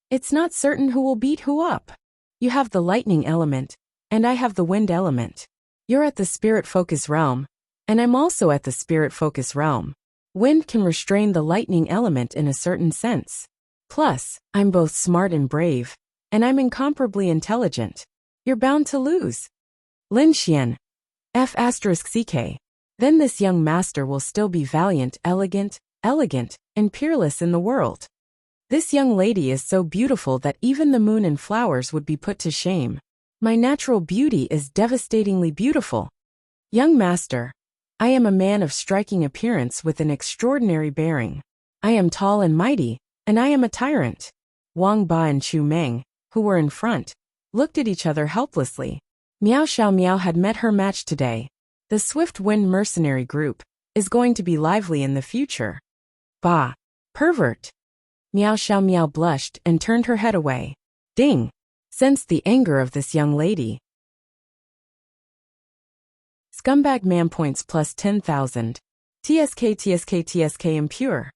It's not certain who will beat who up. You have the lightning element, and I have the wind element. You're at the spirit focus realm, and I'm also at the spirit focus realm. Wind can restrain the lightning element in a certain sense. Plus, I'm both smart and brave, and I'm incomparably intelligent. You're bound to lose. Lin Xian. F***CK. Then this young master will still be valiant, elegant, and peerless in the world. This young lady is so beautiful that even the moon and flowers would be put to shame. My natural beauty is devastatingly beautiful. Young master, I am a man of striking appearance with an extraordinary bearing. I am tall and mighty, and I am a tyrant. Wang Ba and Chu Meng, who were in front, looked at each other helplessly. Miao Xiaomiao had met her match today. The Swift Wind mercenary group is going to be lively in the future. Bah! Pervert! Miao Xiaomiao blushed and turned her head away. Ding! Sensed the anger of this young lady. Scumbag man points plus 10,000. TSK impure.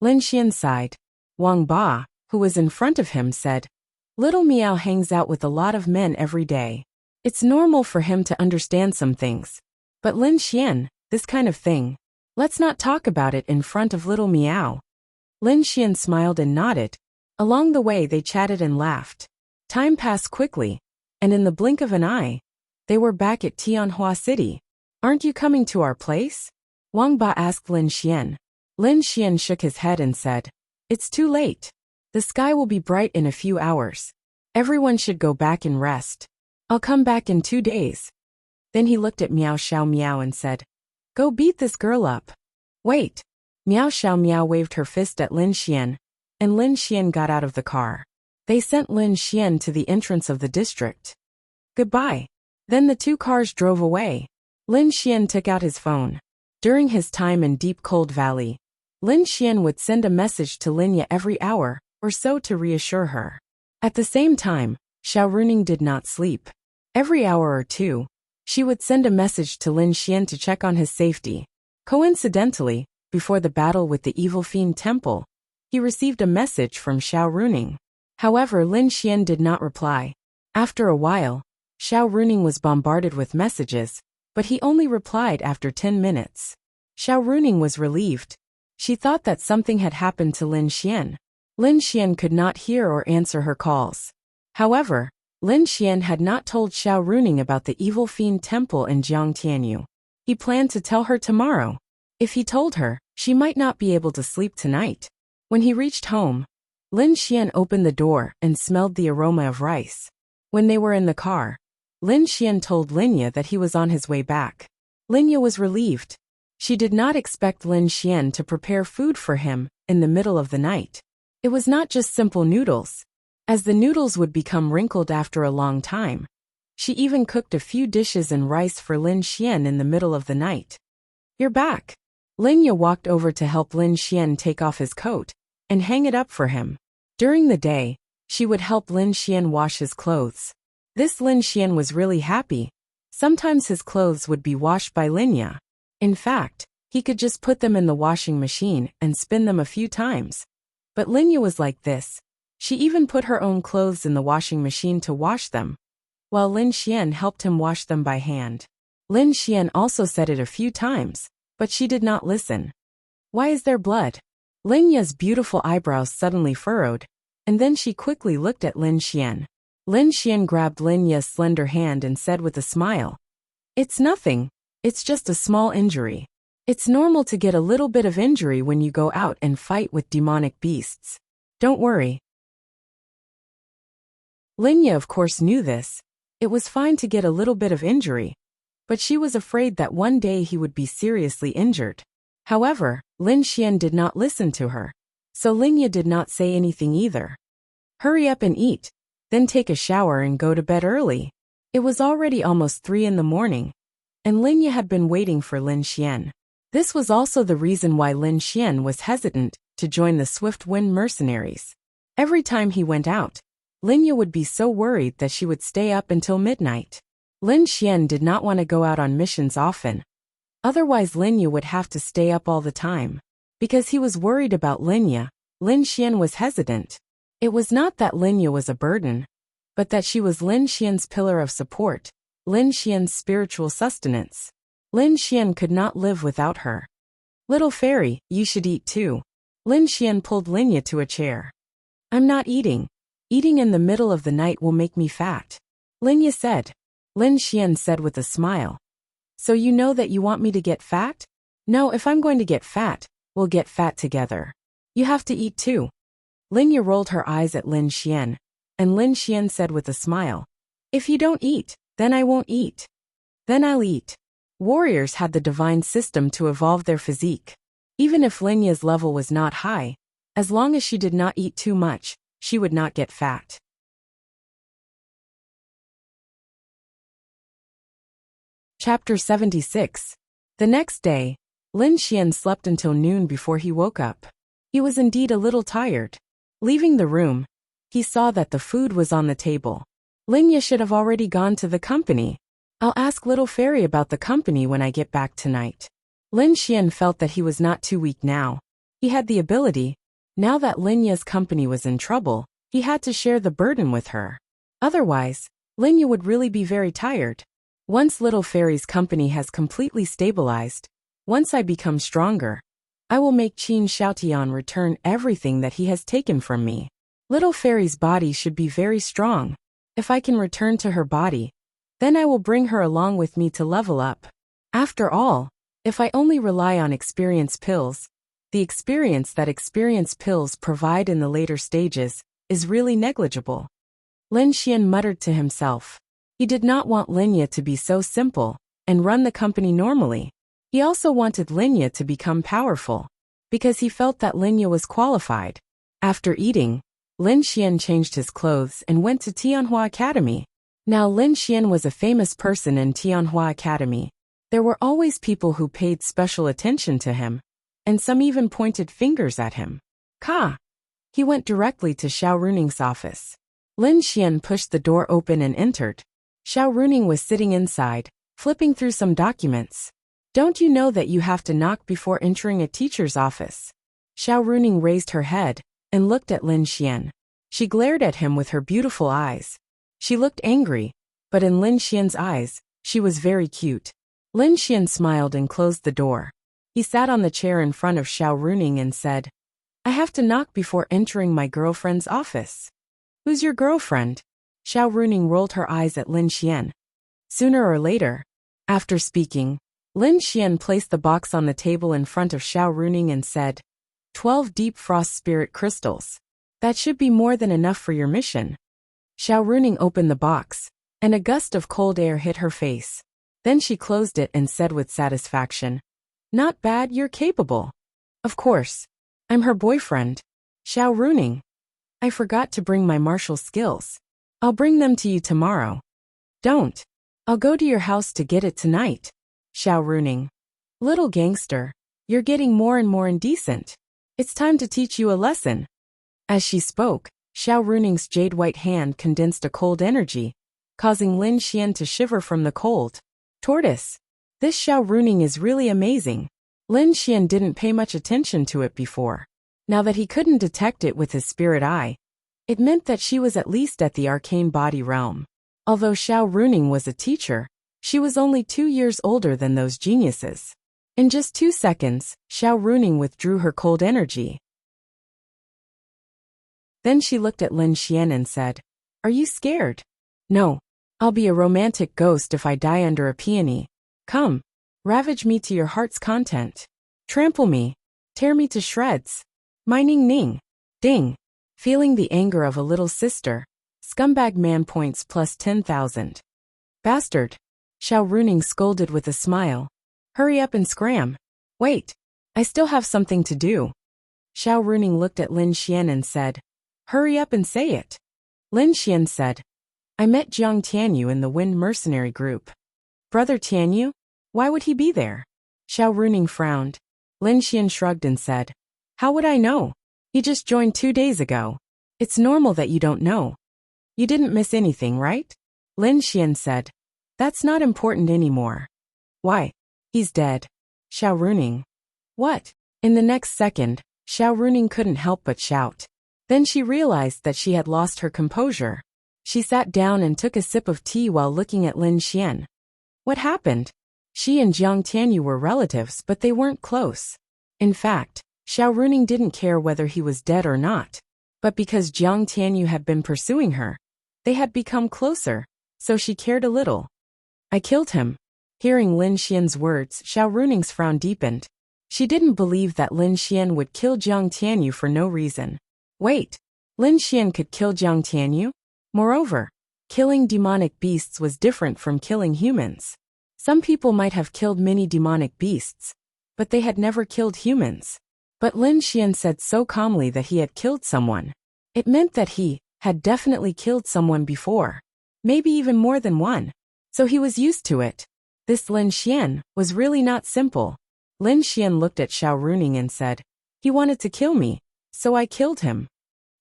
Lin Xian sighed. Wang Ba, who was in front of him, said, Little Miao hangs out with a lot of men every day. It's normal for him to understand some things. But Lin Xian, this kind of thing, let's not talk about it in front of little Miao. Lin Xian smiled and nodded. Along the way they chatted and laughed. Time passed quickly, and in the blink of an eye, they were back at Tianhua City. Aren't you coming to our place? Wang Ba asked Lin Xian. Lin Xian shook his head and said, It's too late. The sky will be bright in a few hours. Everyone should go back and rest. I'll come back in 2 days. Then he looked at Miao Xiaomiao and said, Go beat this girl up. Wait. Miao Xiaomiao waved her fist at Lin Xian, and Lin Xian got out of the car. They sent Lin Xian to the entrance of the district. Goodbye. Then the 2 cars drove away. Lin Xian took out his phone. During his time in Deep Cold Valley, Lin Xian would send a message to Linya every hour or so to reassure her. At the same time, Xiao Runing did not sleep. Every hour or two, she would send a message to Lin Xian to check on his safety. Coincidentally, before the battle with the Evil Fiend Temple, he received a message from Xiao Runing. However, Lin Xian did not reply. After a while, Xiao Runing was bombarded with messages, but he only replied after 10 minutes. Xiao Runing was relieved. She thought that something had happened to Lin Xian. Lin Xian could not hear or answer her calls. However, Lin Xian had not told Xiao Runing about the Evil Fiend Temple in Jiangtianyu. He planned to tell her tomorrow. If he told her, she might not be able to sleep tonight. When he reached home, Lin Xian opened the door and smelled the aroma of rice. When they were in the car, Lin Xian told Linya that he was on his way back. Linya was relieved. She did not expect Lin Xian to prepare food for him in the middle of the night. It was not just simple noodles, as the noodles would become wrinkled after a long time. She even cooked a few dishes and rice for Lin Xian in the middle of the night. You're back. Linya walked over to help Lin Xian take off his coat and hang it up for him. During the day, she would help Lin Xian wash his clothes. This Lin Xian was really happy. Sometimes his clothes would be washed by Linya. In fact, he could just put them in the washing machine and spin them a few times. But Linya was like this. She even put her own clothes in the washing machine to wash them, while Lin Xian helped him wash them by hand. Lin Xian also said it a few times, but she did not listen. Why is there blood? Linya's beautiful eyebrows suddenly furrowed, and then she quickly looked at Lin Xian. Lin Xian grabbed Linya's slender hand and said with a smile, It's nothing. It's just a small injury. It's normal to get a little bit of injury when you go out and fight with demonic beasts. Don't worry. Linya of course knew this. It was fine to get a little bit of injury, but she was afraid that one day he would be seriously injured. However, Lin Xian did not listen to her, so Linya did not say anything either. Hurry up and eat, then take a shower and go to bed early. It was already almost 3 in the morning, and Linya had been waiting for Lin Xian. This was also the reason why Lin Xian was hesitant to join the Swift Wind mercenaries. Every time he went out, Linya would be so worried that she would stay up until midnight. Lin Xian did not want to go out on missions often. Otherwise Linya would have to stay up all the time. Because he was worried about Linya, Lin Xian was hesitant. It was not that Linya was a burden, but that she was Lin Xian's pillar of support, Lin Xian's spiritual sustenance. Lin Xian could not live without her. Little fairy, you should eat too. Lin Xian pulled Linya to a chair. I'm not eating. Eating in the middle of the night will make me fat. Linya said. Lin Xian said with a smile. So you know that you want me to get fat? No, if I'm going to get fat, we'll get fat together. You have to eat too. Linya rolled her eyes at Lin Xian, and Lin Xian said with a smile. If you don't eat, then I won't eat. Then I'll eat. Warriors had the divine system to evolve their physique. Even if Linya's level was not high, as long as she did not eat too much, she would not get fat. Chapter 76. The next day, Lin Xian slept until noon before he woke up. He was indeed a little tired. Leaving the room, he saw that the food was on the table. Linya should have already gone to the company. I'll ask Little Fairy about the company when I get back tonight. Lin Xian felt that he was not too weak now. He had the ability. Now that Linya's company was in trouble, he had to share the burden with her. Otherwise, Linya would really be very tired. Once Little Fairy's company has completely stabilized, once I become stronger, I will make Qin Xiaotian return everything that he has taken from me. Little Fairy's body should be very strong. If I can return to her body, then I will bring her along with me to level up. After all, if I only rely on experience pills, the experience that experience pills provide in the later stages is really negligible. Lin Xian muttered to himself. He did not want Linya to be so simple and run the company normally. He also wanted Linya to become powerful, because he felt that Linya was qualified. After eating, Lin Xian changed his clothes and went to Tianhua Academy. Now Lin Xian was a famous person in Tianhua Academy. There were always people who paid special attention to him, and some even pointed fingers at him. Ka! He went directly to Xiao Runing's office. Lin Xian pushed the door open and entered. Xiao Runing was sitting inside, flipping through some documents. Don't you know that you have to knock before entering a teacher's office? Xiao Runing raised her head and looked at Lin Xian. She glared at him with her beautiful eyes. She looked angry, but in Lin Xian's eyes, she was very cute. Lin Xian smiled and closed the door. He sat on the chair in front of Xiao Runing and said, I have to knock before entering my girlfriend's office. Who's your girlfriend? Xiao Runing rolled her eyes at Lin Xian. Sooner or later, after speaking, Lin Xian placed the box on the table in front of Xiao Runing and said, 12 deep frost spirit crystals. That should be more than enough for your mission. Xiao Runing opened the box, and a gust of cold air hit her face. Then she closed it and said with satisfaction, Not bad, you're capable. Of course. I'm her boyfriend. Xiao Runing. I forgot to bring my martial skills. I'll bring them to you tomorrow. Don't. I'll go to your house to get it tonight. Xiao Runing. Little gangster, you're getting more and more indecent. It's time to teach you a lesson. As she spoke, Xiao Runing's jade-white hand condensed a cold energy, causing Lin Xian to shiver from the cold. Tortoise. This Xiao Runing is really amazing. Lin Xian didn't pay much attention to it before. Now that he couldn't detect it with his spirit eye, it meant that she was at least at the arcane body realm. Although Xiao Runing was a teacher, she was only 2 years older than those geniuses. In just 2 seconds, Xiao Runing withdrew her cold energy. Then she looked at Lin Xian and said, Are you scared? No. I'll be a romantic ghost if I die under a peony. Come. Ravage me to your heart's content. Trample me. Tear me to shreds. My ning ning. Ding. Feeling the anger of a little sister. Scumbag man points plus 10,000. Bastard. Xiao Runing scolded with a smile. Hurry up and scram. Wait. I still have something to do. Xiao Runing looked at Lin Xian and said, Hurry up and say it. Lin Xian said, I met Jiang Tianyu in the Wind Mercenary Group. Brother Tianyu? Why would he be there? Xiao Runing frowned. Lin Xian shrugged and said, How would I know? He just joined 2 days ago. It's normal that you don't know. You didn't miss anything, right? Lin Xian said, That's not important anymore. Why? He's dead. Xiao Runing. What? In the next second, Xiao Runing couldn't help but shout. Then she realized that she had lost her composure. She sat down and took a sip of tea while looking at Lin Xian. What happened? She and Jiang Tianyu were relatives, but they weren't close. In fact, Xiao Runing didn't care whether he was dead or not. But because Jiang Tianyu had been pursuing her, they had become closer, so she cared a little. I killed him. Hearing Lin Xian's words, Xiao Runing's frown deepened. She didn't believe that Lin Xian would kill Jiang Tianyu for no reason. Wait, Lin Xian could kill Jiang Tianyu? Moreover, killing demonic beasts was different from killing humans. Some people might have killed many demonic beasts, but they had never killed humans. But Lin Xian said so calmly that he had killed someone. It meant that he had definitely killed someone before. Maybe even more than one. So he was used to it. This Lin Xian was really not simple. Lin Xian looked at Xiao Runing and said, "He wanted to kill me, so I killed him."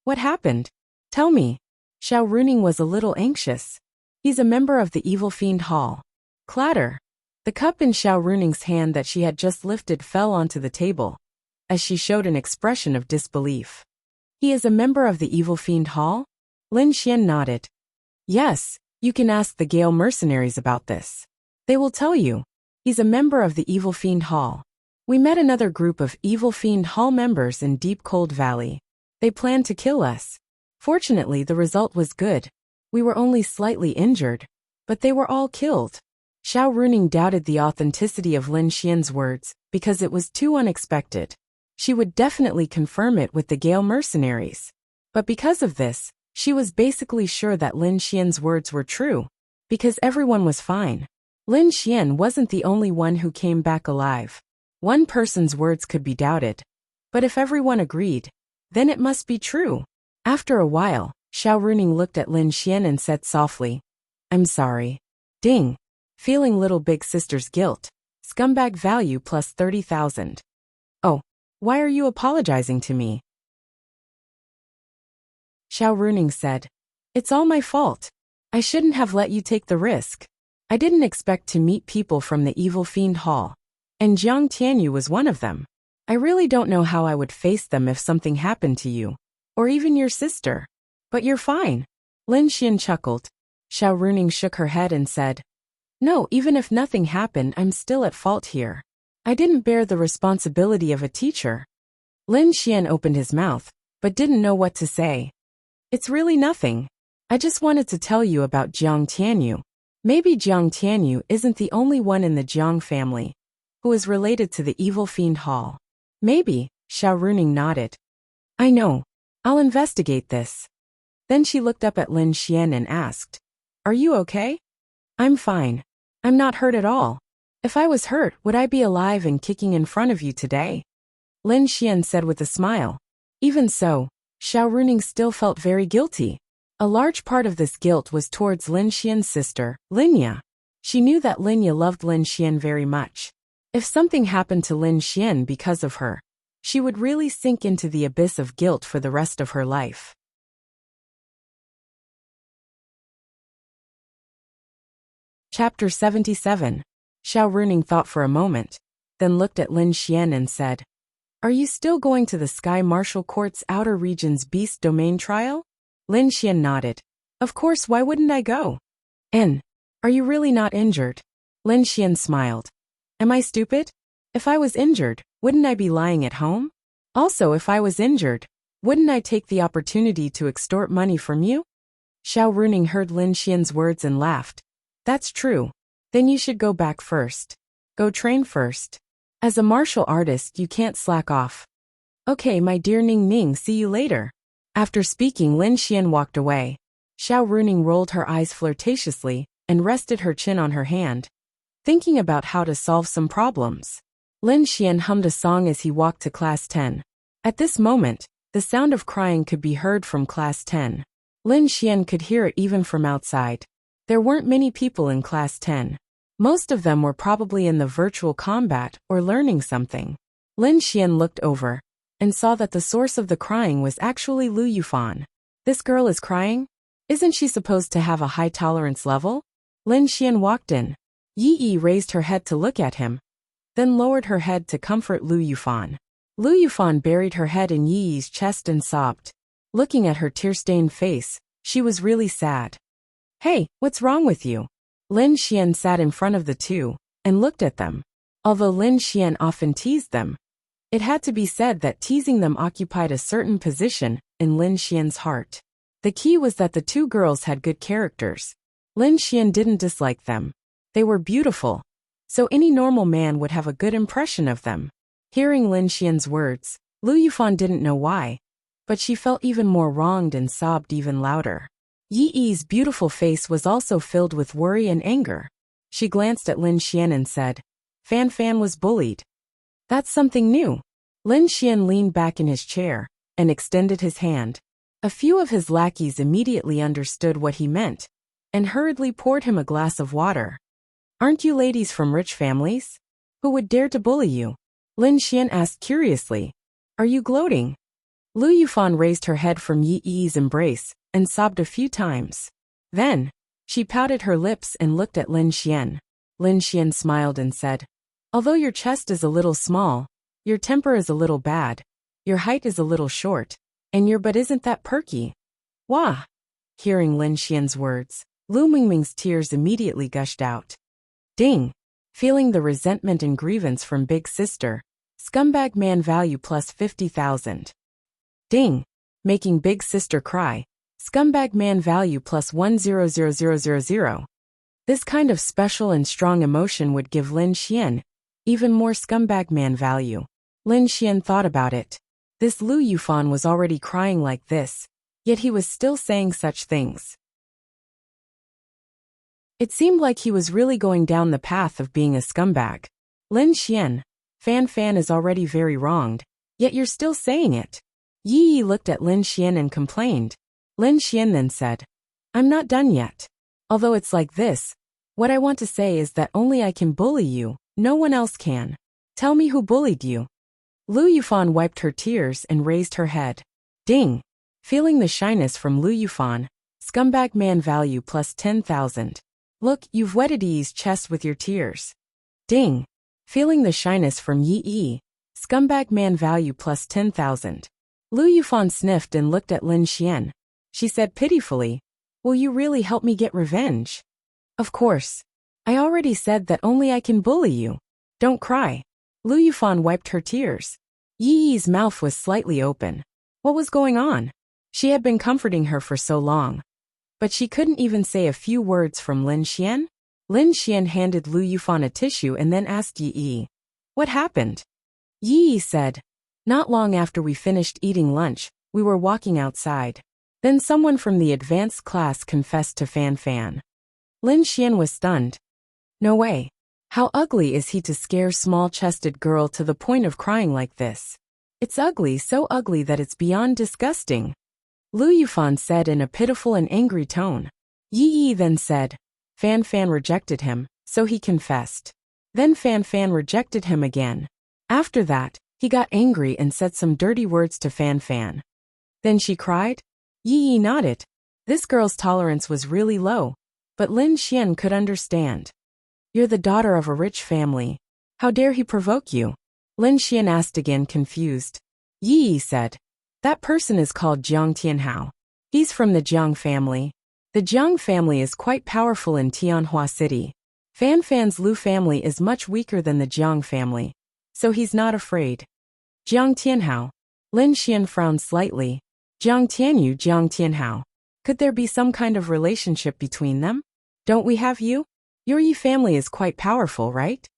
"What happened? Tell me." Xiao Runing was a little anxious. "He's a member of the Evil Fiend Hall." Clatter. The cup in Xiao Runing's hand that she had just lifted fell onto the table, as she showed an expression of disbelief. "He is a member of the Evil Fiend Hall?" Lin Xian nodded. "Yes, you can ask the Gale mercenaries about this. They will tell you. He's a member of the Evil Fiend Hall. We met another group of Evil Fiend Hall members in Deep Cold Valley. They planned to kill us. Fortunately, the result was good. We were only slightly injured, but they were all killed." Xiao Runing doubted the authenticity of Lin Xian's words because it was too unexpected. She would definitely confirm it with the Gale mercenaries. But because of this, she was basically sure that Lin Xian's words were true, because everyone was fine. Lin Xian wasn't the only one who came back alive. One person's words could be doubted. But if everyone agreed, then it must be true. After a while, Xiao Runing looked at Lin Xian and said softly, "I'm sorry." Ding. Feeling little big sister's guilt. Scumbag value plus 30,000. "Oh, why are you apologizing to me?" Xiao Runing said, "It's all my fault. I shouldn't have let you take the risk. I didn't expect to meet people from the Evil Fiend Hall. And Jiang Tianyu was one of them. I really don't know how I would face them if something happened to you. Or even your sister. But you're fine." Lin Xian chuckled. Xiao Runing shook her head and said, "No, even if nothing happened, I'm still at fault here. I didn't bear the responsibility of a teacher." Lin Xian opened his mouth, but didn't know what to say. "It's really nothing. I just wanted to tell you about Jiang Tianyu. Maybe Jiang Tianyu isn't the only one in the Jiang family who is related to the Evil Fiend Hall." "Maybe," Xiao Runing nodded. "I know. I'll investigate this." Then she looked up at Lin Xian and asked, "Are you okay?" "I'm fine. I'm not hurt at all. If I was hurt, would I be alive and kicking in front of you today?" Lin Xian said with a smile. Even so, Xiao Runing still felt very guilty. A large part of this guilt was towards Lin Xian's sister, Linya. She knew that Linya loved Lin Xian very much. If something happened to Lin Xian because of her, she would really sink into the abyss of guilt for the rest of her life. Chapter 77. Xiao Runing thought for a moment, then looked at Lin Xian and said, "Are you still going to the Sky Martial Court's Outer Regions Beast Domain trial?" Lin Xian nodded. "Of course, why wouldn't I go?" "And, are you really not injured?" Lin Xian smiled. "Am I stupid? If I was injured, wouldn't I be lying at home? Also, if I was injured, wouldn't I take the opportunity to extort money from you?" Xiao Runing heard Lin Xian's words and laughed. "That's true. Then you should go back first. Go train first. As a martial artist, you can't slack off." "Okay, my dear Ning Ning, see you later." After speaking, Lin Xian walked away. Xiao Runing rolled her eyes flirtatiously and rested her chin on her hand, thinking about how to solve some problems. Lin Xian hummed a song as he walked to Class 10. At this moment, the sound of crying could be heard from Class 10. Lin Xian could hear it even from outside. There weren't many people in Class 10. Most of them were probably in the virtual combat or learning something. Lin Xian looked over and saw that the source of the crying was actually Lu Yufan. "This girl is crying? Isn't she supposed to have a high tolerance level?" Lin Xian walked in. Yi Yi raised her head to look at him, then lowered her head to comfort Lu Yufan. Lu Yufan buried her head in Yi Yi's chest and sobbed. Looking at her tear-stained face, she was really sad. "Hey, what's wrong with you?" Lin Xian sat in front of the two and looked at them. Although Lin Xian often teased them, it had to be said that teasing them occupied a certain position in Lin Xian's heart. The key was that the two girls had good characters. Lin Xian didn't dislike them. They were beautiful, so any normal man would have a good impression of them. Hearing Lin Xian's words, Lu Yufan didn't know why, but she felt even more wronged and sobbed even louder. Yi Yi's beautiful face was also filled with worry and anger. She glanced at Lin Xian and said, Fan Fan was bullied. That's something new. Lin Xian leaned back in his chair and extended his hand. A few of his lackeys immediately understood what he meant and hurriedly poured him a glass of water. Aren't you ladies from rich families? Who would dare to bully you? Lin Xian asked curiously. Are you gloating? Lu Yufan raised her head from Yi Yi's embrace and sobbed a few times. Then, she pouted her lips and looked at Lin Xian. Lin Xian smiled and said, Although your chest is a little small, your temper is a little bad, your height is a little short, and your butt isn't that perky. Wah! Hearing Lin Xian's words, Lu Mingming's tears immediately gushed out. Ding! Feeling the resentment and grievance from Big Sister, scumbag man value plus 50,000. Ding! Making Big Sister cry, scumbag man value plus 100,000. This kind of special and strong emotion would give Lin Xian even more scumbag man value. Lin Xian thought about it. This Lu Yufan was already crying like this, yet he was still saying such things. It seemed like he was really going down the path of being a scumbag. Lin Xian, Fan Fan is already very wronged, yet you're still saying it. Yi Yi looked at Lin Xian and complained. Lin Xian then said, I'm not done yet. Although it's like this, what I want to say is that only I can bully you, no one else can. Tell me who bullied you. Lu Yufan wiped her tears and raised her head. Ding! Feeling the shyness from Lu Yufan, scumbag man value plus 10,000. Look, you've wetted Yi's chest with your tears. Ding! Feeling the shyness from Yi Yi, scumbag man value plus 10,000. Lu Yufan sniffed and looked at Lin Xian. She said pitifully, Will you really help me get revenge? Of course. I already said that only I can bully you. Don't cry. Lu Yufan wiped her tears. Yi Yi's mouth was slightly open. What was going on? She had been comforting her for so long. But she couldn't even say a few words from Lin Xian. Lin Xian handed Lu Yufan a tissue and then asked Yi Yi, What happened? Yi Yi said, Not long after we finished eating lunch, we were walking outside. Then someone from the advanced class confessed to Fan Fan. Lin Xian was stunned. No way. How ugly is he to scare small-chested girl to the point of crying like this? It's ugly, so ugly that it's beyond disgusting. Lu Yufan said in a pitiful and angry tone. Yi Yi then said, Fan Fan rejected him, so he confessed. Then Fan Fan rejected him again. After that, he got angry and said some dirty words to Fan Fan. Then she cried? Yi Yi nodded. This girl's tolerance was really low, but Lin Xian could understand. You're the daughter of a rich family. How dare he provoke you? Lin Xian asked again, confused. Yi Yi said, That person is called Jiang Tianhao. He's from the Jiang family. The Jiang family is quite powerful in Tianhua City. Fan Fan's Lu family is much weaker than the Jiang family, so he's not afraid. Jiang Tianhao. Lin Xian frowned slightly. Jiang Tianyu, Jiang Tianhao. Could there be some kind of relationship between them? Don't we have you? Your Yi family is quite powerful, right?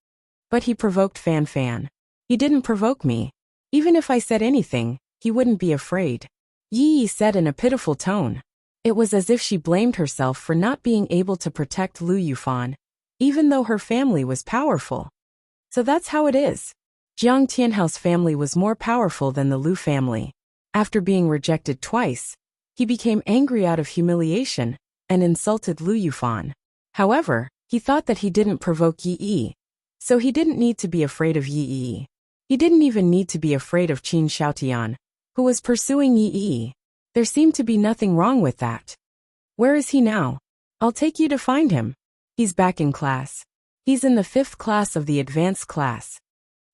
But he provoked Fan Fan. He didn't provoke me. Even if I said anything, he wouldn't be afraid. Yi Yi said in a pitiful tone. It was as if she blamed herself for not being able to protect Lu Yufan, even though her family was powerful. So that's how it is. Jiang Tianhao's family was more powerful than the Lu family. After being rejected twice, he became angry out of humiliation and insulted Lu Yufan. However, he thought that he didn't provoke Yi Yi, so he didn't need to be afraid of Yi Yi. He didn't even need to be afraid of Qin Xiaotian, who was pursuing Yi Yi. There seemed to be nothing wrong with that. Where is he now? I'll take you to find him. He's back in class. He's in the 5th class of the advanced class.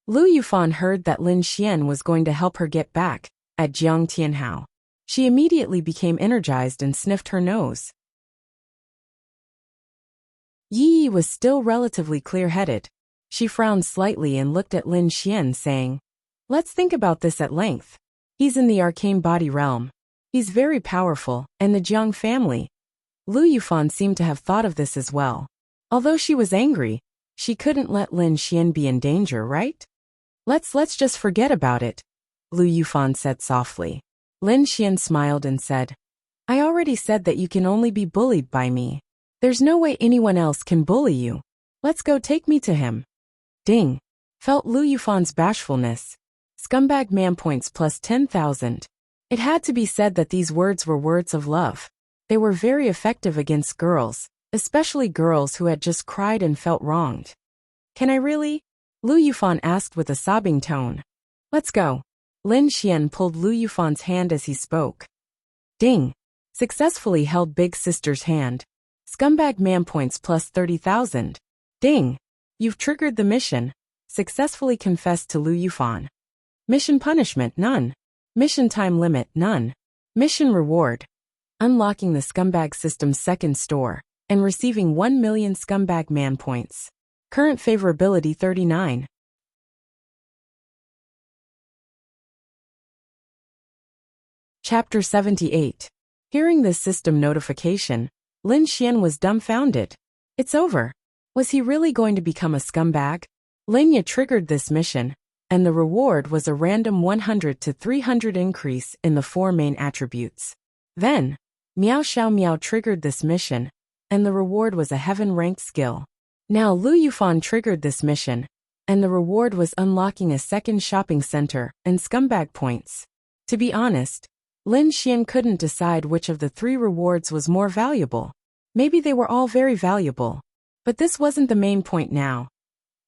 Lu Yufan heard that Lin Xian was going to help her get back at Jiang Tianhao. She immediately became energized and sniffed her nose. Yi Yi was still relatively clear-headed. She frowned slightly and looked at Lin Xian, saying, Let's think about this at length. He's in the arcane body realm. He's very powerful, and the Jiang family. Lu Yufan seemed to have thought of this as well. Although she was angry, she couldn't let Lin Xian be in danger, right? Let's just forget about it, Lu Yufan said softly. Lin Xian smiled and said, I already said that you can only be bullied by me. There's no way anyone else can bully you. Let's go, take me to him. Ding. Felt Lu Yufan's bashfulness. Scumbag man points plus 10,000. It had to be said that these words were words of love. They were very effective against girls, especially girls who had just cried and felt wronged. Can I really? Lu Yufan asked with a sobbing tone. Let's go. Lin Xian pulled Lu Yufan's hand as he spoke. Ding. Successfully held big sister's hand. Scumbag man points plus 30,000. Ding. You've triggered the mission. Successfully confessed to Lu Yufan. Mission punishment, none. Mission time limit, none. Mission reward. Unlocking the scumbag system's second store and receiving 1 million scumbag man points. Current favorability 39. Chapter 78. Hearing this system notification, Lin Xian was dumbfounded. It's over. Was he really going to become a scumbag? Linya triggered this mission, and the reward was a random 100 to 300 increase in the 4 main attributes. Then, Miao Xiao Miao triggered this mission, and the reward was a heaven-ranked skill. Now Lu Yufan triggered this mission, and the reward was unlocking a second shopping center and scumbag points. To be honest, Lin Xian couldn't decide which of the 3 rewards was more valuable. Maybe they were all very valuable. But this wasn't the main point now.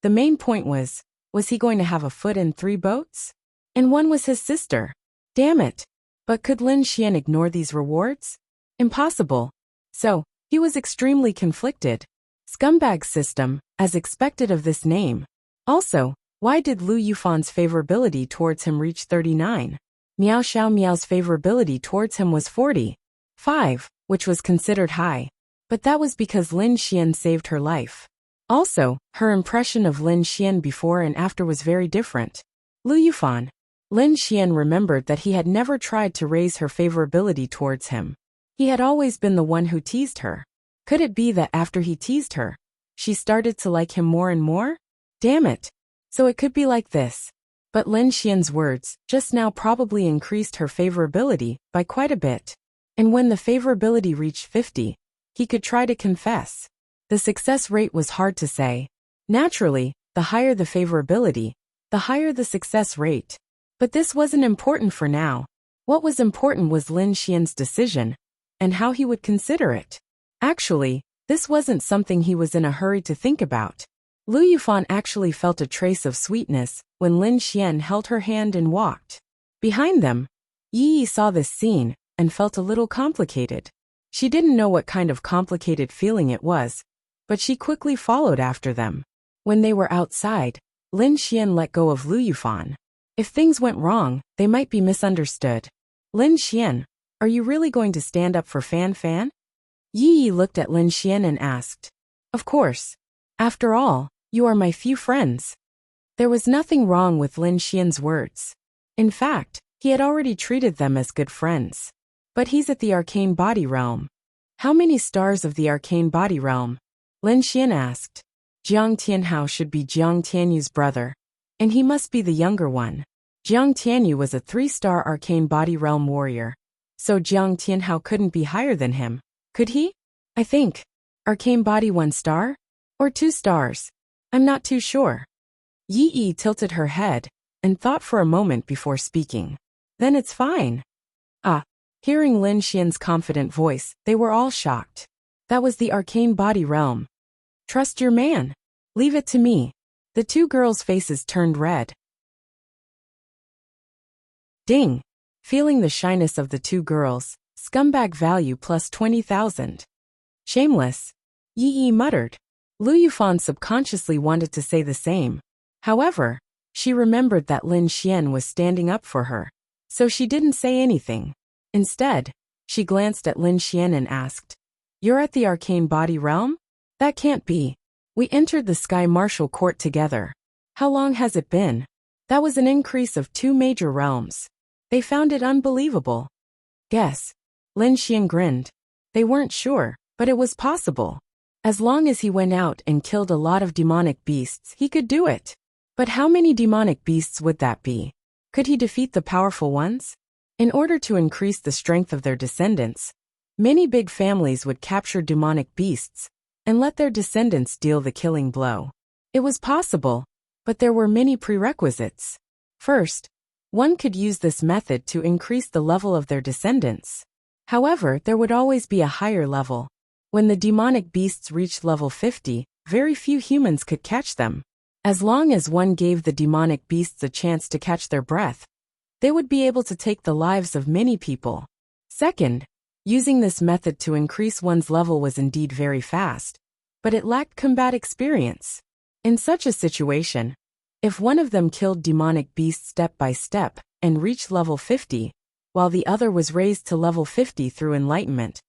The main point was he going to have a foot in 3 boats? And one was his sister. Damn it. But could Lin Xian ignore these rewards? Impossible. So, he was extremely conflicted. Scumbag system, as expected of this name. Also, why did Lu Yufan's favorability towards him reach 39? Miao Xiao Miao's favorability towards him was 45, which was considered high. But that was because Lin Xian saved her life. Also, her impression of Lin Xian before and after was very different. Lu Yufan. Lin Xian remembered that he had never tried to raise her favorability towards him. He had always been the one who teased her. Could it be that after he teased her, she started to like him more and more? Damn it. So it could be like this. But Lin Xian's words just now probably increased her favorability by quite a bit. And when the favorability reached 50, he could try to confess. The success rate was hard to say. Naturally, the higher the favorability, the higher the success rate. But this wasn't important for now. What was important was Lin Xian's decision, and how he would consider it. Actually, this wasn't something he was in a hurry to think about. Lu Yufan actually felt a trace of sweetness when Lin Xian held her hand and walked. Behind them, Yi Yi saw this scene and felt a little complicated. She didn't know what kind of complicated feeling it was, but she quickly followed after them. When they were outside, Lin Xian let go of Lu Yufan. If things went wrong, they might be misunderstood. Lin Xian, are you really going to stand up for Fan Fan? Yi Yi looked at Lin Xian and asked. Of course. After all, you are my few friends. There was nothing wrong with Lin Xian's words. In fact, he had already treated them as good friends. But he's at the arcane body realm. How many stars of the arcane body realm? Lin Xian asked. Jiang Tianhao should be Jiang Tianyu's brother, and he must be the younger one. Jiang Tianyu was a 3-star arcane body realm warrior, so Jiang Tianhao couldn't be higher than him, could he? I think. Arcane body 1 star? Or 2 stars? I'm not too sure. Yi Yi tilted her head and thought for a moment before speaking. Then it's fine. Ah. Hearing Lin Xian's confident voice, they were all shocked. That was the arcane body realm. Trust your man. Leave it to me. The 2 girls' faces turned red. Ding. Feeling the shyness of the 2 girls, scumbag value plus 20,000. Shameless. Yi Yi muttered. Lu Yufan subconsciously wanted to say the same. However, she remembered that Lin Xian was standing up for her, so she didn't say anything. Instead, she glanced at Lin Xian and asked, You're at the arcane body realm? That can't be. We entered the Sky Martial Court together. How long has it been? That was an increase of 2 major realms. They found it unbelievable. Guess. Lin Xian grinned. They weren't sure, but it was possible. As long as he went out and killed a lot of demonic beasts, he could do it. But how many demonic beasts would that be? Could he defeat the powerful ones? In order to increase the strength of their descendants, many big families would capture demonic beasts, and let their descendants deal the killing blow. It was possible, but there were many prerequisites. First, one could use this method to increase the level of their descendants. However, there would always be a higher level. When the demonic beasts reached level 50, very few humans could catch them. As long as one gave the demonic beasts a chance to catch their breath, they would be able to take the lives of many people. Second, using this method to increase one's level was indeed very fast, but it lacked combat experience. In such a situation, if one of them killed demonic beasts step by step and reached level 50, while the other was raised to level 50 through enlightenment,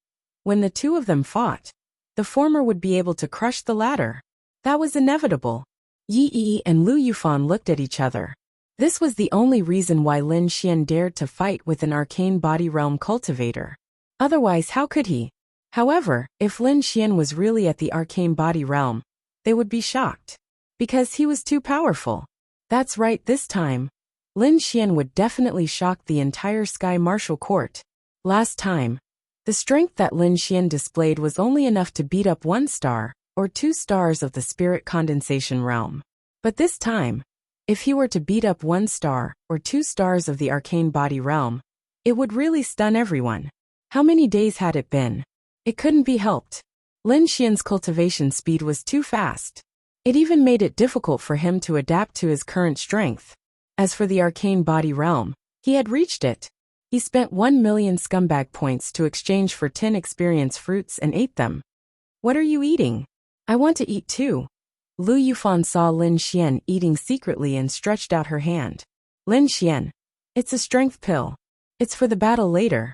when the two of them fought, the former would be able to crush the latter. That was inevitable. Yi Yi and Lu Yufan looked at each other. This was the only reason why Lin Xian dared to fight with an arcane body realm cultivator. Otherwise, how could he? However, if Lin Xian was really at the arcane body realm, they would be shocked. Because he was too powerful. That's right, this time, Lin Xian would definitely shock the entire Sky Martial Court. Last time, the strength that Lin Xian displayed was only enough to beat up 1 star, or 2 stars of the spirit condensation realm. But this time, if he were to beat up 1 star, or 2 stars of the arcane body realm, it would really stun everyone. How many days had it been? It couldn't be helped. Lin Xian's cultivation speed was too fast. It even made it difficult for him to adapt to his current strength. As for the arcane body realm, he had reached it. He spent 1 million scumbag points to exchange for 10 experience fruits and ate them. What are you eating? I want to eat too. Lu Yufan saw Lin Xian eating secretly and stretched out her hand. Lin Xian, it's a strength pill. It's for the battle later.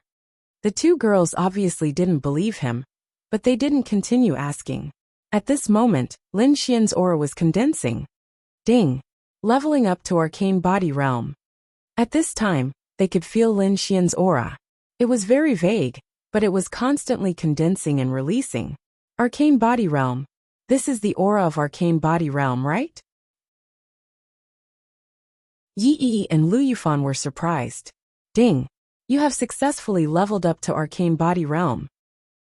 The two girls obviously didn't believe him, but they didn't continue asking. At this moment, Lin Xian's aura was condensing. Ding! Leveling up to arcane body realm. At this time, they could feel Lin Xian's aura. It was very vague, but it was constantly condensing and releasing. Arcane body realm. This is the aura of arcane body realm, right? Yi Yi and Lu Yufan were surprised. Ding! You have successfully leveled up to arcane body realm.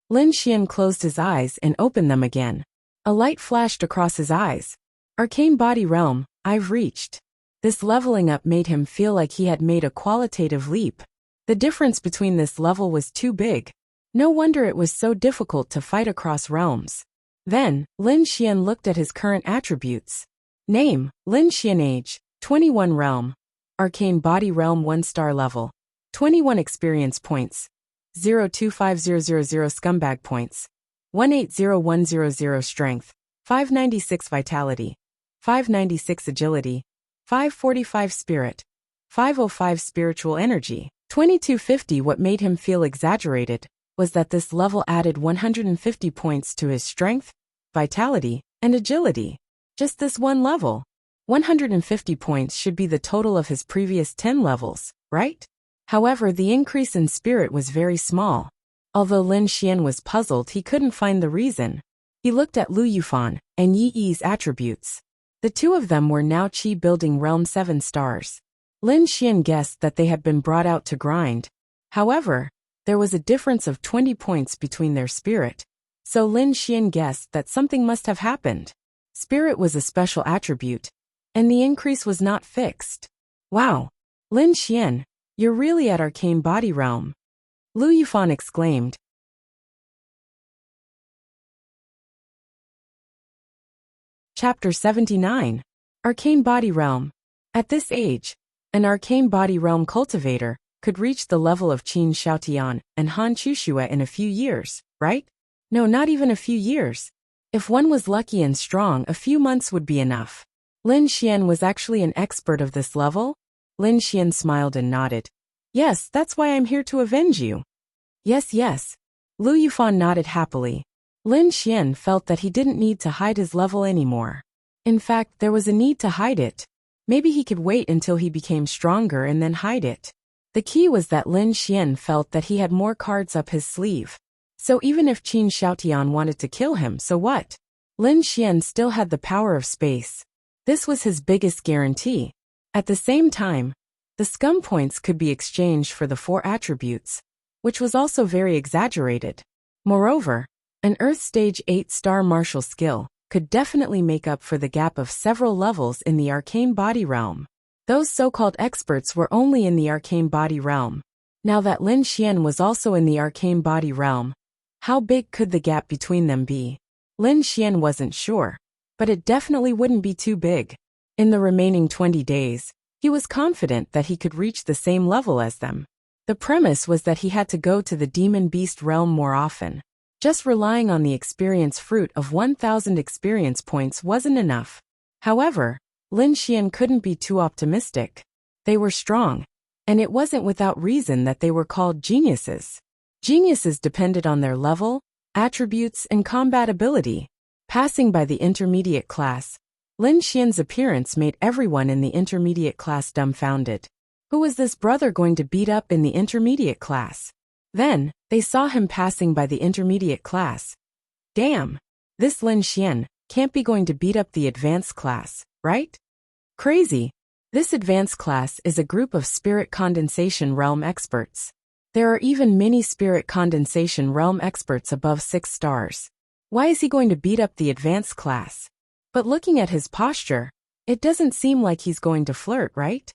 Lin Xian closed his eyes and opened them again. A light flashed across his eyes. Arcane body realm, I've reached. This leveling up made him feel like he had made a qualitative leap. The difference between this level was too big. No wonder it was so difficult to fight across realms. Then, Lin Xian looked at his current attributes. Name, Lin Xian. Age, 21 realm. Arcane body realm 1-star level. 21 experience points. 025000 scumbag points. 180100 strength. 596 vitality. 596 agility. 545 spirit. 505 spiritual energy. 2250. What made him feel exaggerated was that this level added 150 points to his strength, vitality, and agility. Just this one level. 150 points should be the total of his previous 10 levels, right? However, the increase in spirit was very small. Although Lin Xian was puzzled, he couldn't find the reason. He looked at Lu Yufan and Yi Yi's attributes. The two of them were now Qi building realm 7 stars. Lin Xian guessed that they had been brought out to grind. However, there was a difference of 20 points between their spirit. So Lin Xian guessed that something must have happened. Spirit was a special attribute, and the increase was not fixed. Wow! Lin Xian, you're really at arcane body realm. Lu Yufan exclaimed. Chapter 79. Arcane Body Realm. At this age, an arcane body realm cultivator could reach the level of Qin Xiaotian and Han Chuxue in a few years, right? No, not even a few years. If one was lucky and strong, a few months would be enough. Lin Xian was actually an expert of this level? Lin Xian smiled and nodded. Yes, that's why I'm here to avenge you. Yes, yes. Lu Yufan nodded happily. Lin Xian felt that he didn't need to hide his level anymore. In fact, there was a need to hide it. Maybe he could wait until he became stronger and then hide it. The key was that Lin Xian felt that he had more cards up his sleeve. So even if Qin Xiaotian wanted to kill him, so what? Lin Xian still had the power of space. This was his biggest guarantee. At the same time, the scum points could be exchanged for the 4 attributes, which was also very exaggerated. Moreover, An Earth Stage 8-star martial skill could definitely make up for the gap of several levels in the arcane body realm. Those so-called experts were only in the arcane body realm. Now that Lin Xian was also in the arcane body realm, how big could the gap between them be? Lin Xian wasn't sure, but it definitely wouldn't be too big. In the remaining 20 days, he was confident that he could reach the same level as them. The premise was that he had to go to the demon beast realm more often. Just relying on the experience fruit of 1,000 experience points wasn't enough. However, Lin Xian couldn't be too optimistic. They were strong, and it wasn't without reason that they were called geniuses. Geniuses depended on their level, attributes, and combat ability. Passing by the intermediate class, Lin Xian's appearance made everyone in the intermediate class dumbfounded. Who was this brother going to beat up in the intermediate class? Then, they saw him passing by the intermediate class. Damn! This Lin Xian can't be going to beat up the advanced class, right? Crazy! This advanced class is a group of spirit condensation realm experts. There are even many spirit condensation realm experts above 6 stars. Why is he going to beat up the advanced class? But looking at his posture, it doesn't seem like he's going to flirt, right?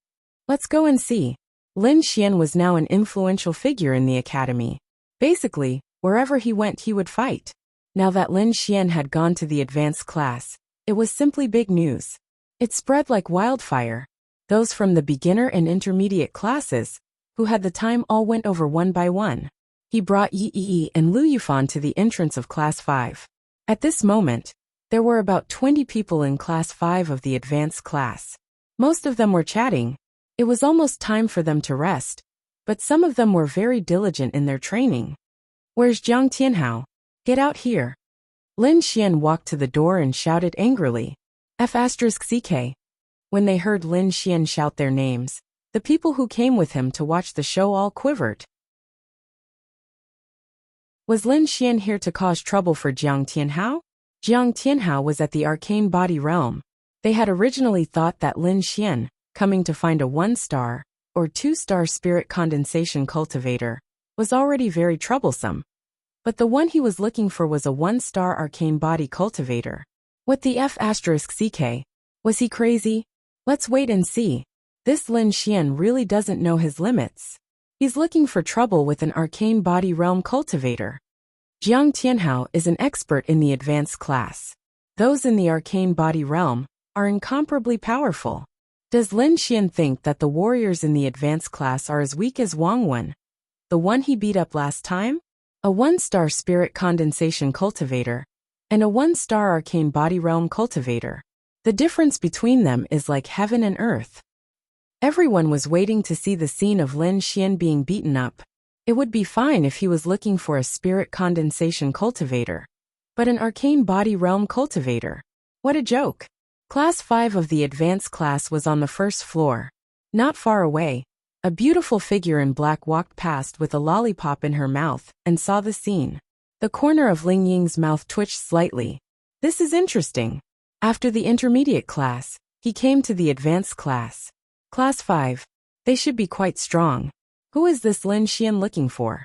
Let's go and see. Lin Xian was now an influential figure in the academy. Basically, wherever he went he would fight. Now that Lin Xian had gone to the advanced class, it was simply big news. It spread like wildfire. Those from the beginner and intermediate classes, who had the time, all went over one by one. He brought Yi and Lu Yufan to the entrance of Class 5. At this moment, there were about 20 people in Class 5 of the advanced class. Most of them were chatting. It was almost time for them to rest, but some of them were very diligent in their training. Where's Jiang Tianhao? Get out here. Lin Xian walked to the door and shouted angrily. F***CK. When they heard Lin Xian shout their names, the people who came with him to watch the show all quivered. Was Lin Xian here to cause trouble for Jiang Tianhao? Jiang Tianhao was at the arcane body realm. They had originally thought that Lin Xian, coming to find a 1-star or 2-star spirit condensation cultivator, was already very troublesome. But the one he was looking for was a 1-star arcane body cultivator. What the F***CK? Was he crazy? Let's wait and see. This Lin Xian really doesn't know his limits. He's looking for trouble with an arcane body realm cultivator. Jiang Tianhao is an expert in the advanced class. Those in the arcane body realm are incomparably powerful. Does Lin Xian think that the warriors in the advanced class are as weak as Wang Wen, the one he beat up last time? A 1-star spirit condensation cultivator and a 1-star arcane body realm cultivator. The difference between them is like heaven and earth. Everyone was waiting to see the scene of Lin Xian being beaten up. It would be fine if he was looking for a spirit condensation cultivator, but an arcane body realm cultivator. What a joke. Class 5 of the advanced class was on the first floor. Not far away, a beautiful figure in black walked past with a lollipop in her mouth and saw the scene. The corner of Ling Ying's mouth twitched slightly. This is interesting. After the intermediate class, he came to the advanced class. Class 5. They should be quite strong. Who is this Lin Xian looking for?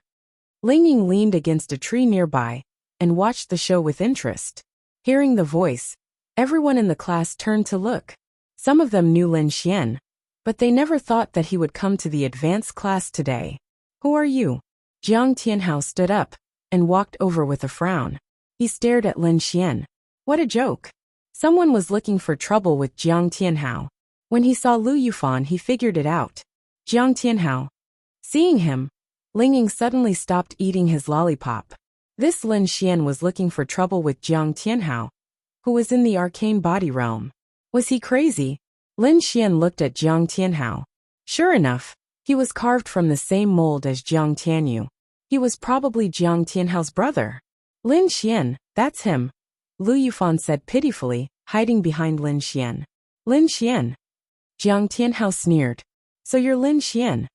Ling Ying leaned against a tree nearby and watched the show with interest. Hearing the voice, everyone in the class turned to look. Some of them knew Lin Xian, but they never thought that he would come to the advanced class today. Who are you? Jiang Tianhao stood up and walked over with a frown. He stared at Lin Xian. What a joke. Someone was looking for trouble with Jiang Tianhao. When he saw Lu Yufan, he figured it out. Jiang Tianhao. Seeing him, Ling Ying suddenly stopped eating his lollipop. This Lin Xian was looking for trouble with Jiang Tianhao, who was in the arcane body realm. Was he crazy? Lin Xian looked at Jiang Tianhao. Sure enough, he was carved from the same mold as Jiang Tianyu. He was probably Jiang Tianhao's brother. Lin Xian, that's him, Lu Yufan said pitifully, hiding behind Lin Xian. Lin Xian. Jiang Tianhao sneered. So you're Lin Xian?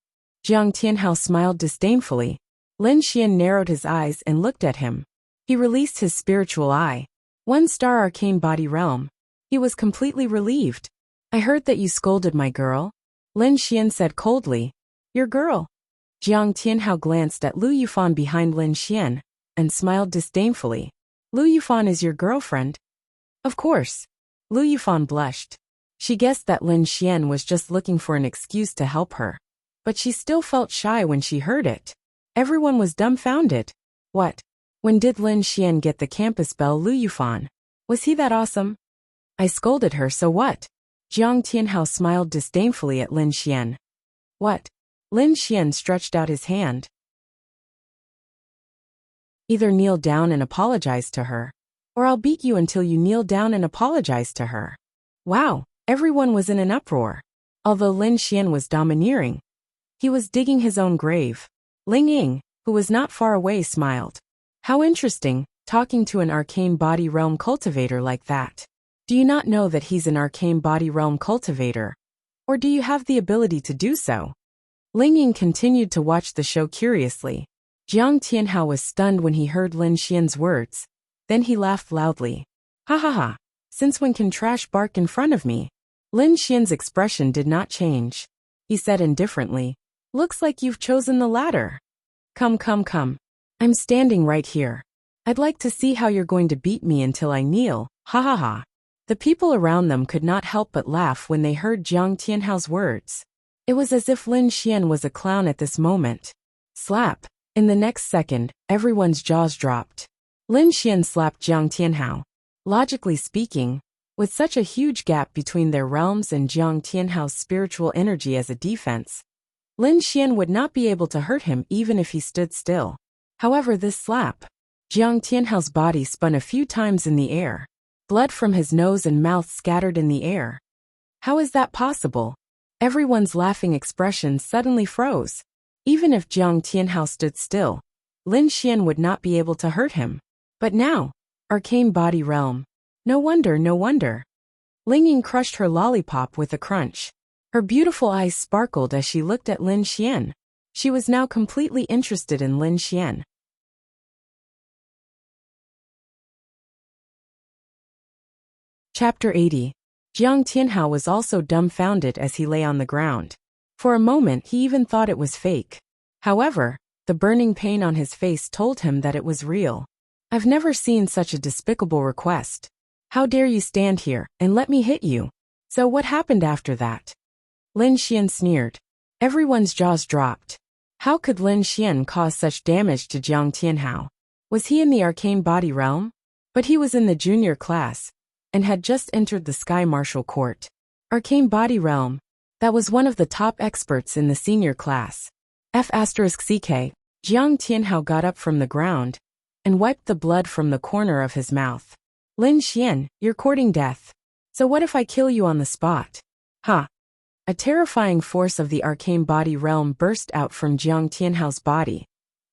Jiang Tianhao smiled disdainfully. Lin Xian narrowed his eyes and looked at him. He released his spiritual eye. 1-star arcane body realm. He was completely relieved. I heard that you scolded my girl. Lin Xian said coldly. Your girl? Jiang Tianhao glanced at Lu Yufan behind Lin Xian and smiled disdainfully. Lu Yufan is your girlfriend? Of course. Lu Yufan blushed. She guessed that Lin Xian was just looking for an excuse to help her. But she still felt shy when she heard it. Everyone was dumbfounded. What? When did Lin Xian get the campus bell, Lu Yufan? Was he that awesome? I scolded her, so what? Jiang Tianhao smiled disdainfully at Lin Xian. What? Lin Xian stretched out his hand. Either kneel down and apologize to her, or I'll beat you until you kneel down and apologize to her. Wow, everyone was in an uproar. Although Lin Xian was domineering, he was digging his own grave. Ling Ying, who was not far away, smiled. How interesting, talking to an arcane body realm cultivator like that. Do you not know that he's an arcane body realm cultivator? Or do you have the ability to do so? Ling Ying continued to watch the show curiously. Jiang Tianhao was stunned when he heard Lin Xian's words. Then he laughed loudly. Ha ha ha. Since when can trash bark in front of me? Lin Xian's expression did not change. He said indifferently, looks like you've chosen the latter. Come. I'm standing right here. I'd like to see how you're going to beat me until I kneel. Ha ha ha. The people around them could not help but laugh when they heard Jiang Tianhao's words. It was as if Lin Xian was a clown at this moment. Slap. In the next second, everyone's jaws dropped. Lin Xian slapped Jiang Tianhao. Logically speaking, with such a huge gap between their realms and Jiang Tianhao's spiritual energy as a defense, Lin Xian would not be able to hurt him even if he stood still. However, this slap, Jiang Tianhao's body spun a few times in the air. Blood from his nose and mouth scattered in the air. How is that possible? Everyone's laughing expressions suddenly froze. Even if Jiang Tianhao stood still, Lin Xian would not be able to hurt him. But now, arcane body realm. No wonder. Ling Ying crushed her lollipop with a crunch. Her beautiful eyes sparkled as she looked at Lin Xian. She was now completely interested in Lin Xian. Chapter 80. Jiang Tianhao was also dumbfounded as he lay on the ground. For a moment he even thought it was fake. However, the burning pain on his face told him that it was real. I've never seen such a despicable request. How dare you stand here and let me hit you? So what happened after that? Lin Xian sneered. Everyone's jaws dropped. How could Lin Xian cause such damage to Jiang Tianhao? Was he in the arcane body realm? But he was in the junior class, and had just entered the Sky Martial Court. Arcane body realm. That was one of the top experts in the senior class. F***CK. Jiang Tianhao got up from the ground and wiped the blood from the corner of his mouth. Lin Xian, you're courting death. So what if I kill you on the spot? Ha! A terrifying force of the arcane body realm burst out from Jiang Tianhao's body,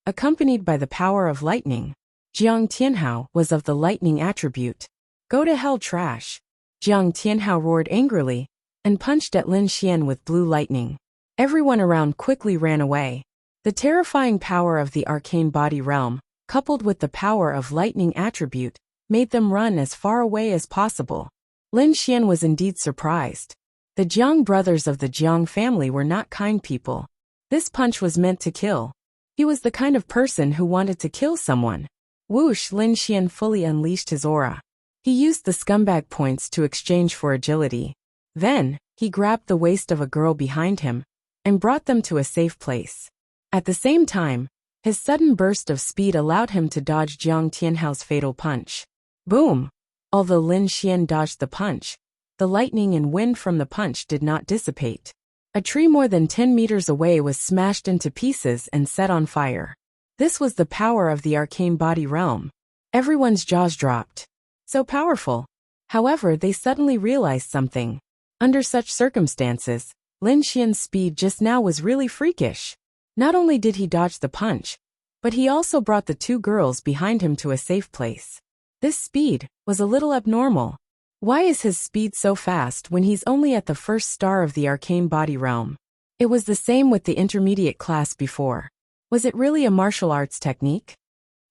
accompanied by the power of lightning. Jiang Tianhao was of the lightning attribute. Go to hell, trash! Jiang Tianhao roared angrily and punched at Lin Xian with blue lightning. Everyone around quickly ran away. The terrifying power of the arcane body realm, coupled with the power of lightning attribute, made them run as far away as possible. Lin Xian was indeed surprised. The Jiang brothers of the Jiang family were not kind people. This punch was meant to kill. He was the kind of person who wanted to kill someone. Whoosh! Lin Xian fully unleashed his aura. He used the scumbag points to exchange for agility. Then, he grabbed the waist of a girl behind him and brought them to a safe place. At the same time, his sudden burst of speed allowed him to dodge Jiang Tianhao's fatal punch. Boom! Although Lin Xian dodged the punch, the lightning and wind from the punch did not dissipate. A tree more than 10 meters away was smashed into pieces and set on fire. This was the power of the arcane body realm. Everyone's jaws dropped. So powerful. However, they suddenly realized something. Under such circumstances, Lin Xian's speed just now was really freakish. Not only did he dodge the punch, but he also brought the two girls behind him to a safe place. This speed was a little abnormal. Why is his speed so fast when he's only at the first star of the arcane body realm? It was the same with the intermediate class before. Was it really a martial arts technique?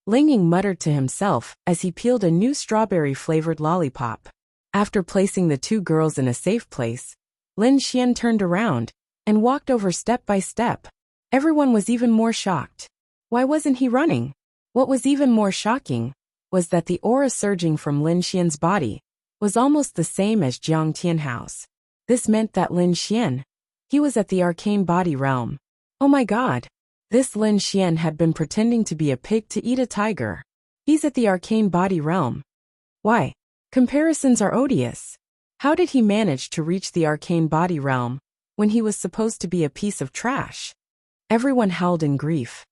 Ling Ying muttered to himself as he peeled a new strawberry-flavored lollipop. After placing the two girls in a safe place, Lin Xian turned around and walked over step by step. Everyone was even more shocked. Why wasn't he running? What was even more shocking was that the aura surging from Lin Xian's body was almost the same as Jiang Tianhao's. This meant that Lin Xian, he was at the arcane body realm. Oh my god! This Lin Xian had been pretending to be a pig to eat a tiger. He's at the arcane body realm. Why? Comparisons are odious. How did he manage to reach the arcane body realm when he was supposed to be a piece of trash? Everyone howled in grief.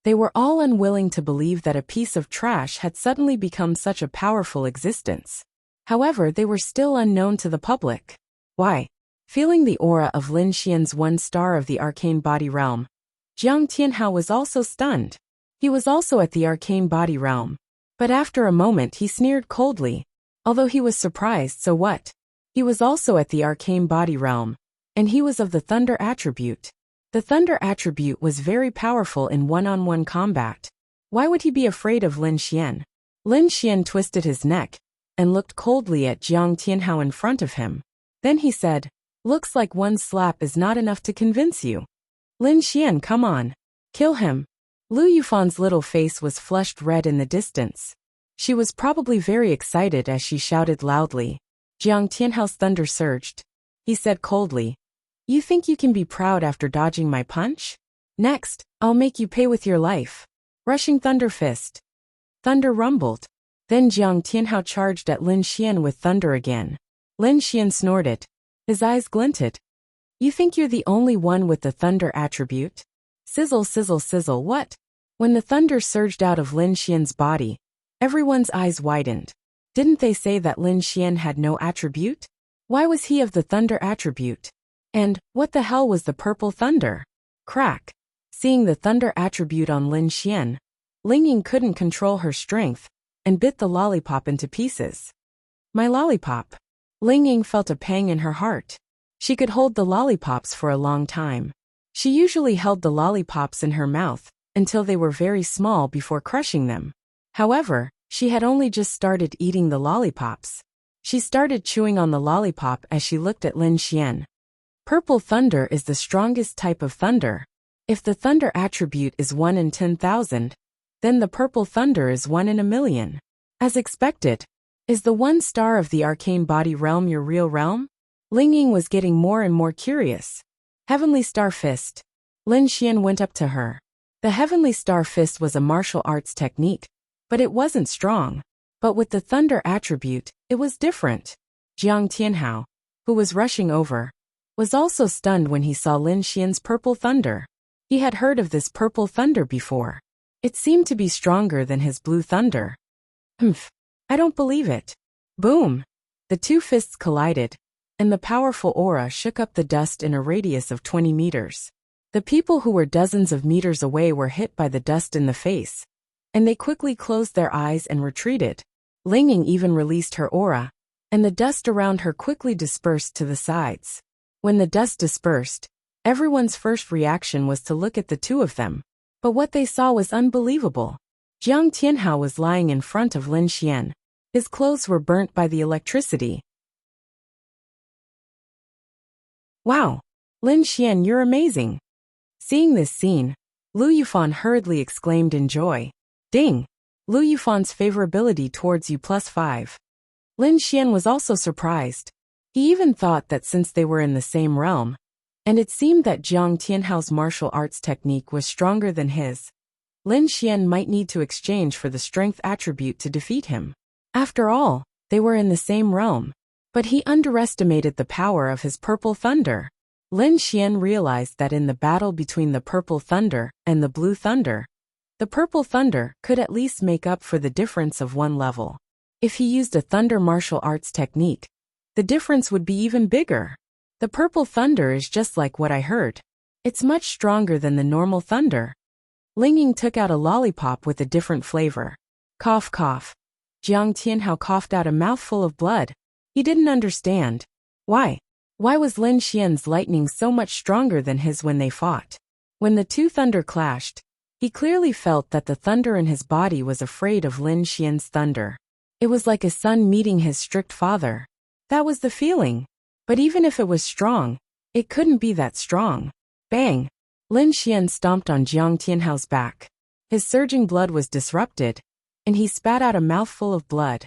They were all unwilling to believe that a piece of trash had suddenly become such a powerful existence. However, they were still unknown to the public. Why? Feeling the aura of Lin Xian's one star of the arcane body realm, Jiang Tianhao was also stunned. He was also at the arcane body realm. But after a moment he sneered coldly. Although he was surprised, so what? He was also at the arcane body realm. And he was of the thunder attribute. The thunder attribute was very powerful in one-on-one combat. Why would he be afraid of Lin Xian? Lin Xian twisted his neck and looked coldly at Jiang Tianhao in front of him. Then he said, "Looks like one slap is not enough to convince you. Lin Xian, come on. Kill him." Lu Yufan's little face was flushed red in the distance. She was probably very excited as she shouted loudly. Jiang Tianhao's thunder surged. He said coldly, "You think you can be proud after dodging my punch? Next, I'll make you pay with your life." Rushing thunder fist. Thunder rumbled. Then Jiang Tianhao charged at Lin Xian with thunder again. Lin Xian snorted. His eyes glinted. "You think you're the only one with the thunder attribute?" Sizzle, sizzle, sizzle. What? When the thunder surged out of Lin Xian's body, everyone's eyes widened. Didn't they say that Lin Xian had no attribute? Why was he of the thunder attribute? And what the hell was the purple thunder? Crack. Seeing the thunder attribute on Lin Xian, Ling Ying couldn't control her strength and bit the lollipop into pieces. My lollipop. Ling Ying felt a pang in her heart. She could hold the lollipops for a long time. She usually held the lollipops in her mouth until they were very small before crushing them. However, she had only just started eating the lollipops. She started chewing on the lollipop as she looked at Lin Xian. Purple thunder is the strongest type of thunder. If the thunder attribute is 1 in 10,000, then the purple thunder is 1 in a million. As expected. Is the one star of the arcane body realm your real realm? Ling Ying was getting more and more curious. Heavenly Star Fist. Lin Xian went up to her. The Heavenly Star Fist was a martial arts technique, but it wasn't strong. But with the thunder attribute, it was different. Jiang Tianhao, who was rushing over, was also stunned when he saw Lin Xian's purple thunder. He had heard of this purple thunder before. It seemed to be stronger than his blue thunder. Humph. I don't believe it. Boom! The two fists collided, and the powerful aura shook up the dust in a radius of 20 meters. The people who were dozens of meters away were hit by the dust in the face, and they quickly closed their eyes and retreated. Ling Ying even released her aura, and the dust around her quickly dispersed to the sides. When the dust dispersed, everyone's first reaction was to look at the two of them. But what they saw was unbelievable. Jiang Tianhao was lying in front of Lin Xian. His clothes were burnt by the electricity. Wow! Lin Xian, you're amazing! Seeing this scene, Lu Yufan hurriedly exclaimed in joy. Ding! Lu Yufan's favorability towards you +5. Lin Xian was also surprised. He even thought that since they were in the same realm, and it seemed that Jiang Tianhao's martial arts technique was stronger than his, Lin Xian might need to exchange for the strength attribute to defeat him. After all, they were in the same realm. But he underestimated the power of his purple thunder. Lin Xian realized that in the battle between the purple thunder and the blue thunder, the purple thunder could at least make up for the difference of one level. If he used a thunder martial arts technique, the difference would be even bigger. The purple thunder is just like what I heard. It's much stronger than the normal thunder. Ling Ying took out a lollipop with a different flavor. Cough, cough. Jiang Tianhao coughed out a mouthful of blood. He didn't understand. Why? Why was Lin Xian's lightning so much stronger than his when they fought? When the two thunder clashed, he clearly felt that the thunder in his body was afraid of Lin Xian's thunder. It was like a son meeting his strict father. That was the feeling. But even if it was strong, it couldn't be that strong. Bang! Lin Xian stomped on Jiang Tianhao's back. His surging blood was disrupted, and he spat out a mouthful of blood.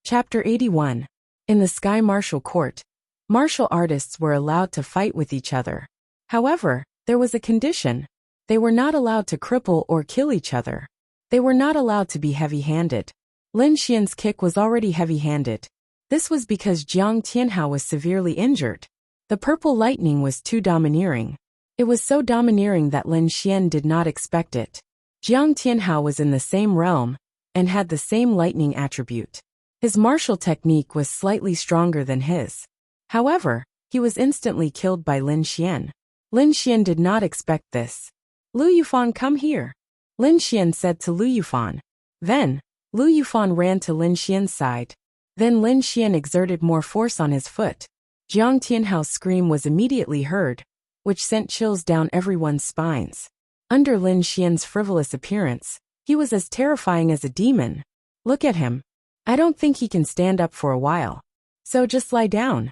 Chapter 81. In the Sky Martial Court, martial artists were allowed to fight with each other. However, there was a condition. They were not allowed to cripple or kill each other. They were not allowed to be heavy-handed. Lin Xian's kick was already heavy-handed. This was because Jiang Tianhao was severely injured. The purple lightning was too domineering. It was so domineering that Lin Xian did not expect it. Jiang Tianhao was in the same realm and had the same lightning attribute. His martial technique was slightly stronger than his. However, he was instantly killed by Lin Xian. Lin Xian did not expect this. Lu Yufan, come here, Lin Xian said to Lu Yufan. Then, Lu Yufan ran to Lin Xian's side. Then Lin Xian exerted more force on his foot. Jiang Tianhao's scream was immediately heard, which sent chills down everyone's spines. Under Lin Xian's frivolous appearance, he was as terrifying as a demon. Look at him. I don't think he can stand up for a while. So just lie down,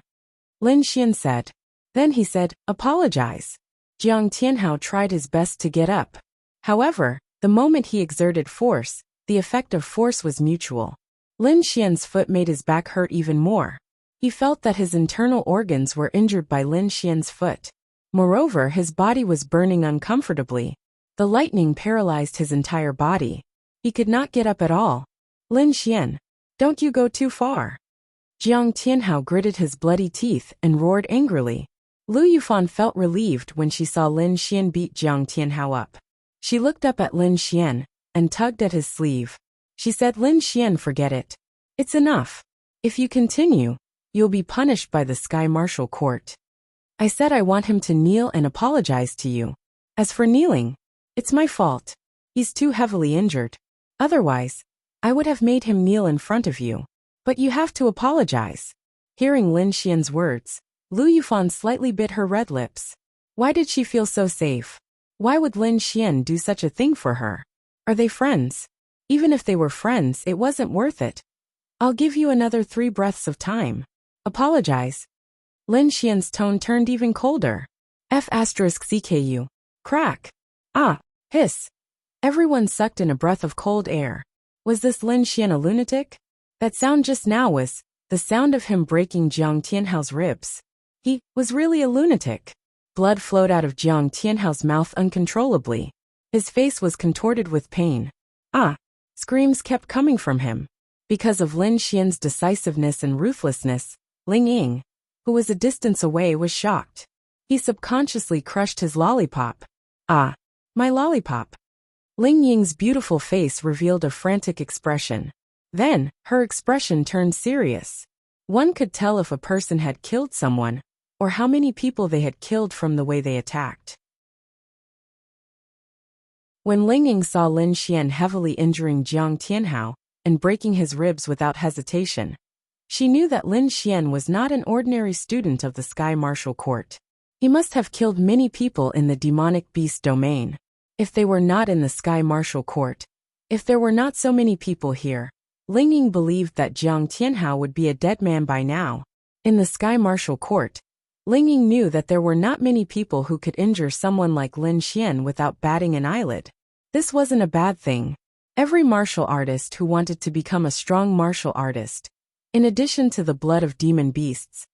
Lin Xian said. Then he said, apologize. Jiang Tianhao tried his best to get up. However, the moment he exerted force, the effect of force was mutual. Lin Xian's foot made his back hurt even more. He felt that his internal organs were injured by Lin Xian's foot. Moreover, his body was burning uncomfortably. The lightning paralyzed his entire body. He could not get up at all. Lin Xian, don't you go too far. Jiang Tianhao gritted his bloody teeth and roared angrily. Lu Yufan felt relieved when she saw Lin Xian beat Jiang Tianhao up. She looked up at Lin Xian and tugged at his sleeve. She said, Lin Xian, forget it. It's enough. If you continue, you'll be punished by the Sky Martial Court. I said I want him to kneel and apologize to you. As for kneeling, it's my fault. He's too heavily injured. Otherwise, I would have made him kneel in front of you. But you have to apologize. Hearing Lin Xian's words, Lu Yufan slightly bit her red lips. Why did she feel so safe? Why would Lin Xian do such a thing for her? Are they friends? Even if they were friends, it wasn't worth it. I'll give you another 3 breaths of time. Apologize. Lin Xian's tone turned even colder. F*CKU. Crack. Ah. Hiss. Everyone sucked in a breath of cold air. Was this Lin Xian a lunatic? That sound just now was the sound of him breaking Jiang Tianhao's ribs. He was really a lunatic. Blood flowed out of Jiang Tianhao's mouth uncontrollably. His face was contorted with pain. Ah! Screams kept coming from him. Because of Lin Xian's decisiveness and ruthlessness, Ling Ying, who was a distance away, was shocked. He subconsciously crushed his lollipop. Ah! My lollipop. Ling Ying's beautiful face revealed a frantic expression. Then, her expression turned serious. One could tell if a person had killed someone, or how many people they had killed from the way they attacked. When Ling Ying saw Lin Xian heavily injuring Jiang Tianhao and breaking his ribs without hesitation, she knew that Lin Xian was not an ordinary student of the Sky Martial Court. He must have killed many people in the demonic beast domain. If they were not in the Sky Martial Court, if there were not so many people here, Ling Ying believed that Jiang Tianhao would be a dead man by now. In the Sky Martial Court, Ling Ying knew that there were not many people who could injure someone like Lin Xian without batting an eyelid. This wasn't a bad thing. Every martial artist who wanted to become a strong martial artist, in addition to the blood of demon beasts,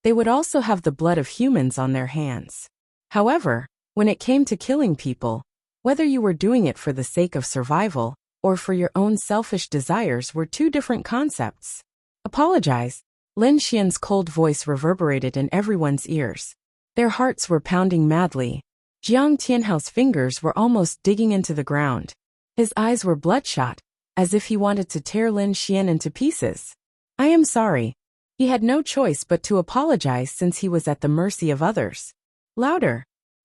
they would also have the blood of humans on their hands. However, when it came to killing people, whether you were doing it for the sake of survival or for your own selfish desires were 2 different concepts. Apologize. Lin Xian's cold voice reverberated in everyone's ears. Their hearts were pounding madly. Jiang Tianhao's fingers were almost digging into the ground. His eyes were bloodshot, as if he wanted to tear Lin Xian into pieces. I am sorry. He had no choice but to apologize since he was at the mercy of others. Louder.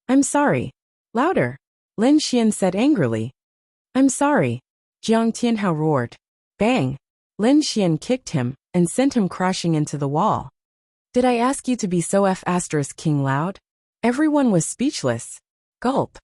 I'm sorry. Louder. Lin Xian said angrily. I'm sorry. Jiang Tianhao roared. Bang! Lin Xian kicked him and sent him crashing into the wall. Did I ask you to be so King loud? Everyone was speechless. Gulp.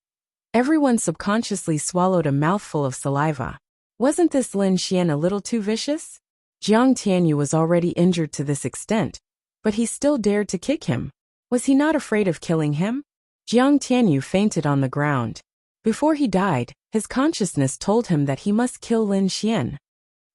Everyone subconsciously swallowed a mouthful of saliva. Wasn't this Lin Xian a little too vicious? Jiang Tianyu was already injured to this extent, but he still dared to kick him. Was he not afraid of killing him? Jiang Tianyu fainted on the ground. Before he died, his consciousness told him that he must kill Lin Xian.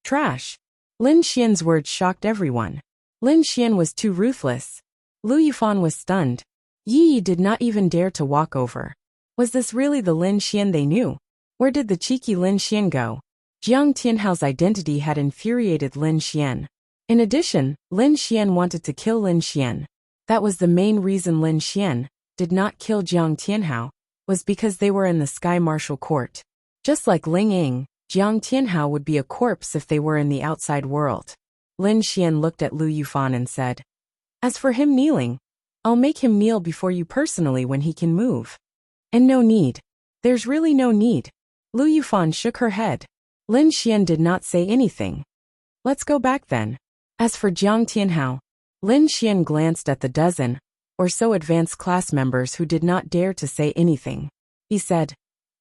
Trash. Lin Xian's words shocked everyone. Lin Xian was too ruthless. Lu Yufan was stunned. Yi Yi did not even dare to walk over. Was this really the Lin Xian they knew? Where did the cheeky Lin Xian go? Jiang Tianhao's identity had infuriated Lin Xian. In addition, Lin Xian wanted to kill Lin Xian. That was the main reason Lin Xian did not kill Jiang Tianhao, was because they were in the Sky Martial Court. Just like Ling Ying, Jiang Tianhao would be a corpse if they were in the outside world. Lin Xian looked at Lu Yufan and said, "As for him kneeling, I'll make him kneel before you personally when he can move." And no need. There's really no need. Lu Yufan shook her head. Lin Xian did not say anything. Let's go back then. As for Jiang Tianhao, Lin Xian glanced at the dozen or so advanced class members who did not dare to say anything. He said,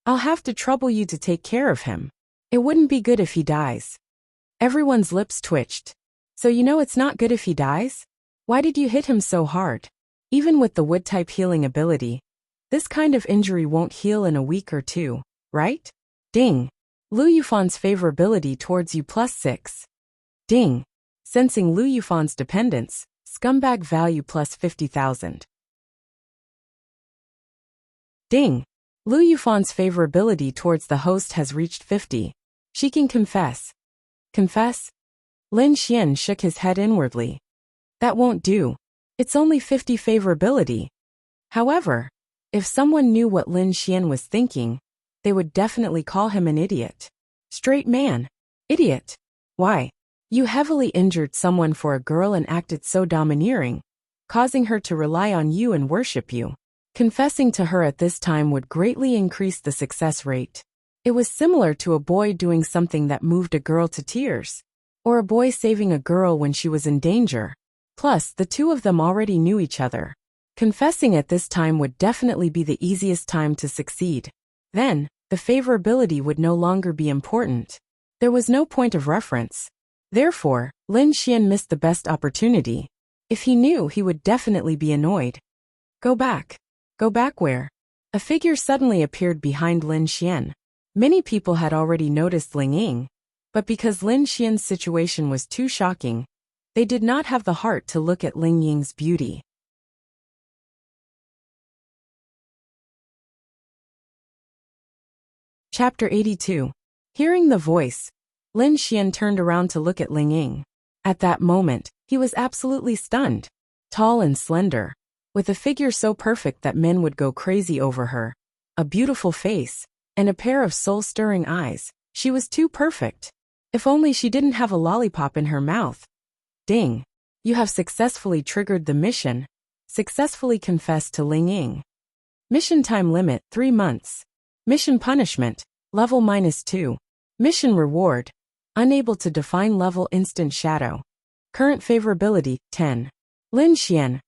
"I'll have to trouble you to take care of him. It wouldn't be good if he dies." Everyone's lips twitched. So you know it's not good if he dies? Why did you hit him so hard? Even with the wood-type healing ability, this kind of injury won't heal in a week or two, right? Ding. Lu Yufan's favorability towards you +6. Ding. Sensing Lu Yufan's dependence, scumbag value +50,000. Ding. Lu Yufan's favorability towards the host has reached 50. She can confess. Confess? Lin Xian shook his head inwardly. That won't do. It's only 50 favorability. However, if someone knew what Lin Xian was thinking, they would definitely call him an idiot. Straight man. Idiot. Why? You heavily injured someone for a girl and acted so domineering, causing her to rely on you and worship you. Confessing to her at this time would greatly increase the success rate. It was similar to a boy doing something that moved a girl to tears, or a boy saving a girl when she was in danger. Plus, the two of them already knew each other. Confessing at this time would definitely be the easiest time to succeed. Then, the favorability would no longer be important. There was no point of reference. Therefore, Lin Xian missed the best opportunity. If he knew, he would definitely be annoyed. Go back. Go back where? A figure suddenly appeared behind Lin Xian. Many people had already noticed Ling Ying, but because Lin Xian's situation was too shocking, they did not have the heart to look at Ling Ying's beauty. Chapter 82. Hearing the voice, Lin Xian turned around to look at Ling Ying. At that moment, he was absolutely stunned. Tall and slender, with a figure so perfect that men would go crazy over her, a beautiful face, and a pair of soul-stirring eyes, she was too perfect. If only she didn't have a lollipop in her mouth. Ding. You have successfully triggered the mission. Successfully confessed to Ling Ying. Mission time limit, 3 months. Mission punishment, level -2. Mission reward, unable to define level instant shadow. Current favorability, 10. Lin Xian.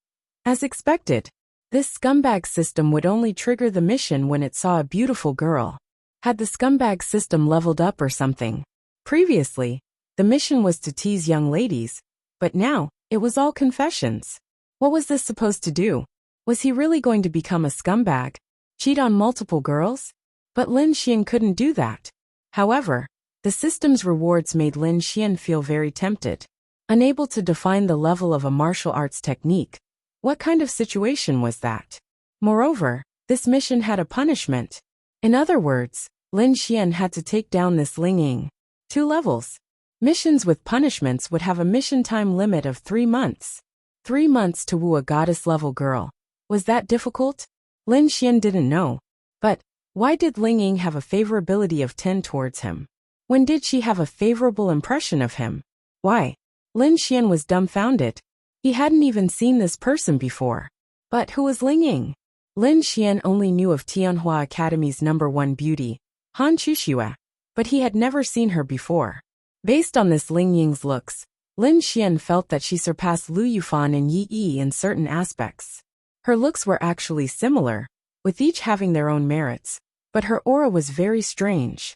As expected, this scumbag system would only trigger the mission when it saw a beautiful girl. Had the scumbag system leveled up or something? Previously, the mission was to tease young ladies, but now, it was all confessions. What was this supposed to do? Was he really going to become a scumbag? Cheat on multiple girls? But Lin Xian couldn't do that. However, the system's rewards made Lin Xian feel very tempted. Unable to define the level of a martial arts technique. What kind of situation was that? Moreover, this mission had a punishment. In other words, Lin Xian had to take down this Ling Ying. 2 levels. Missions with punishments would have a mission time limit of 3 months. 3 months to woo a goddess-level girl. Was that difficult? Lin Xian didn't know. But, why did Ling Ying have a favorability of 10 towards him? When did she have a favorable impression of him? Why? Lin Xian was dumbfounded. He hadn't even seen this person before. But who was Ling Ying? Lin Xian only knew of Tianhua Academy's #1 beauty, Han Chuxue, but he had never seen her before. Based on this Ling Ying's looks, Lin Xian felt that she surpassed Lu Yufan and Yi Yi in certain aspects. Her looks were actually similar, with each having their own merits, but her aura was very strange.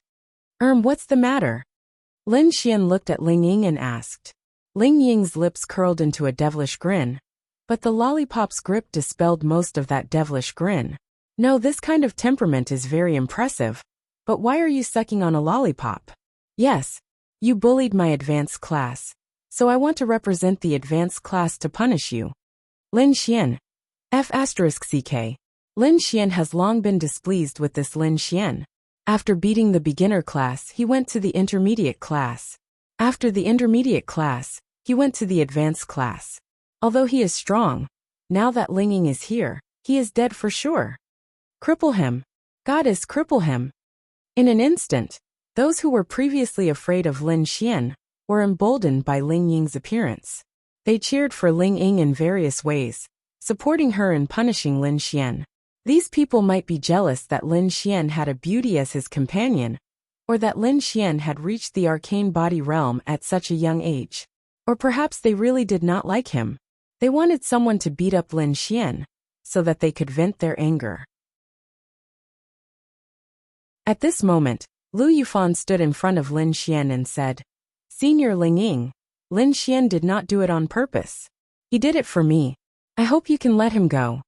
What's the matter? Lin Xian looked at Ling Ying and asked. Ling Ying's lips curled into a devilish grin, But the lollipop's grip dispelled most of that devilish grin. No, this kind of temperament is very impressive. But why are you sucking on a lollipop? Yes, you bullied my advanced class. So I want to represent the advanced class to punish you. Lin Xian. F***ck. Lin Xian has long been displeased with this Lin Xian. After beating the beginner class, he went to the intermediate class. After the intermediate class, he went to the advanced class. Although he is strong, now that Ling Ying is here, he is dead for sure. Cripple him. Goddess, cripple him. In an instant, those who were previously afraid of Lin Xian were emboldened by Ling Ying's appearance. They cheered for Ling Ying in various ways, supporting her and punishing Lin Xian. These people might be jealous that Lin Xian had a beauty as his companion, or that Lin Xian had reached the arcane body realm at such a young age. Or perhaps they really did not like him. They wanted someone to beat up Lin Xian, so that they could vent their anger. At this moment, Lu Yufan stood in front of Lin Xian and said, Senior Ling Ying, Lin Xian did not do it on purpose. He did it for me. I hope you can let him go.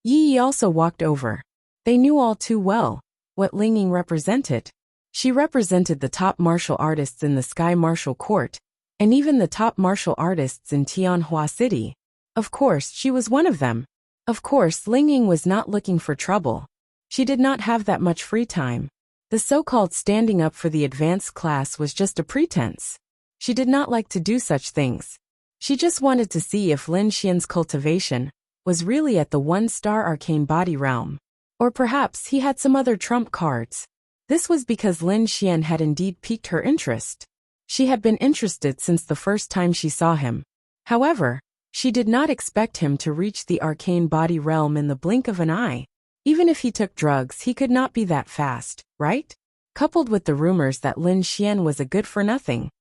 Yi Yi also walked over. They knew all too well what Ling Ying represented. She represented the top martial artists in the Sky Martial Court, and even the top martial artists in Tianhua City. Of course, she was one of them. Of course, Ling Ying was not looking for trouble. She did not have that much free time. The so-called standing up for the advanced class was just a pretense. She did not like to do such things. She just wanted to see if Lin Xian's cultivation was really at the one-star arcane body realm. Or perhaps he had some other trump cards. This was because Lin Xian had indeed piqued her interest. She had been interested since the first time she saw him. However, she did not expect him to reach the arcane body realm in the blink of an eye. Even if he took drugs, he could not be that fast, right? Coupled with the rumors that Lin Xian was a good-for-nothing,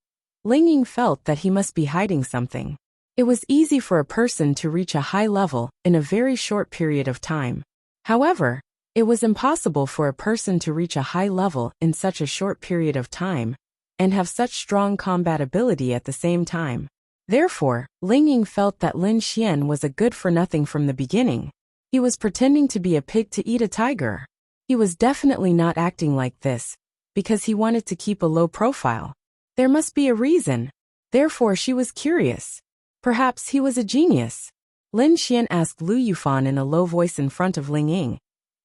Ling Ying felt that he must be hiding something. It was easy for a person to reach a high level in a very short period of time. However, it was impossible for a person to reach a high level in such a short period of time and have such strong combat ability at the same time. Therefore, Ling Ying felt that Lin Xian was a good-for-nothing from the beginning. He was pretending to be a pig to eat a tiger. He was definitely not acting like this, because he wanted to keep a low profile. There must be a reason. Therefore she was curious. Perhaps he was a genius. Lin Xian asked Lu Yufan in a low voice in front of Ling Ying.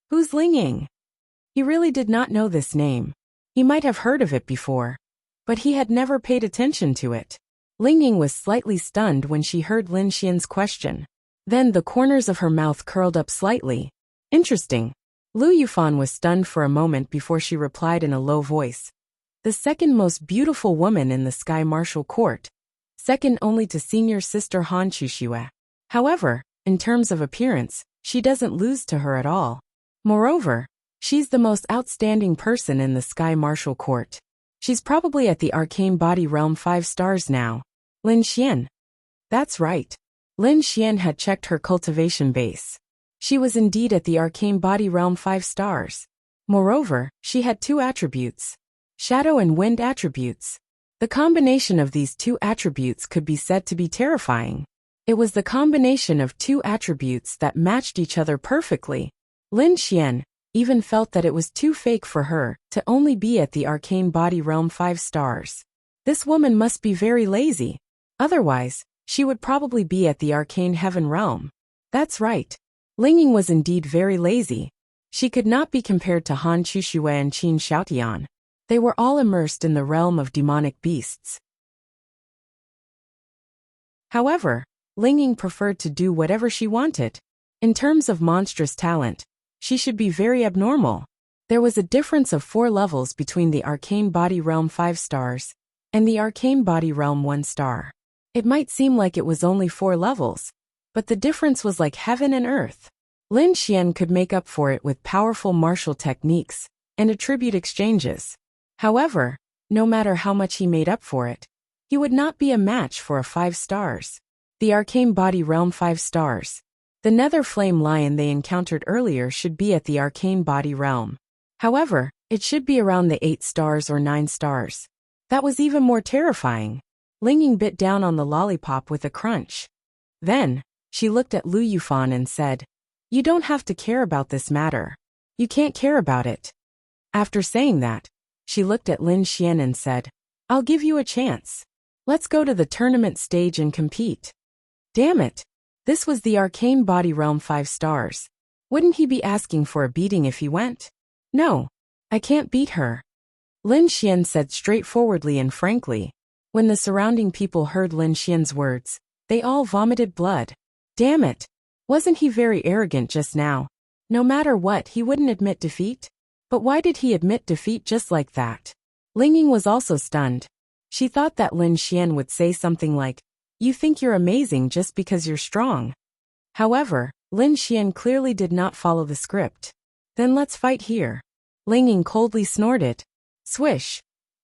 Who's Ling Ying? He really did not know this name. He might have heard of it before, but he had never paid attention to it. Ling Ying was slightly stunned when she heard Lin Xian's question. Then the corners of her mouth curled up slightly. Interesting. Lu Yufan was stunned for a moment before she replied in a low voice. The second most beautiful woman in the Sky Martial Court. Second only to senior sister Han Chuxue. However, in terms of appearance, she doesn't lose to her at all. Moreover, she's the most outstanding person in the Sky Martial Court. She's probably at the Arcane Body Realm 5 stars now. Lin Xian. That's right. Lin Xian had checked her cultivation base. She was indeed at the Arcane Body Realm 5 stars. Moreover, she had 2 attributes. Shadow and Wind attributes. The combination of these 2 attributes could be said to be terrifying. It was the combination of 2 attributes that matched each other perfectly. Lin Xian even felt that it was too fake for her to only be at the Arcane Body Realm 5 stars. This woman must be very lazy. Otherwise, she would probably be at the Arcane Heaven Realm. That's right. Ling Ying was indeed very lazy. She could not be compared to Han Chuxue and Qin Xiaotian. They were all immersed in the realm of demonic beasts. However, Ling Ying preferred to do whatever she wanted. In terms of monstrous talent, she should be very abnormal. There was a difference of 4 levels between the Arcane Body Realm 5 stars and the Arcane Body Realm 1 star. It might seem like it was only 4 levels, but the difference was like heaven and earth. Lin Xian could make up for it with powerful martial techniques and attribute exchanges. However, no matter how much he made up for it, he would not be a match for a 5 stars. The Arcane Body Realm 5 stars. The Nether Flame Lion they encountered earlier should be at the Arcane Body Realm. However, it should be around the 8 stars or 9 stars. That was even more terrifying. Ling Ying bit down on the lollipop with a crunch. Then, She looked at Lu Yufan and said, "You don't have to care about this matter. You can't care about it." After saying that, she looked at Lin Xian and said, "I'll give you a chance. Let's go to the tournament stage and compete." Damn it. This was the arcane body realm 5 stars. Wouldn't he be asking for a beating if he went? No. I can't beat her. Lin Xian said straightforwardly and frankly. When the surrounding people heard Lin Xian's words, they all vomited blood. Damn it. Wasn't he very arrogant just now? No matter what, he wouldn't admit defeat? But why did he admit defeat just like that? Ling Ying was also stunned. She thought that Lin Xian would say something like, "You think you're amazing just because you're strong." However, Lin Xian clearly did not follow the script. "Then let's fight here." Ling Ying coldly snorted. Swish.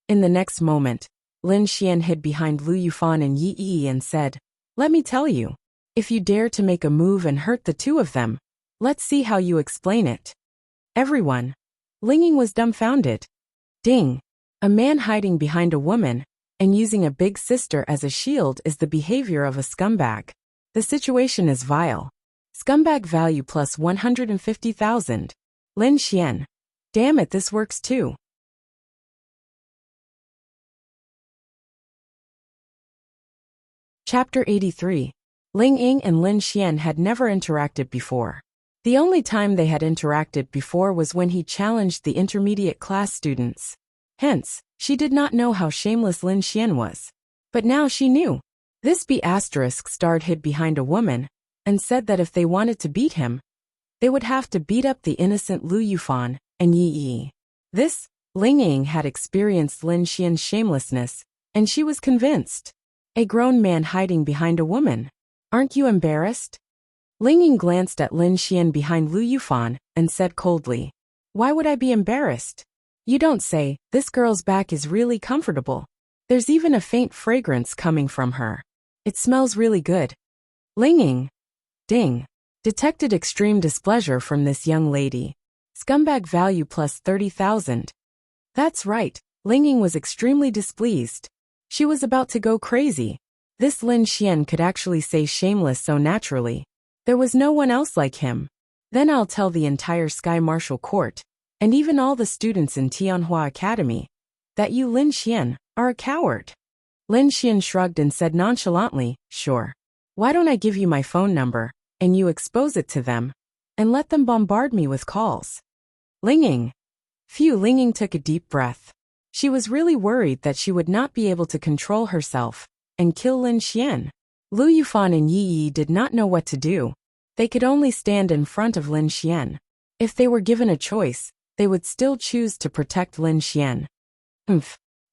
In the next moment, Lin Xian hid behind Lu Yufan and Yi Yi and said, "Let me tell you. If you dare to make a move and hurt the two of them, let's see how you explain it." Everyone. Ling Ying was dumbfounded. Ding. A man hiding behind a woman and using a big sister as a shield is the behavior of a scumbag. The situation is vile. Scumbag value plus 150,000. Lin Xian. Damn it, this works too. Chapter 83. Ling Ying and Lin Xian had never interacted before. The only time they had interacted before was when he challenged the intermediate class students. Hence, she did not know how shameless Lin Xian was. But now she knew. This B***starred hid behind a woman and said that if they wanted to beat him, they would have to beat up the innocent Lu Yufan and Yi Yi. This, Ling Ying had experienced Lin Xian's shamelessness, and she was convinced. A grown man hiding behind a woman. Aren't you embarrassed? Ling Ying glanced at Lin Xian behind Lu Yufan and said coldly, "Why would I be embarrassed? You don't say, this girl's back is really comfortable. There's even a faint fragrance coming from her. It smells really good." Ling Ying. Ding. Detected extreme displeasure from this young lady. Scumbag value plus 30,000. That's right, Ling Ying was extremely displeased. She was about to go crazy. This Lin Xian could actually say shameless so naturally. There was no one else like him. Then I'll tell the entire Sky Martial Court, and even all the students in Tianhua Academy, that you Lin Xian are a coward. Lin Xian shrugged and said nonchalantly, "Sure. Why don't I give you my phone number, and you expose it to them, and let them bombard me with calls?" Ling Ying. Phew, Ling Ying took a deep breath. She was really worried that she would not be able to control herself and kill Lin Xian. Lu Yufan and Yi Yi did not know what to do. They could only stand in front of Lin Xian. If they were given a choice, they would still choose to protect Lin Xian.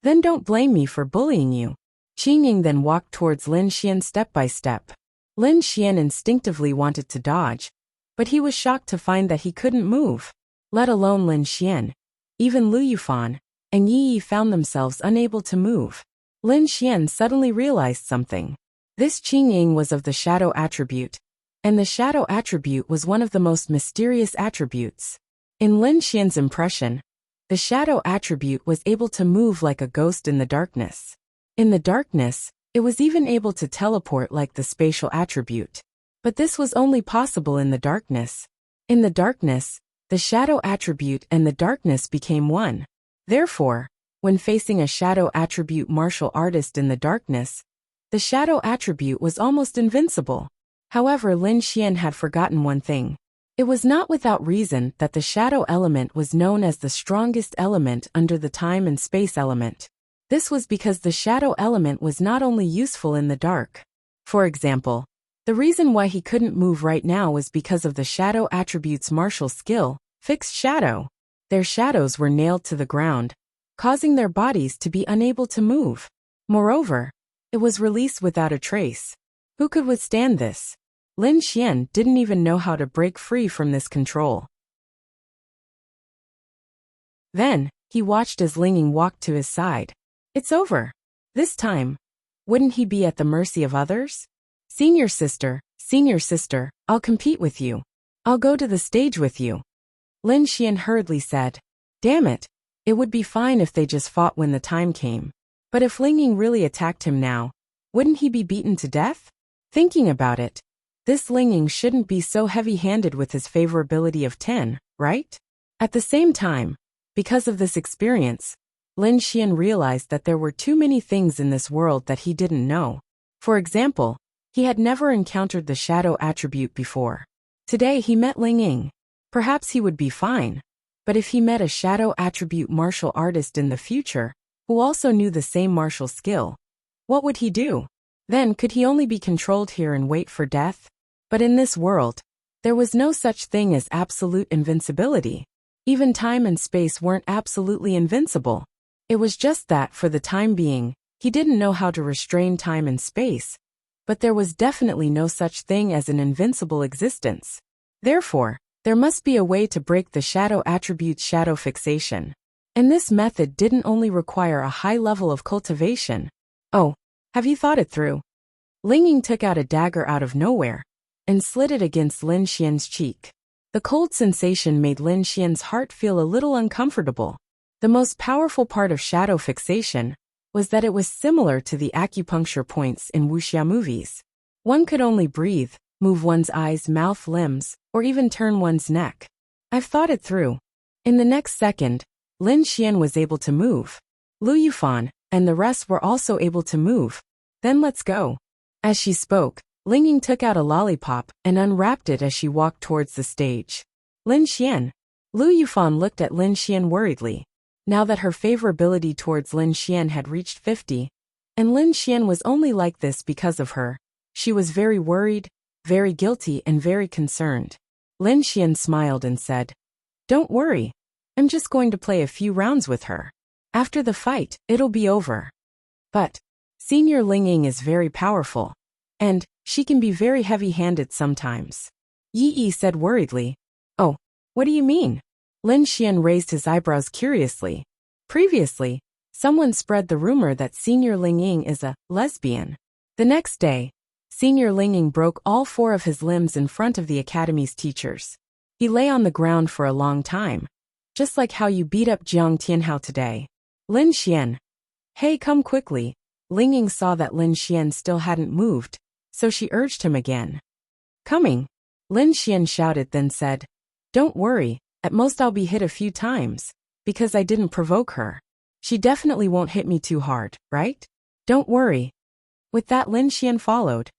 Then don't blame me for bullying you. Qing Ying then walked towards Lin Xian step by step. Lin Xian instinctively wanted to dodge, but he was shocked to find that he couldn't move. Let alone Lin Xian. Even Lu Yufan and Yi Yi found themselves unable to move. Lin Xian suddenly realized something. This Qing Ying was of the shadow attribute, and the shadow attribute was one of the most mysterious attributes. In Lin Xian's impression, the shadow attribute was able to move like a ghost in the darkness. In the darkness, it was even able to teleport like the spatial attribute. But this was only possible in the darkness. In the darkness, the shadow attribute and the darkness became one. Therefore, when facing a shadow attribute martial artist in the darkness, the shadow attribute was almost invincible. However, Lin Xian had forgotten one thing. It was not without reason that the shadow element was known as the strongest element under the time and space element. This was because the shadow element was not only useful in the dark. For example, the reason why he couldn't move right now was because of the shadow attribute's martial skill, fixed shadow. Their shadows were nailed to the ground, causing their bodies to be unable to move. Moreover, it was released without a trace. Who could withstand this? Lin Xian didn't even know how to break free from this control. Then, he watched as Ling Ying walked to his side. It's over. This time, wouldn't he be at the mercy of others? Senior sister, I'll compete with you. I'll go to the stage with you. Lin Xian hurriedly said. Damn it. It would be fine if they just fought when the time came. But if Ling Ying really attacked him now, wouldn't he be beaten to death? Thinking about it, this Ling Ying shouldn't be so heavy-handed with his favorability of 10, right? At the same time, because of this experience, Lin Xian realized that there were too many things in this world that he didn't know. For example, he had never encountered the shadow attribute before. Today he met Ling Ying. Perhaps he would be fine. But if he met a shadow attribute martial artist in the future, who also knew the same martial skill, what would he do? Then could he only be controlled here and wait for death? But in this world, there was no such thing as absolute invincibility. Even time and space weren't absolutely invincible. It was just that, for the time being, he didn't know how to restrain time and space. But there was definitely no such thing as an invincible existence. Therefore, there must be a way to break the shadow attribute's shadow fixation. And this method didn't only require a high level of cultivation. Oh, have you thought it through? Ling Ying took out a dagger out of nowhere and slid it against Lin Xian's cheek. The cold sensation made Lin Xian's heart feel a little uncomfortable. The most powerful part of shadow fixation was that it was similar to the acupuncture points in wuxia movies. One could only breathe, move one's eyes, mouth, limbs, or even turn one's neck. I've thought it through. In the next second, Lin Xian was able to move. Lu Yufan and the rest were also able to move. Then let's go. As she spoke, Ling Ying took out a lollipop and unwrapped it as she walked towards the stage. Lin Xian. Lu Yufan looked at Lin Xian worriedly. Now that her favorability towards Lin Xian had reached 50, and Lin Xian was only like this because of her, she was very worried, very guilty, and very concerned. Lin Xian smiled and said, "Don't worry. I'm just going to play a few rounds with her. After the fight, it'll be over." But Senior Ling Ying is very powerful, and she can be very heavy-handed sometimes. Yi Yi said worriedly. "Oh, what do you mean?" Lin Xian raised his eyebrows curiously. Previously, someone spread the rumor that Senior Ling Ying is a lesbian. The next day, Senior Ling Ying broke all 4 of his limbs in front of the academy's teachers. He lay on the ground for a long time, just like how you beat up Jiang Tianhao today. Lin Xian. Hey, come quickly. Ling Ying saw that Lin Xian still hadn't moved, so she urged him again. Coming. Lin Xian shouted, then said, "Don't worry, at most I'll be hit a few times, because I didn't provoke her. She definitely won't hit me too hard, right? Don't worry." With that, Lin Xian followed.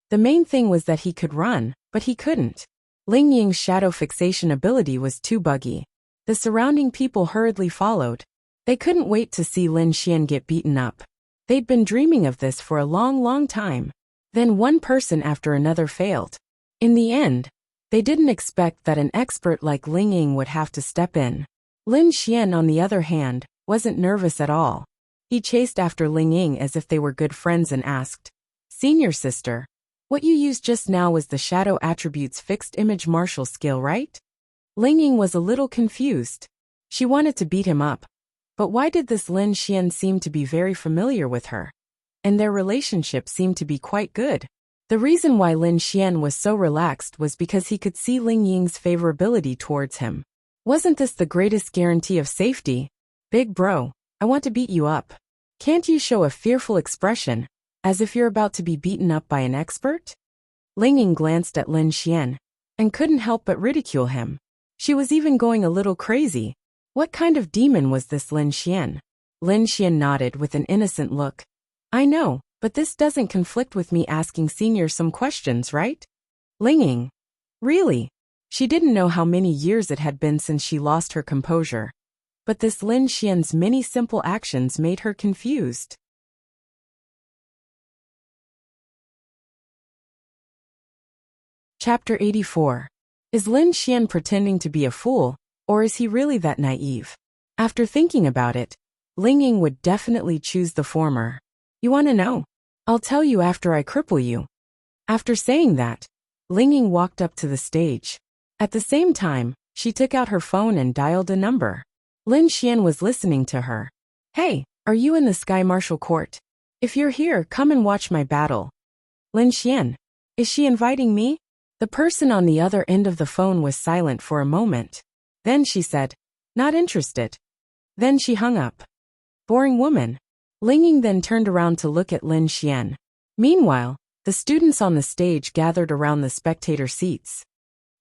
The main thing was that he could run, but he couldn't. Ling Ying's shadow fixation ability was too buggy. The surrounding people hurriedly followed. They couldn't wait to see Lin Xian get beaten up. They'd been dreaming of this for a long time. Then one person after another failed. In the end, they didn't expect that an expert like Ling Ying would have to step in. Lin Xian, on the other hand, wasn't nervous at all. He chased after Ling Ying as if they were good friends and asked, "Senior sister, what you used just now was the shadow attribute's fixed image martial skill, right?" Ling Ying was a little confused. She wanted to beat him up. But why did this Lin Xian seem to be very familiar with her? And their relationship seemed to be quite good. The reason why Lin Xian was so relaxed was because he could see Ling Ying's favorability towards him. Wasn't this the greatest guarantee of safety? "Big bro, I want to beat you up. Can't you show a fearful expression, as if you're about to be beaten up by an expert?" Ling Ying glanced at Lin Xian and couldn't help but ridicule him. She was even going a little crazy. What kind of demon was this Lin Xian? Lin Xian nodded with an innocent look. "I know, but this doesn't conflict with me asking Senior some questions, right?" Ling Ying. Really? She didn't know how many years it had been since she lost her composure. But this Lin Xian's many simple actions made her confused. Chapter 84. Is Lin Xian pretending to be a fool, or is he really that naive? After thinking about it, Ling Ying would definitely choose the former. "You want to know? I'll tell you after I cripple you." After saying that, Ling Ying walked up to the stage. At the same time, she took out her phone and dialed a number. Lin Xian was listening to her. "Hey, are you in the Sky Martial Court? If you're here, come and watch my battle." "Lin Xian, is she inviting me?" The person on the other end of the phone was silent for a moment. Then she said, "Not interested." Then she hung up. Boring woman. Ling Ying then turned around to look at Lin Xian. Meanwhile, the students on the stage gathered around the spectator seats.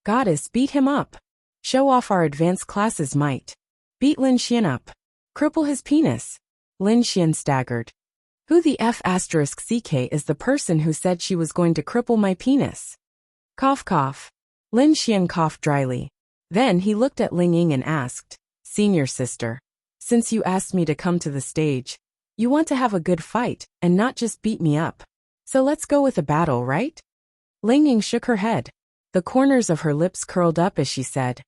Goddess, beat him up. Show off our advanced class's might. Beat Lin Xian up. Cripple his penis. Lin Xian staggered. Who the F***CK is the person who said she was going to cripple my penis? Cough cough. Lin Xian coughed dryly. Then he looked at Ling Ying and asked, Senior sister, since you asked me to come to the stage, you want to have a good fight and not just beat me up. So let's go with a battle, right? Ling Ying shook her head. The corners of her lips curled up as she said,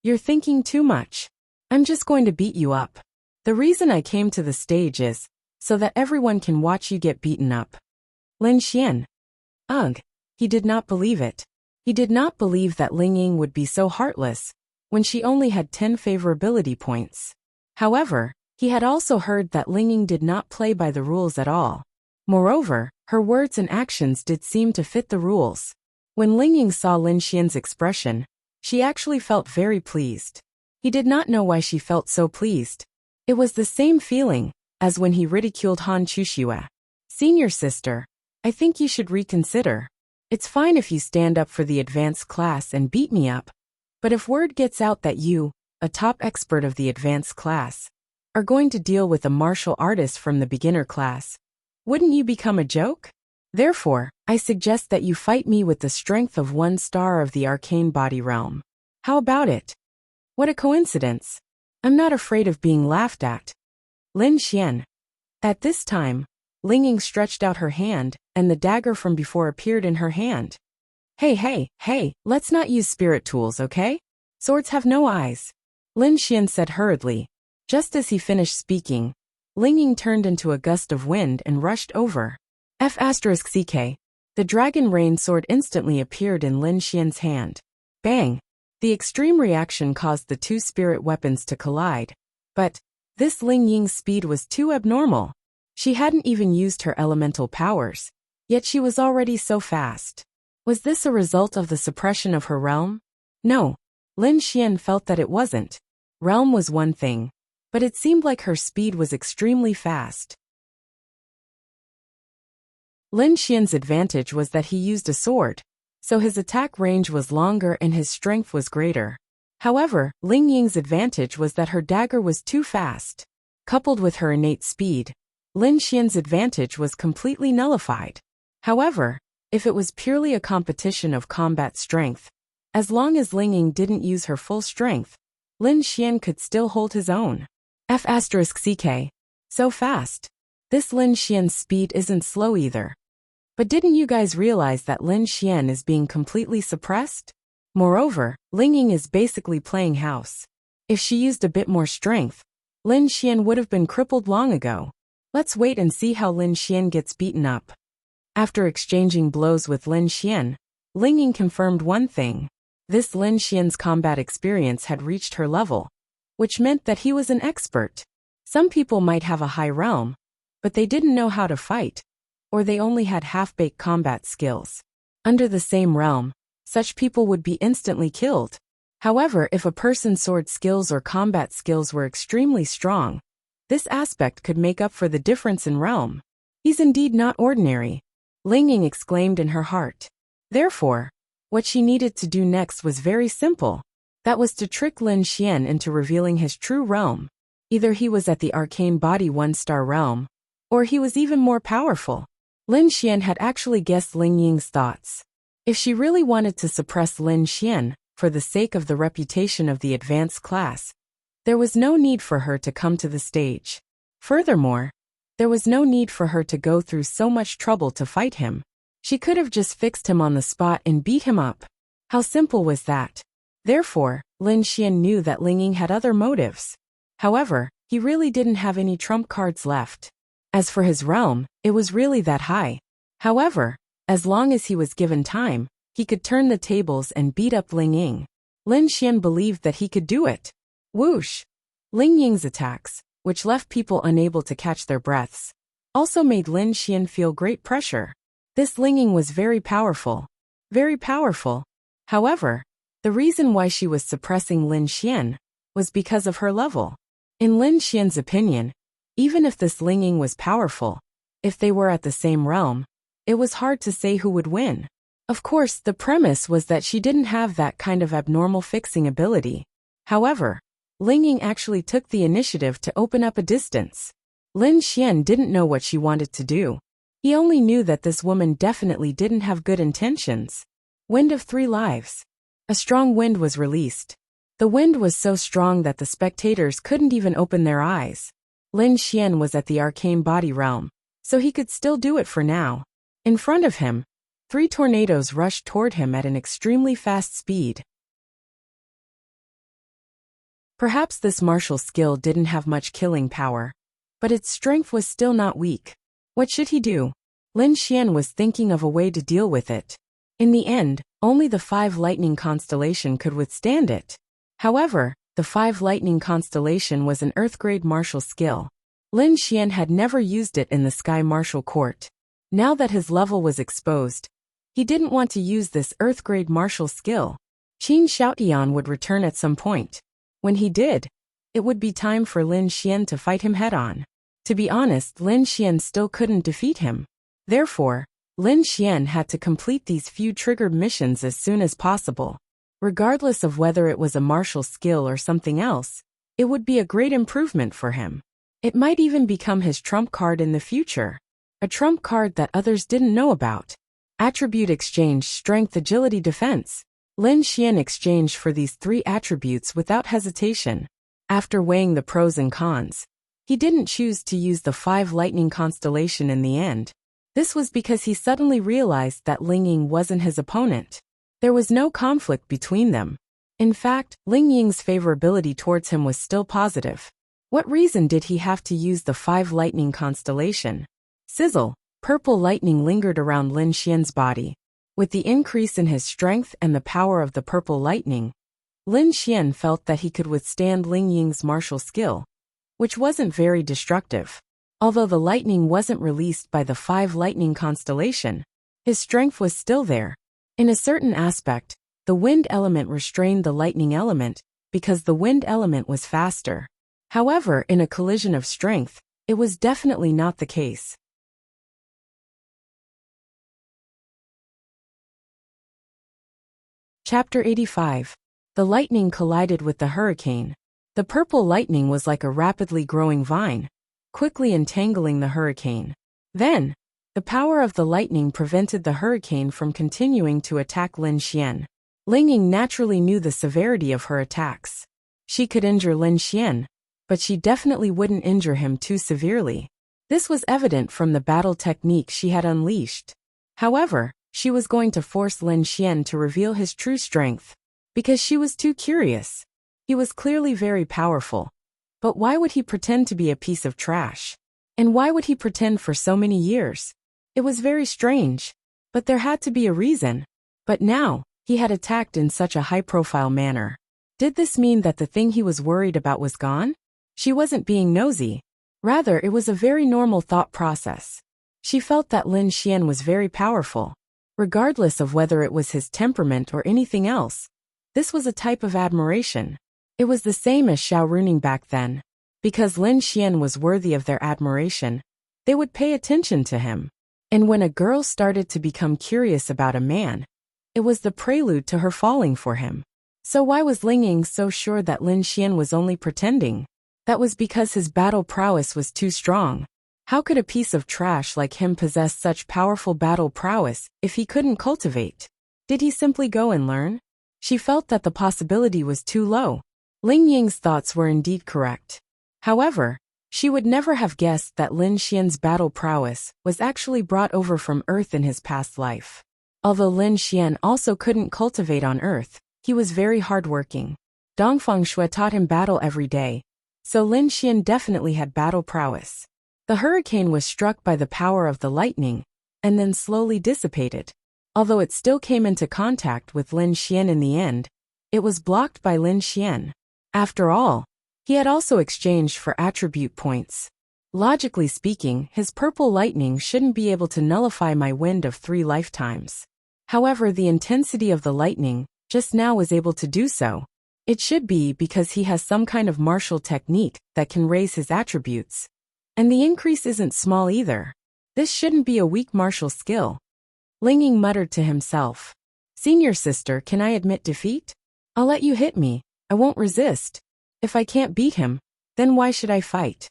You're thinking too much. I'm just going to beat you up. The reason I came to the stage is so that everyone can watch you get beaten up. Lin Xian. Ugh. He did not believe it. He did not believe that Ling Ying would be so heartless when she only had 10 favorability points. However, he had also heard that Ling Ying did not play by the rules at all. Moreover, her words and actions did seem to fit the rules. When Ling Ying saw Lin Xian's expression, she actually felt very pleased. He did not know why she felt so pleased. It was the same feeling as when he ridiculed Han Chuxue. Senior sister, I think you should reconsider. It's fine if you stand up for the advanced class and beat me up. But if word gets out that you, a top expert of the advanced class, are going to deal with a martial artist from the beginner class, wouldn't you become a joke? Therefore, I suggest that you fight me with the strength of 1 star of the arcane body realm. How about it? What a coincidence. I'm not afraid of being laughed at. Lin Xian. At this time, Ling Ying stretched out her hand, and the dagger from before appeared in her hand. Hey, let's not use spirit tools, okay? Swords have no eyes. Lin Xian said hurriedly. Just as he finished speaking, Ling Ying turned into a gust of wind and rushed over. F***CK. The dragon rain sword instantly appeared in Lin Xian's hand. Bang! The extreme reaction caused the 2 spirit weapons to collide. But this Ling Ying's speed was too abnormal. She hadn't even used her elemental powers, yet she was already so fast. Was this a result of the suppression of her realm? No. Lin Xian felt that it wasn't. Realm was one thing, but it seemed like her speed was extremely fast. Lin Xian's advantage was that he used a sword, so his attack range was longer and his strength was greater. However, Ling Ying's advantage was that her dagger was too fast. Coupled with her innate speed, Lin Xian's advantage was completely nullified. However, if it was purely a competition of combat strength, as long as Ling Ying didn't use her full strength, Lin Xian could still hold his own. F***CK. So fast. This Lin Xian's speed isn't slow either. But didn't you guys realize that Lin Xian is being completely suppressed? Moreover, Ling Ying is basically playing house. If she used a bit more strength, Lin Xian would have been crippled long ago. Let's wait and see how Lin Xian gets beaten up. After exchanging blows with Lin Xian, Ling Ying confirmed one thing. This Lin Xian's combat experience had reached her level, which meant that he was an expert. Some people might have a high realm, but they didn't know how to fight, or they only had half-baked combat skills. Under the same realm, such people would be instantly killed. However, if a person's sword skills or combat skills were extremely strong, this aspect could make up for the difference in realm. He's indeed not ordinary, Ling Ying exclaimed in her heart. Therefore, what she needed to do next was very simple. That was to trick Lin Xian into revealing his true realm. Either he was at the arcane body 1-star realm, or he was even more powerful. Lin Xian had actually guessed Ling Ying's thoughts. If she really wanted to suppress Lin Xian, for the sake of the reputation of the advanced class, there was no need for her to come to the stage. Furthermore, there was no need for her to go through so much trouble to fight him. She could have just fixed him on the spot and beat him up. How simple was that? Therefore, Lin Xian knew that Ling Ying had other motives. However, he really didn't have any trump cards left. As for his realm, it was really that high. However, as long as he was given time, he could turn the tables and beat up Ling Ying. Lin Xian believed that he could do it. Whoosh! Ling Ying's attacks, which left people unable to catch their breaths, also made Lin Xian feel great pressure. This Ling Ying was very powerful. Very powerful. However, the reason why she was suppressing Lin Xian was because of her level. In Lin Xian's opinion, even if this Ling Ying was powerful, if they were at the same realm, it was hard to say who would win. Of course, the premise was that she didn't have that kind of abnormal fixing ability. However, Ling Ying actually took the initiative to open up a distance. Lin Xian didn't know what she wanted to do. He only knew that this woman definitely didn't have good intentions. Wind of 3 lives. A strong wind was released. The wind was so strong that the spectators couldn't even open their eyes. Lin Xian was at the arcane body realm, so he could still do it for now. In front of him, 3 tornadoes rushed toward him at an extremely fast speed. Perhaps this martial skill didn't have much killing power, but its strength was still not weak. What should he do? Lin Xian was thinking of a way to deal with it. In the end, only the 5 lightning constellation could withstand it. However, the 5 lightning constellation was an earth-grade martial skill. Lin Xian had never used it in the Sky Martial Court. Now that his level was exposed, he didn't want to use this earth-grade martial skill. Qin Xiaotian would return at some point. When he did, it would be time for Lin Xian to fight him head-on. To be honest, Lin Xian still couldn't defeat him. Therefore, Lin Xian had to complete these few triggered missions as soon as possible. Regardless of whether it was a martial skill or something else, it would be a great improvement for him. It might even become his trump card in the future. A trump card that others didn't know about. Attribute exchange: strength, agility, defense. Lin Xian exchanged for these 3 attributes without hesitation. After weighing the pros and cons, he didn't choose to use the 5 lightning constellation in the end. This was because he suddenly realized that Ling Ying wasn't his opponent. There was no conflict between them. In fact, Ling Ying's favorability towards him was still positive. What reason did he have to use the 5 lightning constellation? Sizzle, purple lightning lingered around Lin Xian's body. With the increase in his strength and the power of the purple lightning, Lin Xian felt that he could withstand Ling Ying's martial skill, which wasn't very destructive. Although the lightning wasn't released by the 5 lightning constellation, his strength was still there. In a certain aspect, the wind element restrained the lightning element, because the wind element was faster. However, in a collision of strength, it was definitely not the case. Chapter 85. The lightning collided with the hurricane. The purple lightning was like a rapidly growing vine, quickly entangling the hurricane. Then, the power of the lightning prevented the hurricane from continuing to attack Lin Xian. Ling Ying naturally knew the severity of her attacks. She could injure Lin Xian, but she definitely wouldn't injure him too severely. This was evident from the battle technique she had unleashed. However, she was going to force Lin Xian to reveal his true strength, because she was too curious. He was clearly very powerful. But why would he pretend to be a piece of trash? And why would he pretend for so many years? It was very strange. But there had to be a reason. But now, he had attacked in such a high-profile manner. Did this mean that the thing he was worried about was gone? She wasn't being nosy. Rather, it was a very normal thought process. She felt that Lin Xian was very powerful. Regardless of whether it was his temperament or anything else, this was a type of admiration. It was the same as Xiao Runing back then. Because Lin Xian was worthy of their admiration, they would pay attention to him. And when a girl started to become curious about a man, it was the prelude to her falling for him. So why was Ling Ying so sure that Lin Xian was only pretending? That was because his battle prowess was too strong. How could a piece of trash like him possess such powerful battle prowess if he couldn't cultivate? Did he simply go and learn? She felt that the possibility was too low. Ling Ying's thoughts were indeed correct. However, she would never have guessed that Lin Xian's battle prowess was actually brought over from Earth in his past life. Although Lin Xian also couldn't cultivate on Earth, he was very hardworking. Dongfang Shui taught him battle every day, so Lin Xian definitely had battle prowess. The hurricane was struck by the power of the lightning, and then slowly dissipated. Although it still came into contact with Lin Xian in the end, it was blocked by Lin Xian. After all, he had also exchanged for attribute points. Logically speaking, his purple lightning shouldn't be able to nullify my wind of 3 lifetimes. However, the intensity of the lightning just now was able to do so. It should be because he has some kind of martial technique that can raise his attributes. And the increase isn't small either. This shouldn't be a weak martial skill. Ling Ying muttered to himself. Senior sister, can I admit defeat? I'll let you hit me. I won't resist. If I can't beat him, then why should I fight?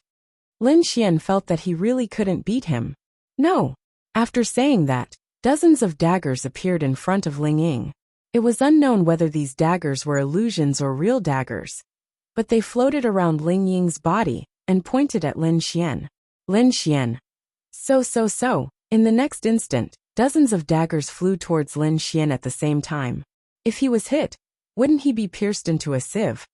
Lin Xian felt that he really couldn't beat him. No. After saying that, dozens of daggers appeared in front of Ling Ying. It was unknown whether these daggers were illusions or real daggers, but they floated around Ling Ying's body and pointed at Lin Xian. Lin Xian. So. In the next instant, dozens of daggers flew towards Lin Xian at the same time. If he was hit, wouldn't he be pierced into a sieve?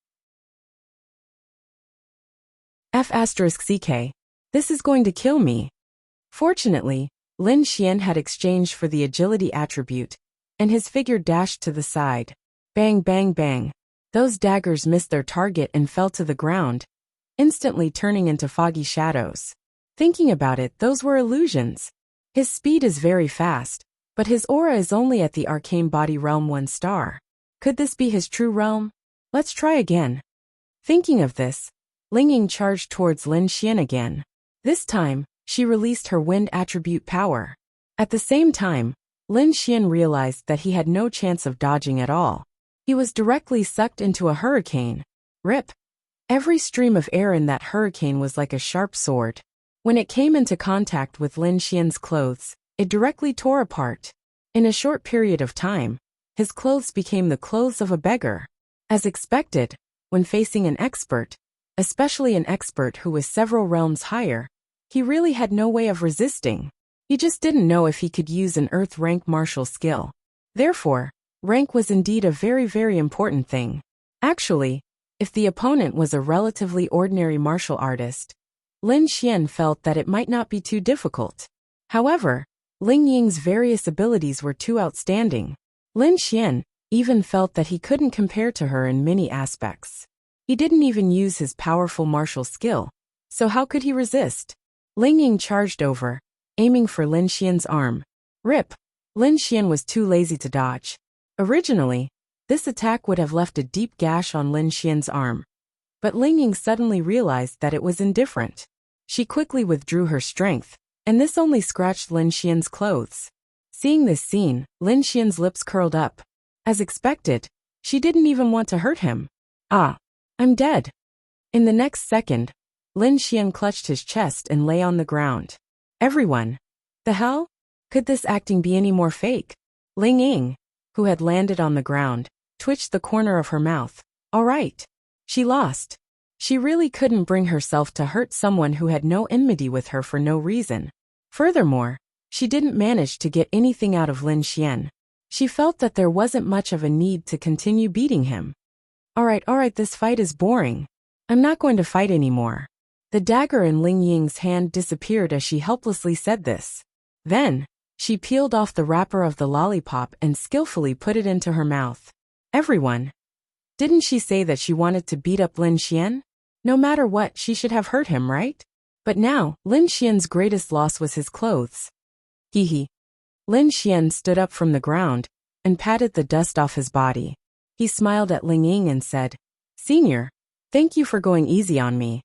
F***ck. This is going to kill me. Fortunately, Lin Xian had exchanged for the agility attribute, and his figure dashed to the side. Bang, bang, bang. Those daggers missed their target and fell to the ground, instantly turning into foggy shadows. Thinking about it, those were illusions. His speed is very fast, but his aura is only at the arcane body realm 1 star. Could this be his true realm? Let's try again. Thinking of this, Ling Ying charged towards Lin Xian again. This time, she released her wind attribute power. At the same time, Lin Xian realized that he had no chance of dodging at all. He was directly sucked into a hurricane. Rip. Every stream of air in that hurricane was like a sharp sword. When it came into contact with Lin Xian's clothes, it directly tore apart. In a short period of time, his clothes became the clothes of a beggar. As expected, when facing an expert, especially an expert who was several realms higher, he really had no way of resisting. He just didn't know if he could use an earth rank martial skill. Therefore, rank was indeed a very, very important thing. Actually, if the opponent was a relatively ordinary martial artist, Lin Xian felt that it might not be too difficult. However, Ling Ying's various abilities were too outstanding. Lin Xian even felt that he couldn't compare to her in many aspects. He didn't even use his powerful martial skill, so how could he resist? Ling Ying charged over, aiming for Lin Xian's arm. Rip. Lin Xian was too lazy to dodge. Originally, this attack would have left a deep gash on Lin Xian's arm. But Ling Ying suddenly realized that it was indifferent. She quickly withdrew her strength, and this only scratched Lin Xian's clothes. Seeing this scene, Lin Xian's lips curled up. As expected, she didn't even want to hurt him. Ah, I'm dead. In the next second, Lin Xian clutched his chest and lay on the ground. Everyone. The hell? Could this acting be any more fake? Ling Ying, who had landed on the ground, twitched the corner of her mouth. All right. She lost. She really couldn't bring herself to hurt someone who had no enmity with her for no reason. Furthermore, she didn't manage to get anything out of Lin Xian. She felt that there wasn't much of a need to continue beating him. All right, this fight is boring. I'm not going to fight anymore. The dagger in Ling Ying's hand disappeared as she helplessly said this. Then, she peeled off the wrapper of the lollipop and skillfully put it into her mouth. Everyone. Didn't she say that she wanted to beat up Lin Xian? No matter what, she should have hurt him, right? But now, Lin Xian's greatest loss was his clothes. Hee. Lin Xian stood up from the ground and patted the dust off his body. He smiled at Ling Ying and said, Senior, thank you for going easy on me.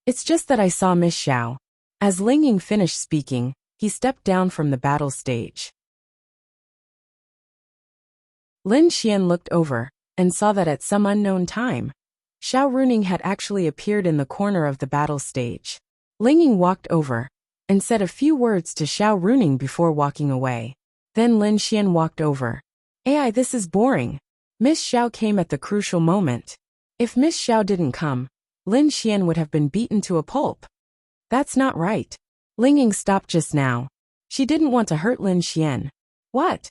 It's just that I saw Miss Xiao. As Ling Ying finished speaking, he stepped down from the battle stage. Lin Xian looked over and saw that at some unknown time, Xiao Runing had actually appeared in the corner of the battle stage. Ling Ying walked over and said a few words to Xiao Runing before walking away. Then Lin Xian walked over. Ai, this is boring. Miss Xiao came at the crucial moment. If Miss Xiao didn't come, Lin Xian would have been beaten to a pulp. That's not right. Ling Ying stopped just now. She didn't want to hurt Lin Xian. What?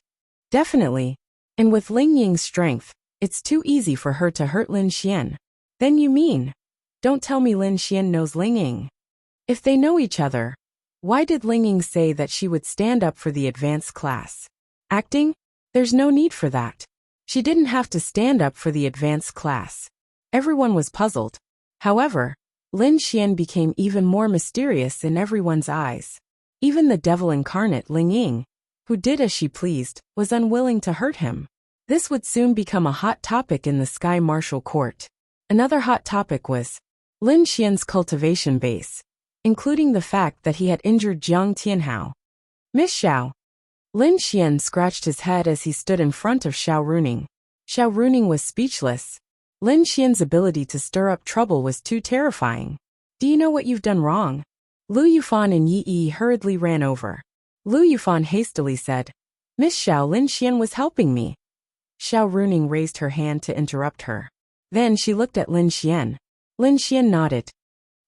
Definitely. And with Ling Ying's strength, it's too easy for her to hurt Lin Xian. Then you mean? Don't tell me Lin Xian knows Ling Ying. If they know each other, why did Ling Ying say that she would stand up for the advanced class? Acting? There's no need for that. She didn't have to stand up for the advanced class. Everyone was puzzled. However, Lin Xian became even more mysterious in everyone's eyes. Even the devil incarnate Ling Ying, who did as she pleased, was unwilling to hurt him. This would soon become a hot topic in the Sky Martial Court. Another hot topic was Lin Xian's cultivation base. including the fact that he had injured Jiang Tianhao. Miss Xiao. Lin Xian scratched his head as he stood in front of Xiao Runing. Xiao Runing was speechless. Lin Xian's ability to stir up trouble was too terrifying. Do you know what you've done wrong? Lu Yufan and Yi Yi hurriedly ran over. Lu Yufan hastily said, Miss Xiao, Lin Xian was helping me. Xiao Runing raised her hand to interrupt her. Then she looked at Lin Xian. Lin Xian nodded.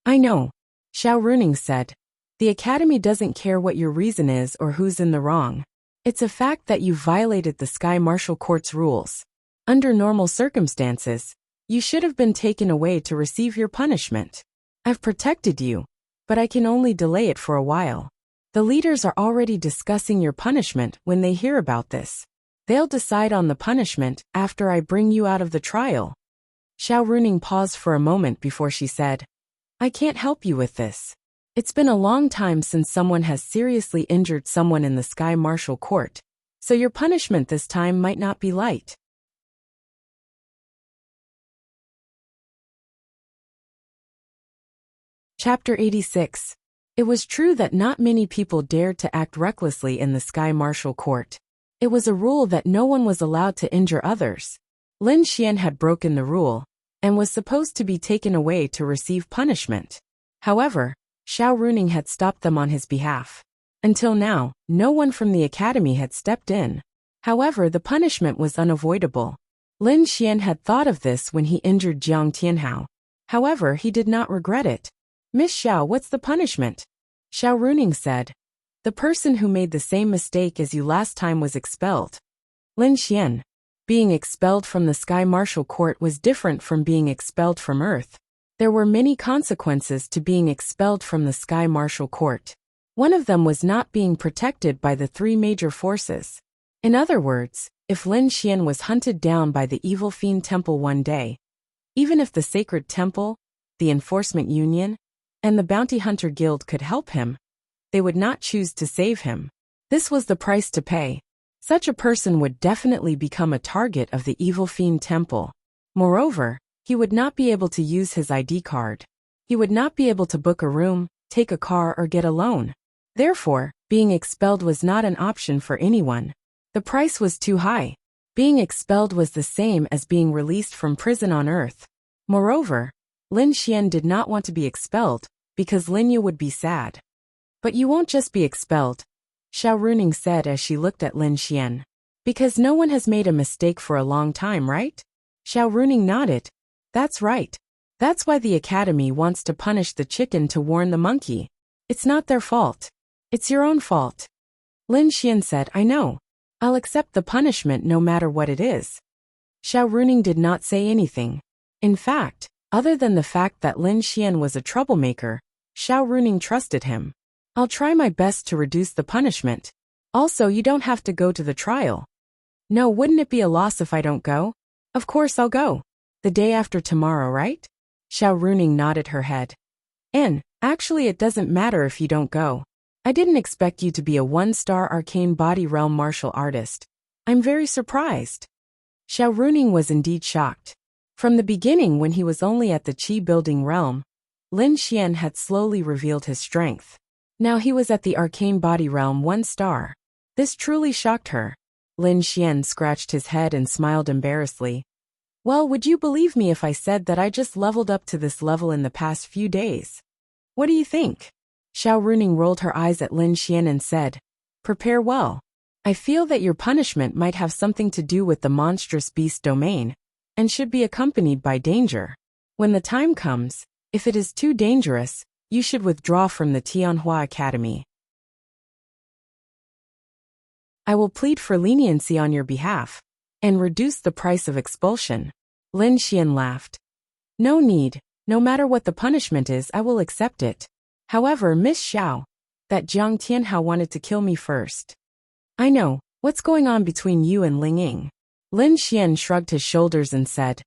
I know. Xiao Runing said. The academy doesn't care what your reason is or who's in the wrong. It's a fact that you've violated the Sky Martial Court's rules. Under normal circumstances, you should have been taken away to receive your punishment. I've protected you, but I can only delay it for a while. The leaders are already discussing your punishment when they hear about this. They'll decide on the punishment after I bring you out of the trial. Xiao Runing paused for a moment before she said, I can't help you with this. It's been a long time since someone has seriously injured someone in the Sky Martial Court, so your punishment this time might not be light. Chapter 86. It was true that not many people dared to act recklessly in the Sky Martial Court. It was a rule that no one was allowed to injure others. Lin Xian had broken the rule, and was supposed to be taken away to receive punishment. However, Xiao Runing had stopped them on his behalf. Until now, no one from the academy had stepped in. However, the punishment was unavoidable. Lin Xian had thought of this when he injured Jiang Tianhao. However, he did not regret it. Miss Xiao, what's the punishment? Xiao Runing said. The person who made the same mistake as you last time was expelled. Lin Xian. Being expelled from the Sky Martial Court was different from being expelled from Earth. There were many consequences to being expelled from the Sky Martial Court. One of them was not being protected by the three major forces. In other words, if Lin Xian was hunted down by the Evil Fiend Temple one day, even if the Sacred Temple, the Enforcement Union, and the Bounty Hunter Guild could help him, they would not choose to save him. This was the price to pay. Such a person would definitely become a target of the Evil Fiend Temple. Moreover, he would not be able to use his ID card. He would not be able to book a room, take a car, or get a loan. Therefore, being expelled was not an option for anyone. The price was too high. Being expelled was the same as being released from prison on Earth. Moreover, Lin Xian did not want to be expelled, because Lin Yu would be sad. But you won't just be expelled, Xiao Runing said as she looked at Lin Xian. Because no one has made a mistake for a long time, right? Xiao Runing nodded. That's right. That's why the academy wants to punish the chicken to warn the monkey. It's not their fault. It's your own fault. Lin Xian said, I know. I'll accept the punishment no matter what it is. Xiao Runing did not say anything. In fact, other than the fact that Lin Xian was a troublemaker, Xiao Runing trusted him. I'll try my best to reduce the punishment. Also, you don't have to go to the trial. No, wouldn't it be a loss if I don't go? Of course I'll go. The day after tomorrow, right? Xiao Runing nodded her head. Actually it doesn't matter if you don't go. I didn't expect you to be a one-star arcane body realm martial artist. I'm very surprised. Xiao Runing was indeed shocked. From the beginning, when he was only at the Qi building realm, Lin Xian had slowly revealed his strength. Now he was at the arcane body realm 1 star. This truly shocked her. Lin Xian scratched his head and smiled embarrassedly. Well, would you believe me if I said that I just leveled up to this level in the past few days? What do you think? Xiao Runing rolled her eyes at Lin Xian and said, Prepare well. I feel that your punishment might have something to do with the monstrous beast domain, and should be accompanied by danger. When the time comes, if it is too dangerous, you should withdraw from the Tianhua Academy. I will plead for leniency on your behalf, and reduce the price of expulsion. Lin Xian laughed. No need, no matter what the punishment is, I will accept it. However, Miss Xiao, that Jiang Tianhao wanted to kill me first. I know, what's going on between you and Ling Ying? Lin Xian shrugged his shoulders and said,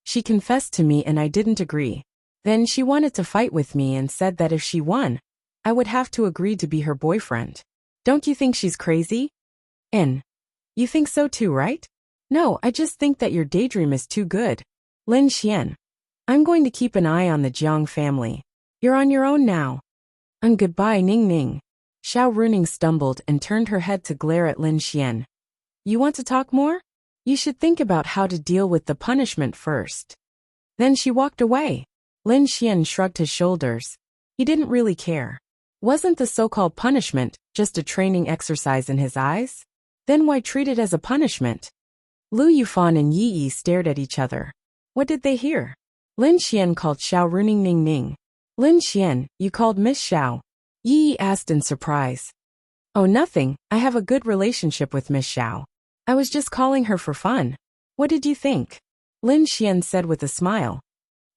She confessed to me and I didn't agree. Then she wanted to fight with me and said that if she won, I would have to agree to be her boyfriend. Don't you think she's crazy? You think so too, right? No, I just think that your daydream is too good. Lin Xian. I'm going to keep an eye on the Jiang family. You're on your own now. And goodbye, Ning Ning. Xiao Runing stumbled and turned her head to glare at Lin Xian. You want to talk more? You should think about how to deal with the punishment first. Then she walked away. Lin Xian shrugged his shoulders. He didn't really care. Wasn't the so-called punishment just a training exercise in his eyes? Then why treat it as a punishment? Lu Yufan and Yi Yi stared at each other. What did they hear? Lin Xian called Xiao Runing Ning Ning. Lin Xian, you called Miss Xiao? Yi Yi asked in surprise. Oh, nothing. I have a good relationship with Miss Xiao. I was just calling her for fun. What did you think? Lin Xian said with a smile.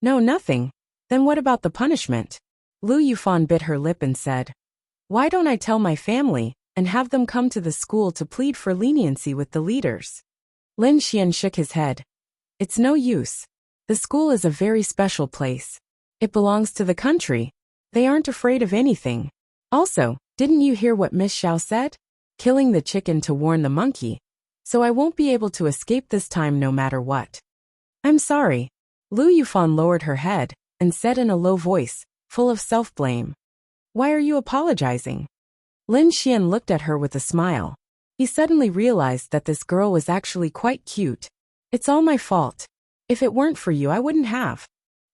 No, nothing. Then what about the punishment? Lu Yufan bit her lip and said. Why don't I tell my family and have them come to the school to plead for leniency with the leaders? Lin Xian shook his head. It's no use. The school is a very special place. It belongs to the country. They aren't afraid of anything. Also, didn't you hear what Miss Xiao said? Killing the chicken to warn the monkey. So I won't be able to escape this time no matter what. I'm sorry. Lu Yufan lowered her head and said in a low voice, full of self-blame. Why are you apologizing? Lin Xian looked at her with a smile. He suddenly realized that this girl was actually quite cute. It's all my fault. If it weren't for you, I wouldn't have.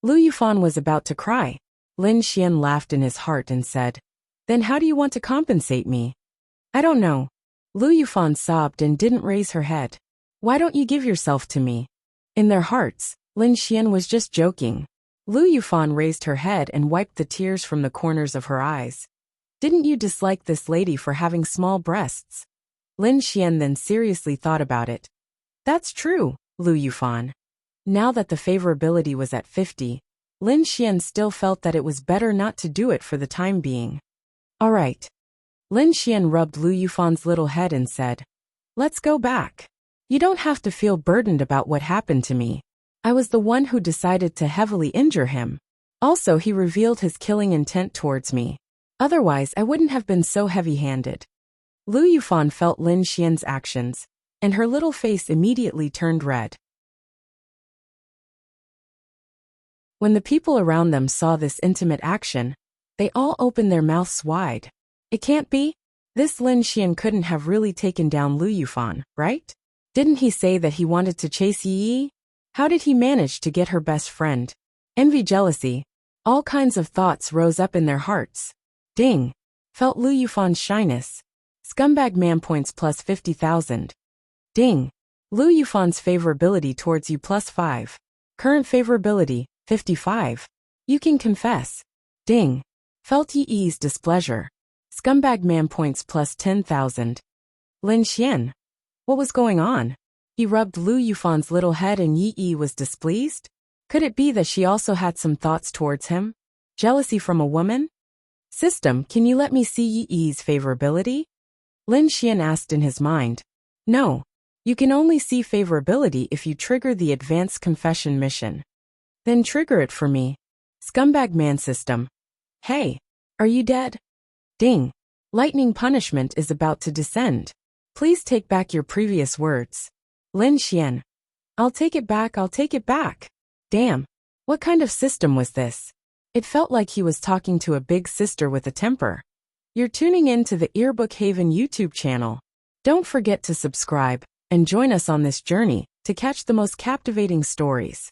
Lu Yufan was about to cry. Lin Xian laughed in his heart and said, Then how do you want to compensate me? I don't know. Lu Yufan sobbed and didn't raise her head. Why don't you give yourself to me? In their hearts, Lin Xian was just joking. Lu Yufan raised her head and wiped the tears from the corners of her eyes. Didn't you dislike this lady for having small breasts? Lin Xian then seriously thought about it. That's true, Lu Yufan. Now that the favorability was at 50, Lin Xian still felt that it was better not to do it for the time being. All right. Lin Xian rubbed Lu Yufan's little head and said, Let's go back. You don't have to feel burdened about what happened to me. I was the one who decided to heavily injure him. Also, he revealed his killing intent towards me. Otherwise, I wouldn't have been so heavy-handed. Lu Yufan felt Lin Xian's actions, and her little face immediately turned red. When the people around them saw this intimate action, they all opened their mouths wide. It can't be? This Lin Xian couldn't have really taken down Lu Yufan, right? Didn't he say that he wanted to chase Yi Yi? How did he manage to get her best friend? Envy, jealousy, all kinds of thoughts rose up in their hearts. Ding! Felt Lu Yufan's shyness. Scumbag man points plus 50,000. Ding! Lu Yufan's favorability towards you plus 5. Current favorability, 55. You can confess. Ding! Felt Yi Yi's displeasure. Scumbag man points plus 10,000. Lin Xian. What was going on? He rubbed Lu Yufan's little head and Yi Yi was displeased? Could it be that she also had some thoughts towards him? Jealousy from a woman? System, can you let me see Yi Yi's favorability? Lin Xian asked in his mind. No. You can only see favorability if you trigger the advanced confession mission. Then trigger it for me. Scumbag man system. Hey. Are you dead? Ding. Lightning punishment is about to descend. Please take back your previous words. Lin Xian. I'll take it back, I'll take it back. Damn. What kind of system was this? It felt like he was talking to a big sister with a temper. You're tuning in to the Earbook Haven YouTube channel. Don't forget to subscribe and join us on this journey to catch the most captivating stories.